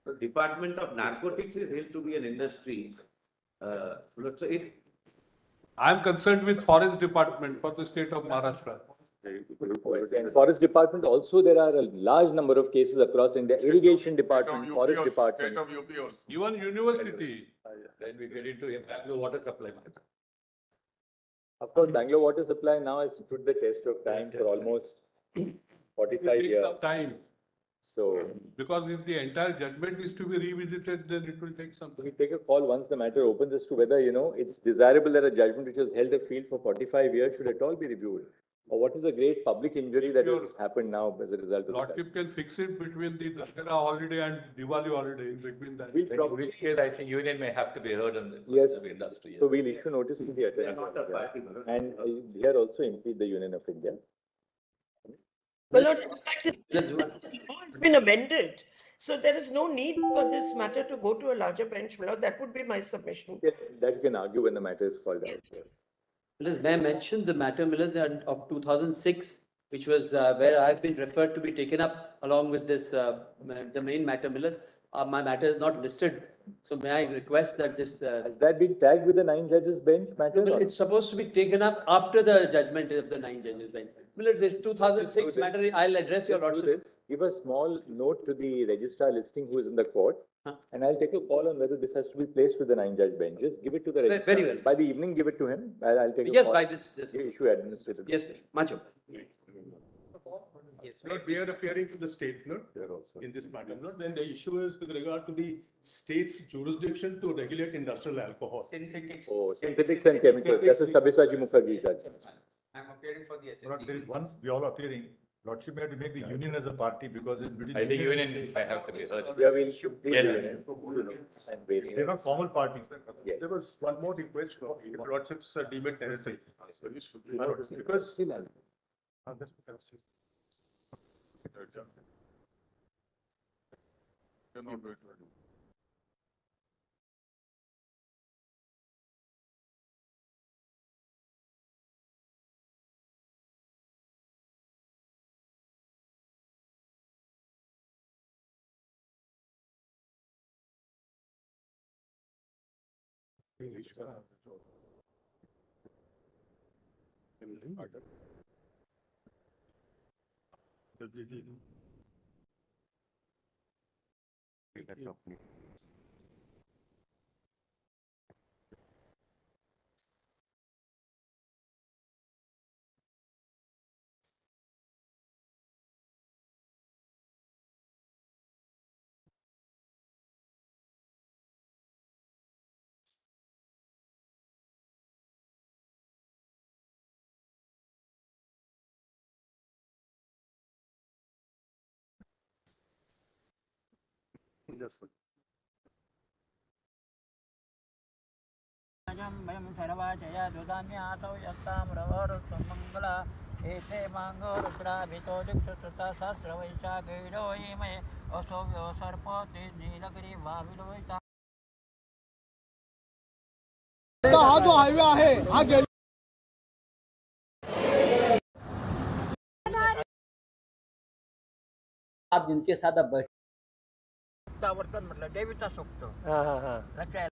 the Department of Narcotics is held to be an industry. I am concerned with Forest Department for the state of Maharashtra. And Forest Department also, there are a large number of cases across India. Irrigation Department, Forest Department. Even university. Then we get into Bangalore water supply. Of course, Bangalore water supply now has stood the test of time for almost 45 years. Time. So, because if the entire judgment is to be revisited, then it will take some time. We take a call once the matter opens as to whether, it's desirable that a judgment which has held the field for 45 years should at all be reviewed. Or what is the great public injury that has happened now as a result of Lordship can fix it between the Dussehra holiday and Diwali holiday, in between that. In which case, I think union may have to be heard on the industry. Yes. So we'll issue notice to the attorney and here also impede the Union of India. Well, Lord, in fact, the law has been amended. So there is no need for this matter to go to a larger bench. Lord, that would be my submission. Yeah, that you can argue when the matter is called out. May I mention the matter, Milord, of 2006, which was where I've been referred to be taken up along with this, the main matter, Millard. My matter is not listed. So may I request that this... Has that been tagged with the 9 judges bench matter? Well, it's supposed to be taken up after the judgment of the 9 judges bench. Millard, this 2006 matter, I'll address your lordship. Give a small note to the registrar listing who is in the court, and I'll take a call on whether this has to be placed with the 9 judge bench. Just give it to the registrar. Very well. By the evening, give it to him. I'll take a Yes, call. by this. Issue administrative. Yes, Macho. Yes, we are appearing to the state, in this matter, then the issue is with regard to the state's jurisdiction to regulate industrial alcohol. Synthetics. Oh, synthetics and chemicals. That's a Sabyasachi Mukherjee judge. I'm appearing for the SNP. There is one, we all appearing. Lordship, we have to make the union as a party because it's British. I think union, I have to be heard. Yeah, we'll Yes. They're not formal parties. Yes. There was one more request for if lordships deem it necessary. Because. हा जो highway आहे हा आप जिनके साथ अब बैठ म्हटलं देवीचा सोपतो लक्षात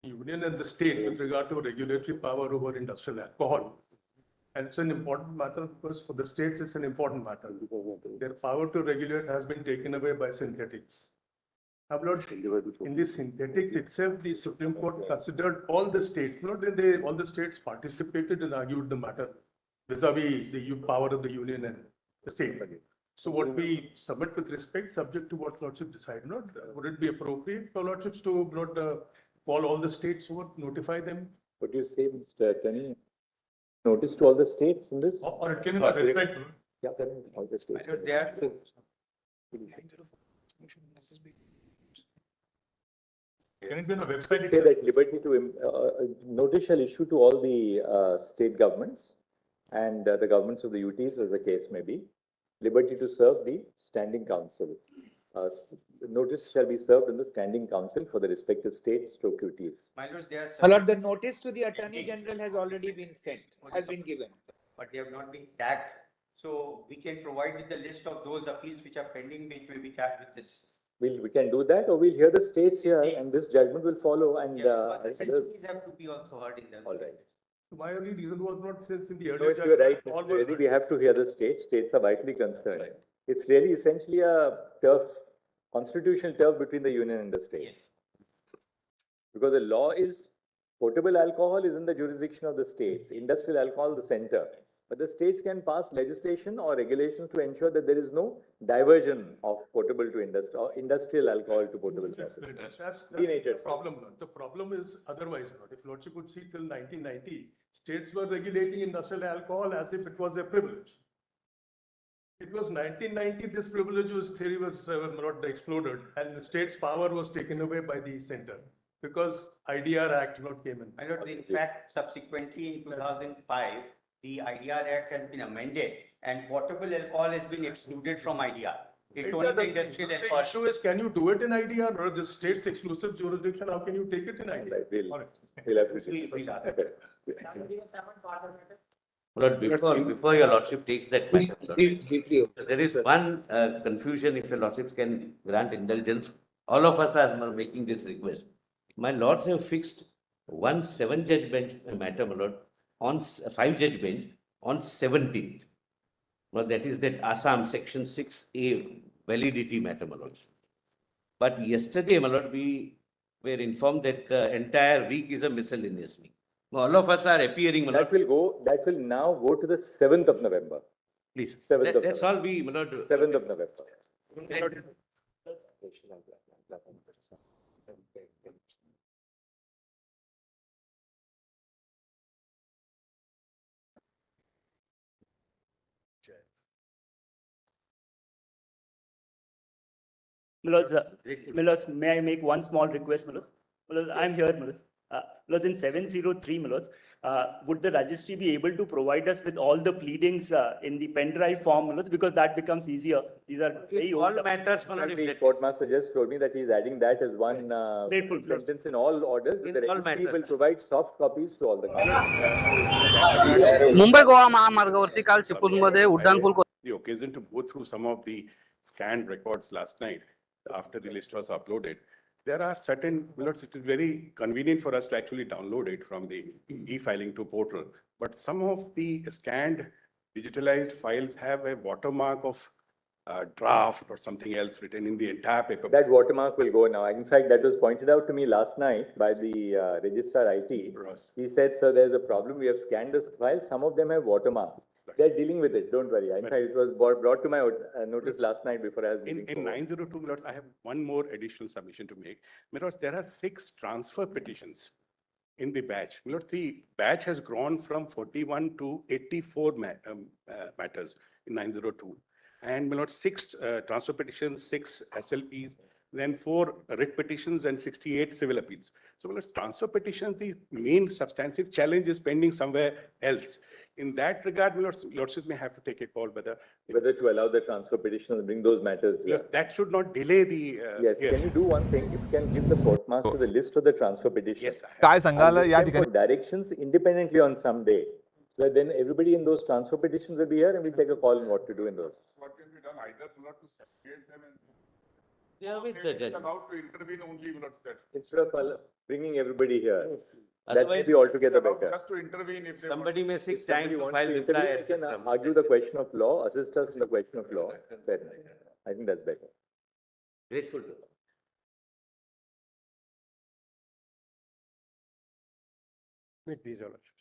Union and the state with regard to regulatory power over industrial alcohol. And it's an important matter because for the states, it's an important matter. Their power to regulate has been taken away by synthetics. In the synthetics itself, the Supreme Court considered all the states, all the states participated and argued the matter vis-a-vis the power of the union and the state. So what we submit with respect, subject to what Lordship decide, would it be appropriate for Lordships to call all the states over, notify them? What do you say, Mr. Attorney? Notice to all the states in this? Or it can be verified. Yeah, all the states. They are Can it be on a website? Say that liberty to notice shall issue to all the state governments and the governments of the UTs, as the case may be, liberty to serve the standing council. Notice shall be served in the standing council for the respective states stroke UTs. My lords, they are. My lord, the notice to the Attorney General has already been sent, has been given. But they have not been tagged. So we can provide with the list of those appeals which are pending, which may be tagged with this. We can do that, or we'll hear the states here and this judgment will follow and. The SSPs have to be also heard in them. All right. My only reason was not since in the No, earlier. if you're right, really we have to hear the states. States are vitally concerned. Right. It's really essentially a constitutional turf between the union and the states. Yes. Because the law is potable alcohol is in the jurisdiction of the states, industrial alcohol the center. But the states can pass legislation or regulations to ensure that there is no diversion of potable to industrial or industrial alcohol to potable. That's the problem. The problem is otherwise. If Lordship could see till 1990, states were regulating industrial alcohol as if it was a privilege. It was 1990, this privilege theory was not exploded, and the state's power was taken away by the center because IDR Act came in. In fact, subsequently in 2005, the IDR Act has been amended and potable alcohol has been excluded from IDR. It's only the industrial alcohol. The issue is, can you do it in IDR or the state's exclusive jurisdiction? How can you take it in IDR? We'll have to see. Lord, before your lordship takes that matter, there is one confusion, if your lordships can grant indulgence. All of us are making this request. My lords have fixed 7-judge bench matter, my lord, on 5-judge bench on 17th. Well, that is that Assam section 6A validity matter, my lords. But yesterday, my lord, we were informed that the entire week is a miscellaneous week. All of us are appearing, my lord. That will now go to the 7th of November. Please. 7th of That's November. all we, my lord. 7th of November. Milords, may I make one small request, Milords? Milords, I'm here, Milords. Milords, in 703, Milords, would the registry be able to provide us with all the pleadings in the pen drive form, Milords, because that becomes easier. These are very all matters. The courtmaster just told me that he's adding that as one sentence in all orders. The registry will provide soft copies to all the Mumbai Goa महामार्गावरती काल चिपळूणमध्ये उड्डाणपूल the occasion to go through some of the scanned records last night after the list was uploaded. There are certain, it is very convenient for us to actually download it from the e-filing to portal. But some of the scanned digitalized files have a watermark of draft or something else written in the entire paper. That watermark will go now. In fact, that was pointed out to me last night by the registrar IT. He said, sir, there's a problem. We have scanned this file. Some of them have watermarks. They're dealing with it. Don't worry. In fact, it was brought to my notice last night before I was in 902, Milords, I have one more additional submission to make. Milords, there are 6 transfer petitions in the batch. Milords, the batch has grown from 41 to 84 matters in 902. And Milords, 6 transfer petitions, 6 SLPs, then 4 writ petitions and 68 civil appeals. So Milords, transfer petitions, the main substantive challenge is pending somewhere else. In that regard, Lordship may have to take a call whether to allow the transfer petition and bring those matters. Yes, that should not delay the. Yes. Can you do one thing? If you can give the courtmaster the list of the transfer petitions. Yes. Directions independently on some day. So then everybody in those transfer petitions will be here and we'll take a call on what to do in those. What can be done either to separate them and. They are with the judge. Allowed to intervene only, Instead of bringing everybody here. That may be altogether better. Just to intervene if somebody may seek time to wants file to reply, intervene, they can argue the question of law, assist us in the question of law. Fair enough. I think that's better. Grateful to Please, Your Lordship.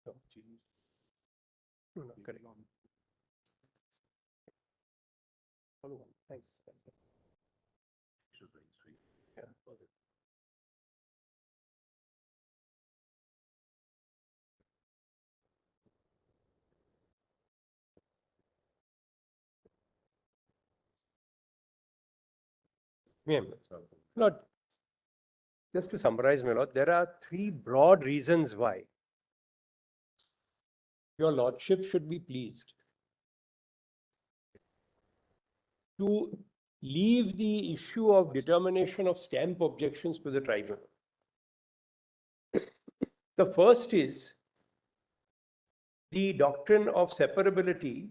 No, correct. Thanks. Yeah. Yeah. Lord, just to summarize, my lord, there are three broad reasons why your lordship should be pleased to leave the issue of determination of stamp objections to the tribunal. The first is the doctrine of separability,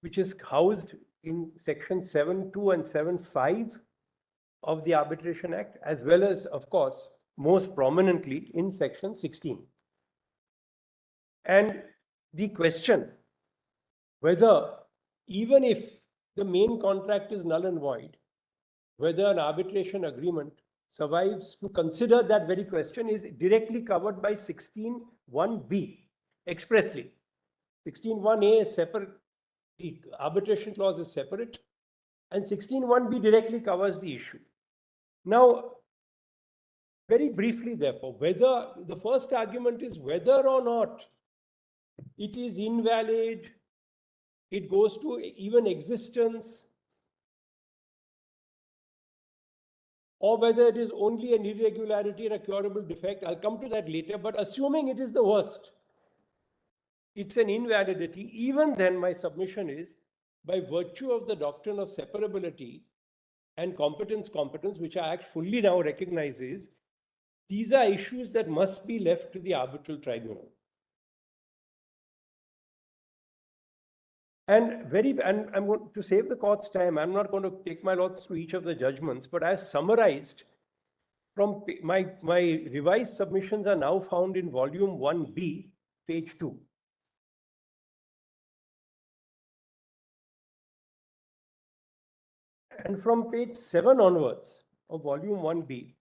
which is housed in section 7.2 and 7.5 of the Arbitration Act, as well as, of course, most prominently in section 16. And the question whether, even if the main contract is null and void, whether an arbitration agreement survives, to consider that very question is directly covered by 16.1b expressly. 16.1a is separate, the arbitration clause is separate, and 16.1b directly covers the issue. Now, very briefly, therefore, whether the first argument is whether or not it is invalid, it goes to even existence, or whether it is only an irregularity and a curable defect. I'll come to that later, but assuming it is the worst, it's an invalidity. Even then, my submission is, by virtue of the doctrine of separability and competence, which our Act fully now recognizes, these are issues that must be left to the arbitral tribunal. And I'm going to save the court's time. I'm not going to take my lords through each of the judgments, but I've summarized from my revised submissions are now found in volume 1B, page 2. And from page 7 onwards of volume 1B,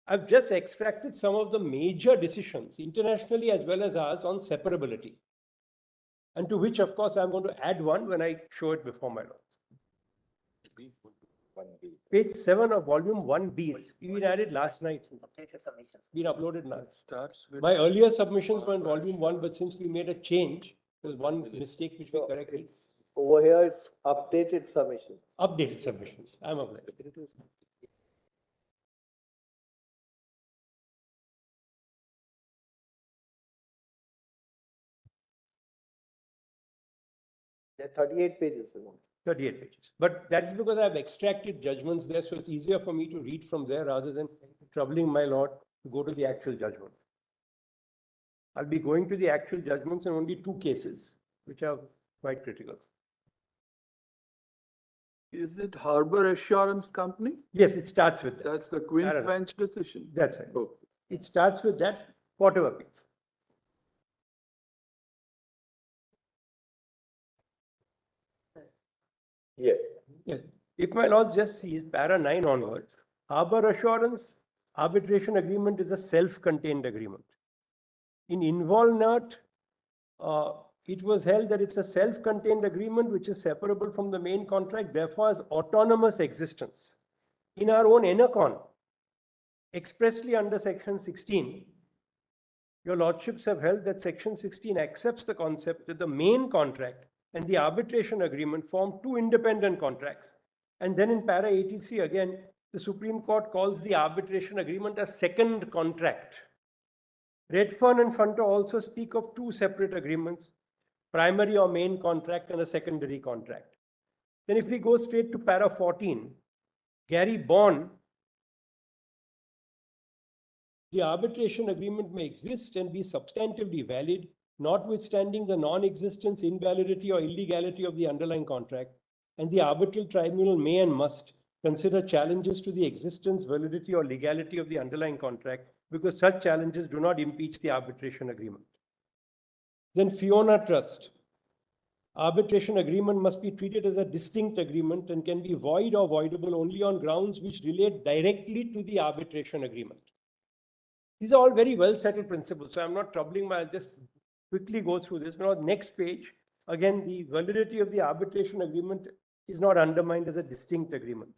I've just extracted some of the major decisions, internationally as well as ours, on separability. And to which, of course, I'm going to add one when I show it before my lords. Page 7 of volume 1B. It's been added last night. Been uploaded now. My earlier submissions were in volume 1, but since we made a change, there's one mistake which we corrected. Over here, it's updated submissions. Updated submissions. I'm aware. There are 38 pages. 38 pages. But that's because I've extracted judgments there, so it's easier for me to read from there rather than troubling my lord to go to the actual judgment. I'll be going to the actual judgments in only 2 cases, which are quite critical. Is it Harbor Assurance Company? Yes, it starts with that. That's the Queen's Bench decision. That's right. Oh. It starts with that, Court of Appeals. Yes. Yes. If my lords just see para 9 onwards, Harbor Assurance arbitration agreement is a self-contained agreement. In Involnat, it was held that it's a self-contained agreement which is separable from the main contract, therefore has autonomous existence. In our own ENACON, expressly under section 16, your lordships have held that section 16 accepts the concept that the main contract and the arbitration agreement form 2 independent contracts. And then in para 83, again, the Supreme Court calls the arbitration agreement a second contract. Redfern and Funto also speak of 2 separate agreements, primary or main contract and a secondary contract. Then if we go straight to para 14, Gary Bond, the arbitration agreement may exist and be substantively valid, notwithstanding the non-existence, invalidity or illegality of the underlying contract, and the arbitral tribunal may and must consider challenges to the existence, validity or legality of the underlying contract, because such challenges do not impeach the arbitration agreement. Then Fiona Trust. Arbitration agreement must be treated as a distinct agreement and can be void or voidable only on grounds which relate directly to the arbitration agreement. These are all very well settled principles. So I'm not troubling I'll just quickly go through this. Now, next page, again, the validity of the arbitration agreement is not undermined as a distinct agreement.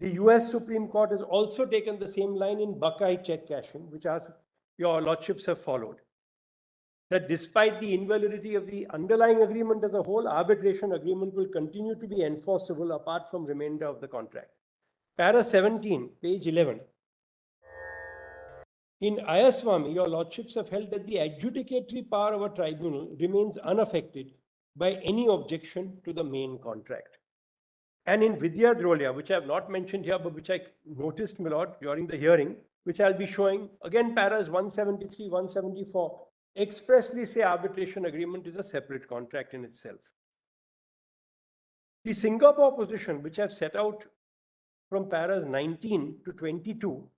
The US Supreme Court has also taken the same line in Buckeye check cashing, which your lordships have followed. That despite the invalidity of the underlying agreement as a whole, arbitration agreement will continue to be enforceable apart from remainder of the contract. Para 17, page 11. In Ayaswamy, your lordships have held that the adjudicatory power of a tribunal remains unaffected by any objection to the main contract. And in Vidya Drolia, which I have not mentioned here, but which I noticed, my lord, during the hearing, which I'll be showing, again, paras 173, 174, expressly say arbitration agreement is a separate contract in itself. The Singapore position, which I've set out from paras 19 to 22,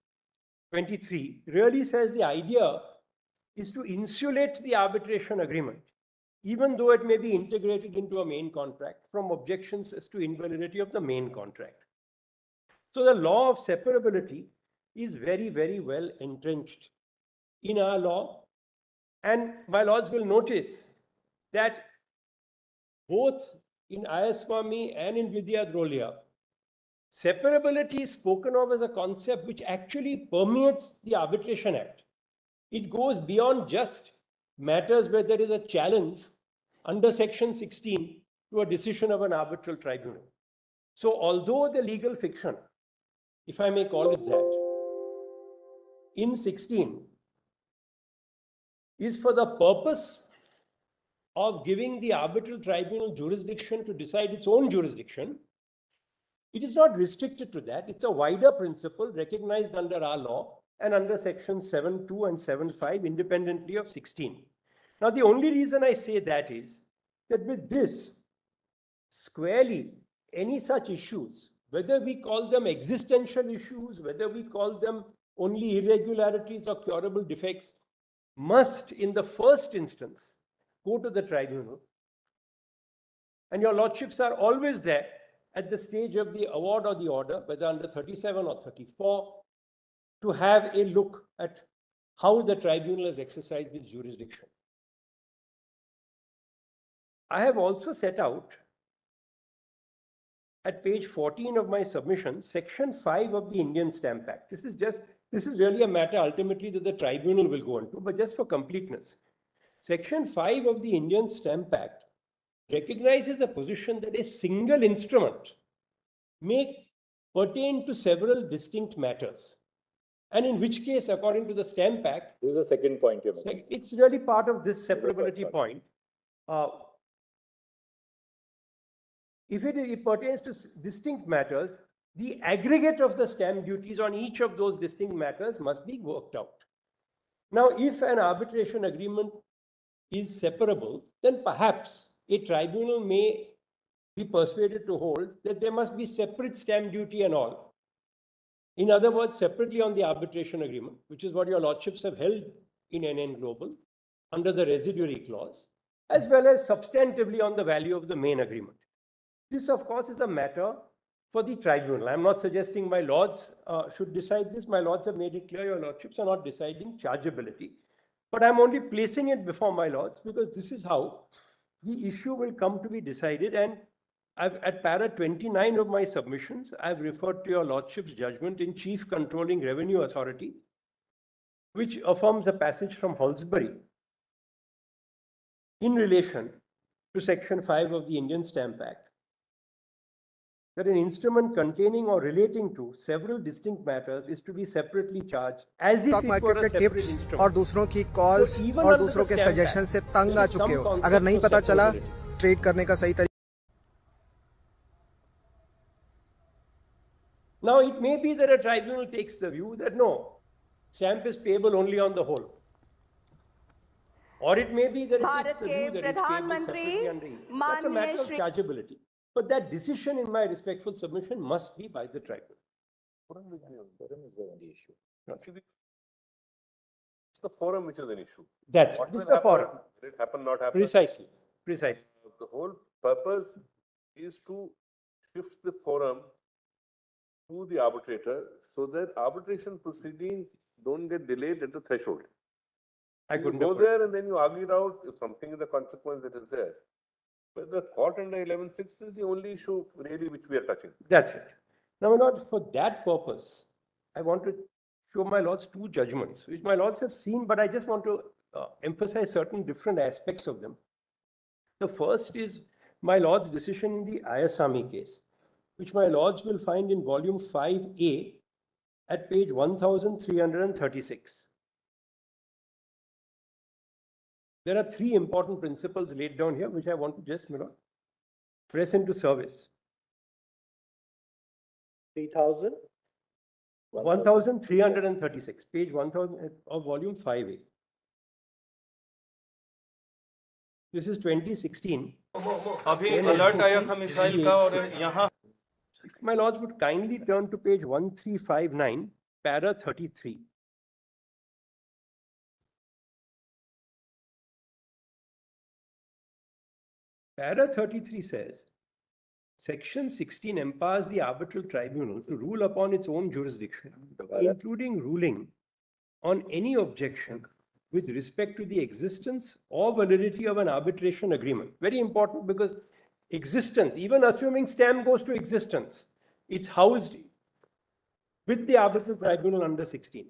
23, really says the idea is to insulate the arbitration agreement, even though it may be integrated into a main contract, from objections as to invalidity of the main contract. So the law of separability is very, very well entrenched in our law. And my lords will notice that both in Ayaswamy and in Vidya Drolia, separability is spoken of as a concept which actually permeates the Arbitration Act. It goes beyond just matters where there is a challenge under Section 16 to a decision of an arbitral tribunal. So although the legal fiction, if I may call it that, in 16 is for the purpose of giving the arbitral tribunal jurisdiction to decide its own jurisdiction, it is not restricted to that. It's a wider principle recognized under our law and under Section 7.2 and 7.5 independently of 16. Now, the only reason I say that is that with this, squarely, any such issues, whether we call them existential issues, whether we call them only irregularities or curable defects, must, in the first instance, go to the tribunal. And your lordships are always there at the stage of the award or the order, whether under 37 or 34, to have a look at how the tribunal has exercised its jurisdiction. I have also set out at page 14 of my submission, Section 5 of the Indian Stamp Act. This is really a matter ultimately that the tribunal will go into, but just for completeness. Section 5 of the Indian Stamp Act recognizes a position that a single instrument may pertain to several distinct matters. And in which case, according to the Stamp Act, this is the second point you're making. It's really part of this separability point. If it pertains to distinct matters, the aggregate of the stamp duties on each of those distinct matters must be worked out. Now, if an arbitration agreement is separable, then perhaps a tribunal may be persuaded to hold that there must be separate stamp duty and all. In other words, separately on the arbitration agreement, which is what your lordships have held in NN Global under the residuary clause, as well as substantively on the value of the main agreement. This, of course, is a matter for the tribunal. I'm not suggesting my lords should decide this. My lords have made it clear your lordships are not deciding chargeability. But I'm only placing it before my lords because this is how the issue will come to be decided. And at para 29 of my submissions, I've referred to your lordship's judgment in Chief Controlling Revenue Authority, which affirms a passage from Halsbury in relation to Section 5 of the Indian Stamp Act, that an instrument containing or relating to several distinct matters is to be separately charged as if it were a separate instrument. और दूसरों की calls और दूसरों के suggestion से तंग आ चुके हो, अगर नहीं पता चला ट्रेड करने का सही तरीका. Now, it may be that a tribunal takes the view that no, stamp is payable only on the whole. Or it may be that it takes the view that it's payable separately under each. That's a matter of chargeability. But that decision, in my respectful submission, must be by the tribunal. Forum is the only issue. It's the forum which is an issue. That's this is the forum. Will it happen, not happen? Precisely. Precisely. The whole purpose is to shift the forum to the arbitrator so that arbitration proceedings don't get delayed at the threshold. I You couldn't go have put it. there and then you argue it out if something is the consequence that is there. But the court under 11.6 is the only issue really which we are touching. That's it. Now, my lords, for that purpose, I want to show my lords two judgments, which my lords have seen, but I just want to emphasize certain different aspects of them. The first is my lord's decision in the Ayasami case, which my lords will find in volume 5A at page 1336. There are three important principles laid down here, which I want to just, press into service. 3,000? 1336, page 1000 of volume 5A. This is 2016. अभी alert आया था missile का और यहाँ. My lords would kindly turn to page 1359, para 33. Para 33 says, Section 16 empowers the arbitral tribunal to rule upon its own jurisdiction, including ruling on any objection with respect to the existence or validity of an arbitration agreement. Very important, because existence, even assuming stamp goes to existence, it's housed with the arbitral tribunal under 16.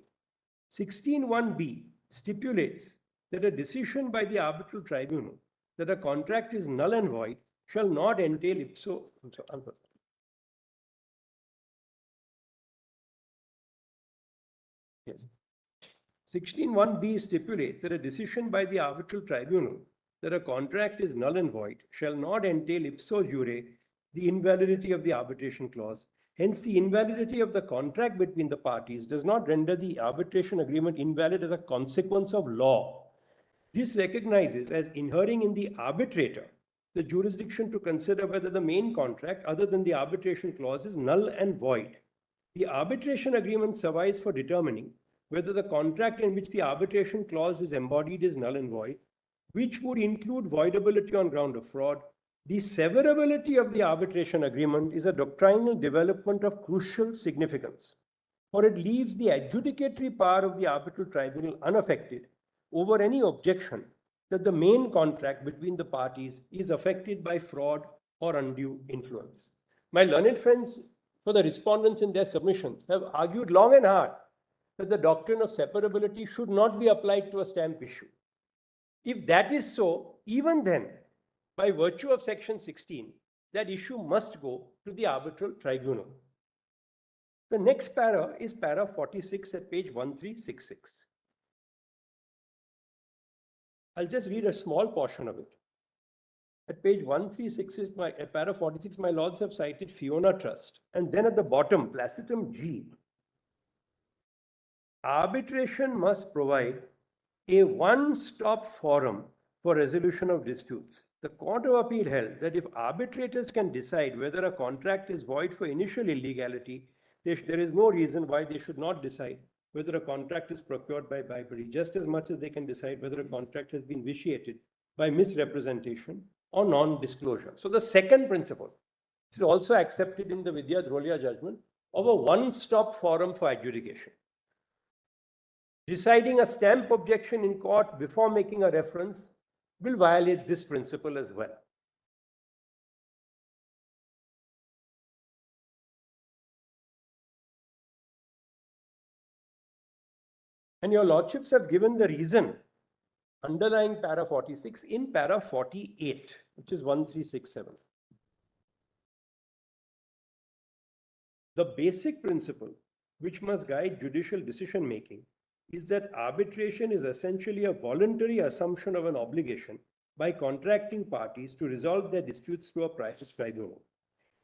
16(1)(b) stipulates that a decision by the arbitral tribunal that a contract is null and void shall not entail ipso. Yes. 16(1)(b) stipulates that a decision by the arbitral tribunal that a contract is null and void shall not entail ipso jure the invalidity of the arbitration clause. Hence, the invalidity of the contract between the parties does not render the arbitration agreement invalid as a consequence of law. This recognizes as inhering in the arbitrator the jurisdiction to consider whether the main contract, other than the arbitration clause, is null and void. The arbitration agreement survives for determining whether the contract in which the arbitration clause is embodied is null and void, which would include voidability on ground of fraud. The severability of the arbitration agreement is a doctrinal development of crucial significance, for it leaves the adjudicatory power of the arbitral tribunal unaffected over any objection that the main contract between the parties is affected by fraud or undue influence. My learned friends, for the respondents in their submissions, have argued long and hard that the doctrine of separability should not be applied to a stamp issue. If that is so, even then, by virtue of section 16, that issue must go to the arbitral tribunal. The next para is para 46 at page 1366. I'll just read a small portion of it. At page 136 is at para 46, my lords have cited Fiona Trust. And then at the bottom, placitum G. Arbitration must provide a one-stop forum for resolution of disputes. The Court of Appeal held that if arbitrators can decide whether a contract is void for initial illegality, there is no reason why they should not decide whether a contract is procured by bribery, just as much as they can decide whether a contract has been vitiated by misrepresentation or non-disclosure. So the second principle is also accepted in the Vidya Drolia judgment of a one-stop forum for adjudication. Deciding a stamp objection in court before making a reference will violate this principle as well. And your lordships have given the reason underlying para 46 in para 48, which is 1367. The basic principle which must guide judicial decision making is that arbitration is essentially a voluntary assumption of an obligation by contracting parties to resolve their disputes through a private tribunal.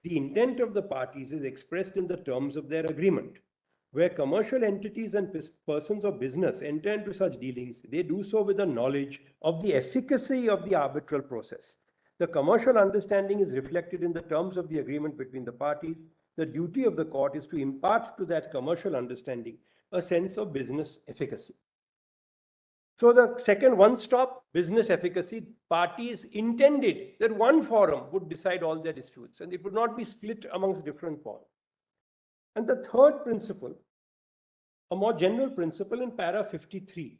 The intent of the parties is expressed in the terms of their agreement. Where commercial entities and persons of business enter into such dealings, they do so with a knowledge of the efficacy of the arbitral process. The commercial understanding is reflected in the terms of the agreement between the parties. The duty of the court is to impart to that commercial understanding a sense of business efficacy. So the second one-stop business efficacy, parties intended that one forum would decide all their disputes and it would not be split amongst different forums. And the third principle a more general principle in para 53,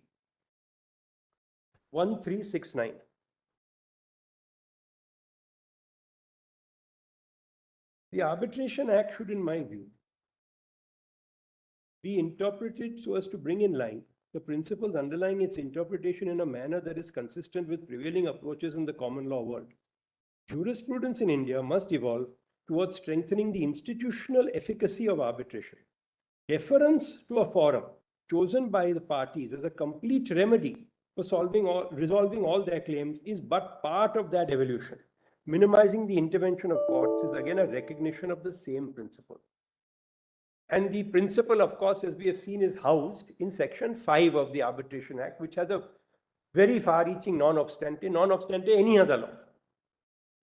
1369. The Arbitration Act should, in my view, be interpreted so as to bring in line the principles underlying its interpretation in a manner that is consistent with prevailing approaches in the common law world. Jurisprudence in India must evolve towards strengthening the institutional efficacy of arbitration. Deference to a forum chosen by the parties as a complete remedy for resolving all their claims is but part of that evolution. Minimizing the intervention of courts is again a recognition of the same principle. And the principle, of course, as we have seen, is housed in Section 5 of the Arbitration Act, which has a very far-reaching non-obstante any other law.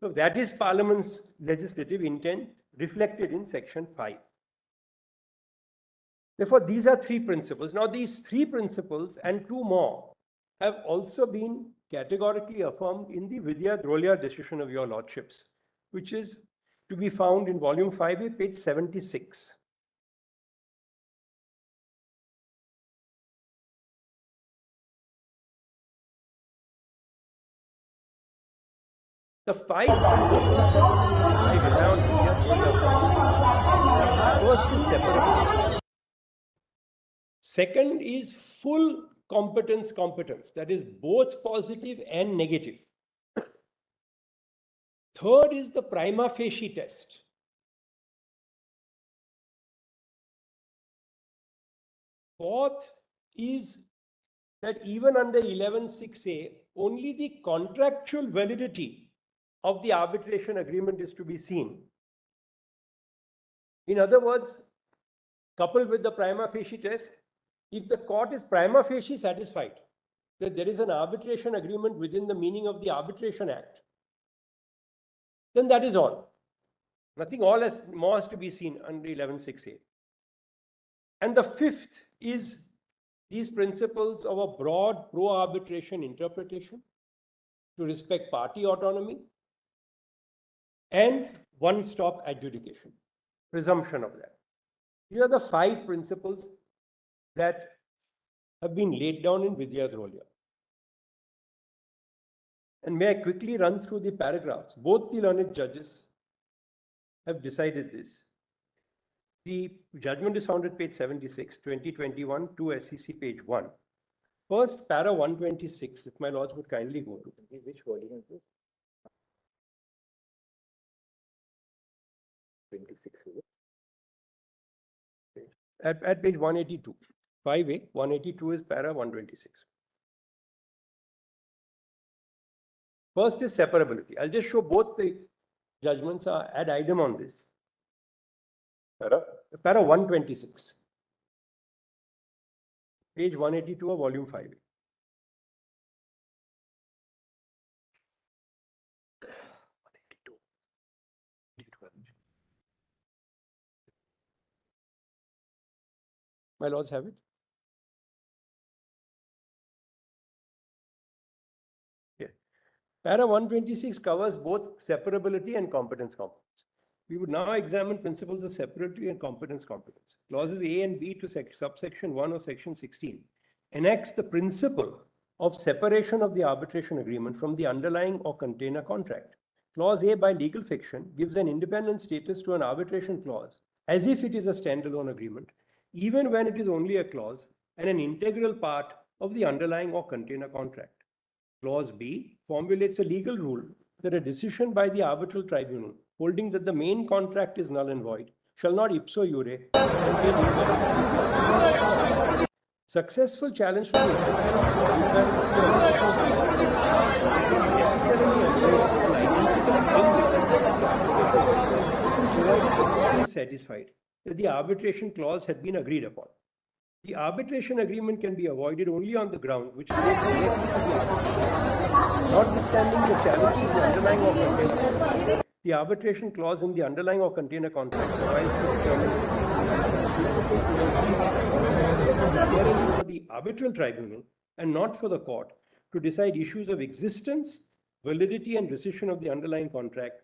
So that is Parliament's legislative intent reflected in Section 5. Therefore, these are three principles. Now, these three principles and two more have also been categorically affirmed in the Vidya Drolia decision of your lordships, which is to be found in volume 5A, page 76. The five principles I rely on Vidya Drolia. First is separation. Second is full competence, that is both positive and negative. Third is the prima facie test. Fourth is that even under 11.6a, only the contractual validity of the arbitration agreement is to be seen. In other words, coupled with the prima facie test, if the court is prima facie satisfied that there is an arbitration agreement within the meaning of the Arbitration Act, then that is all. Nothing more has to be seen under 11.6a. And the fifth is these principles of a broad pro-arbitration interpretation to respect party autonomy and one-stop adjudication, presumption of that. These are the five principles that have been laid down in Vidya Drolia. And may I quickly run through the paragraphs? Both the learned judges have decided this. The judgment is found at page 76, 2021, 2 SEC page 1. First, para 126, if my lords would kindly go to. Which wording is this? 26, is it? At page 182. 5A, 182 is para 126. First is separability. I'll just show both the judgments are ad idem on this. Para 126. Page 182 of volume 5. My lords have it. Yeah. Para 126 covers both separability and competence. We would now examine principles of separability and competence. Clauses A and B to subsection 1 of section 16 enacts the principle of separation of the arbitration agreement from the underlying or container contract. Clause A, by legal fiction, gives an independent status to an arbitration clause as if it is a standalone agreement, even when it is only a clause and an integral part of the underlying or container contract. Clause B formulates a legal rule that a decision by the arbitral tribunal holding that the main contract is null and void shall not ipso jure. Successful challenge from the is satisfied that the arbitration clause had been agreed upon. The arbitration agreement can be avoided only on the ground which relates directly to the arbitration. Notwithstanding the challenge to the underlying or container, the arbitration clause in the underlying or container contract provides to determine for the arbitral tribunal and not for the court to decide issues of existence, validity, and rescission of the underlying contract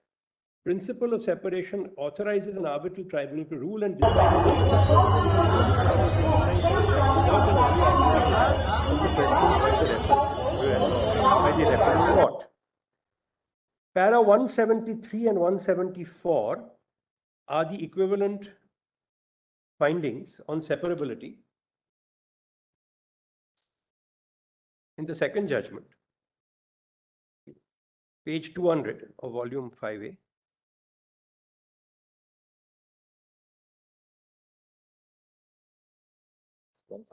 Principle of separation authorizes an arbitral tribunal to rule and decide without an earlier of the question by the reference court. Para 173 and 174 are the equivalent findings on separability in the second judgment, page 200 of volume 5A.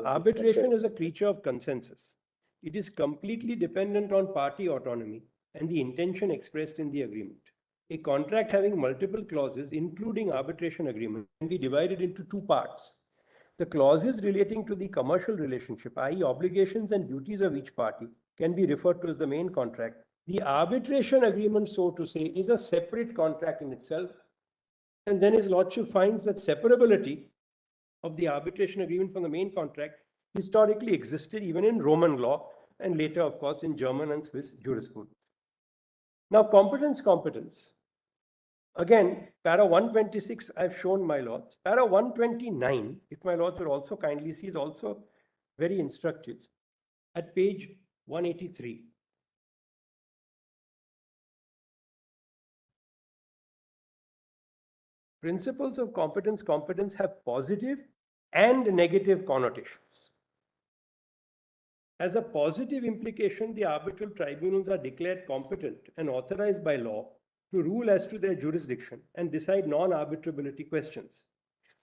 Arbitration is a creature of consensus. It is completely dependent on party autonomy and the intention expressed in the agreement. A contract having multiple clauses, including arbitration agreement, can be divided into two parts. The clauses relating to the commercial relationship, i.e. obligations and duties of each party, can be referred to as the main contract. The arbitration agreement, so to say, is a separate contract in itself. And then His Lordship finds that separability of the arbitration agreement from the main contract historically existed even in Roman law and later, of course, in German and Swiss jurisprudence. Now, competence. Again, para 126, I've shown, my lords. Para 129, if my lords will also kindly see, is also very instructive at page 183. Principles of competence have positive and negative connotations. As a positive implication, the arbitral tribunals are declared competent and authorized by law to rule as to their jurisdiction and decide non-arbitrability questions.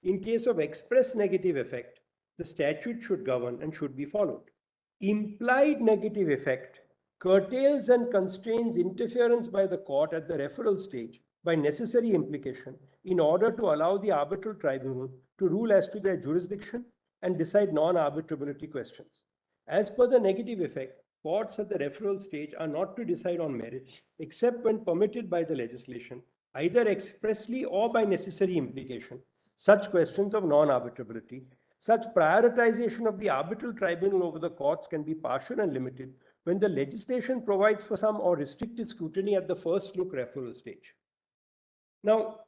In case of express negative effect, the statute should govern and should be followed. Implied negative effect curtails and constrains interference by the court at the referral stage by necessary implication in order to allow the arbitral tribunal to rule as to their jurisdiction and decide non-arbitrability questions. As per the negative effect, courts at the referral stage are not to decide on merits except when permitted by the legislation, either expressly or by necessary implication, such questions of non-arbitrability. Such prioritization of the arbitral tribunal over the courts can be partial and limited when the legislation provides for some or restricted scrutiny at the first look referral stage. Now,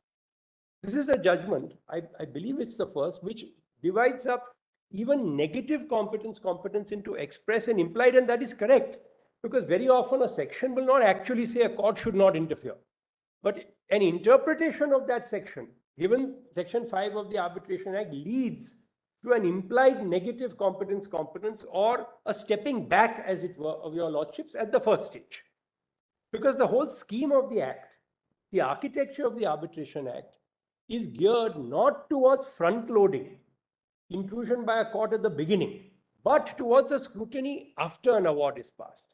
this is a judgment, I believe it's the first, which divides up even negative competence into express and implied, and that is correct, because very often a section will not actually say a court should not interfere. But an interpretation of that section, given Section 5 of the Arbitration Act, leads to an implied negative competence or a stepping back, as it were, of your lordships at the first stage. Because the whole scheme of the Act, the architecture of the Arbitration Act, is geared not towards front-loading inclusion by a court at the beginning, but towards a scrutiny after an award is passed.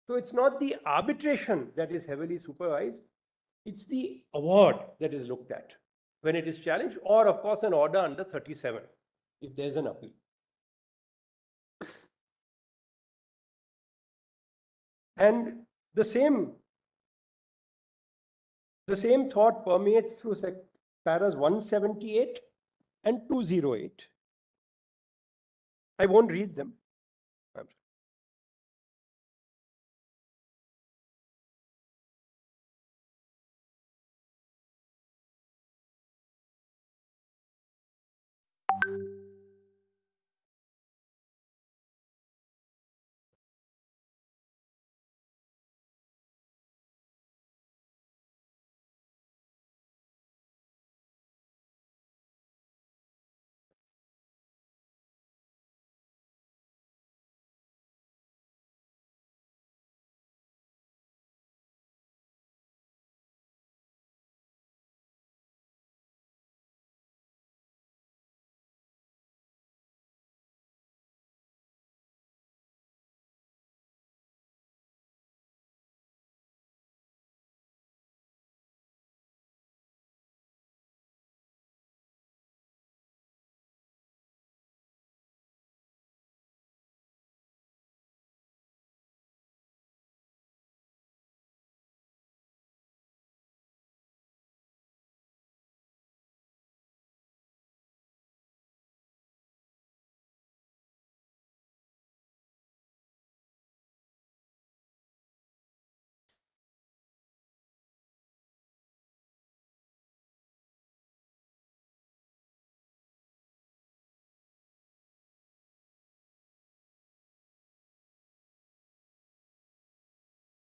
So it's not the arbitration that is heavily supervised, it's the award that is looked at when it is challenged, or of course an order under 37, if there's an appeal. And the same thought permeates through paras 178 and 208. I won't read them.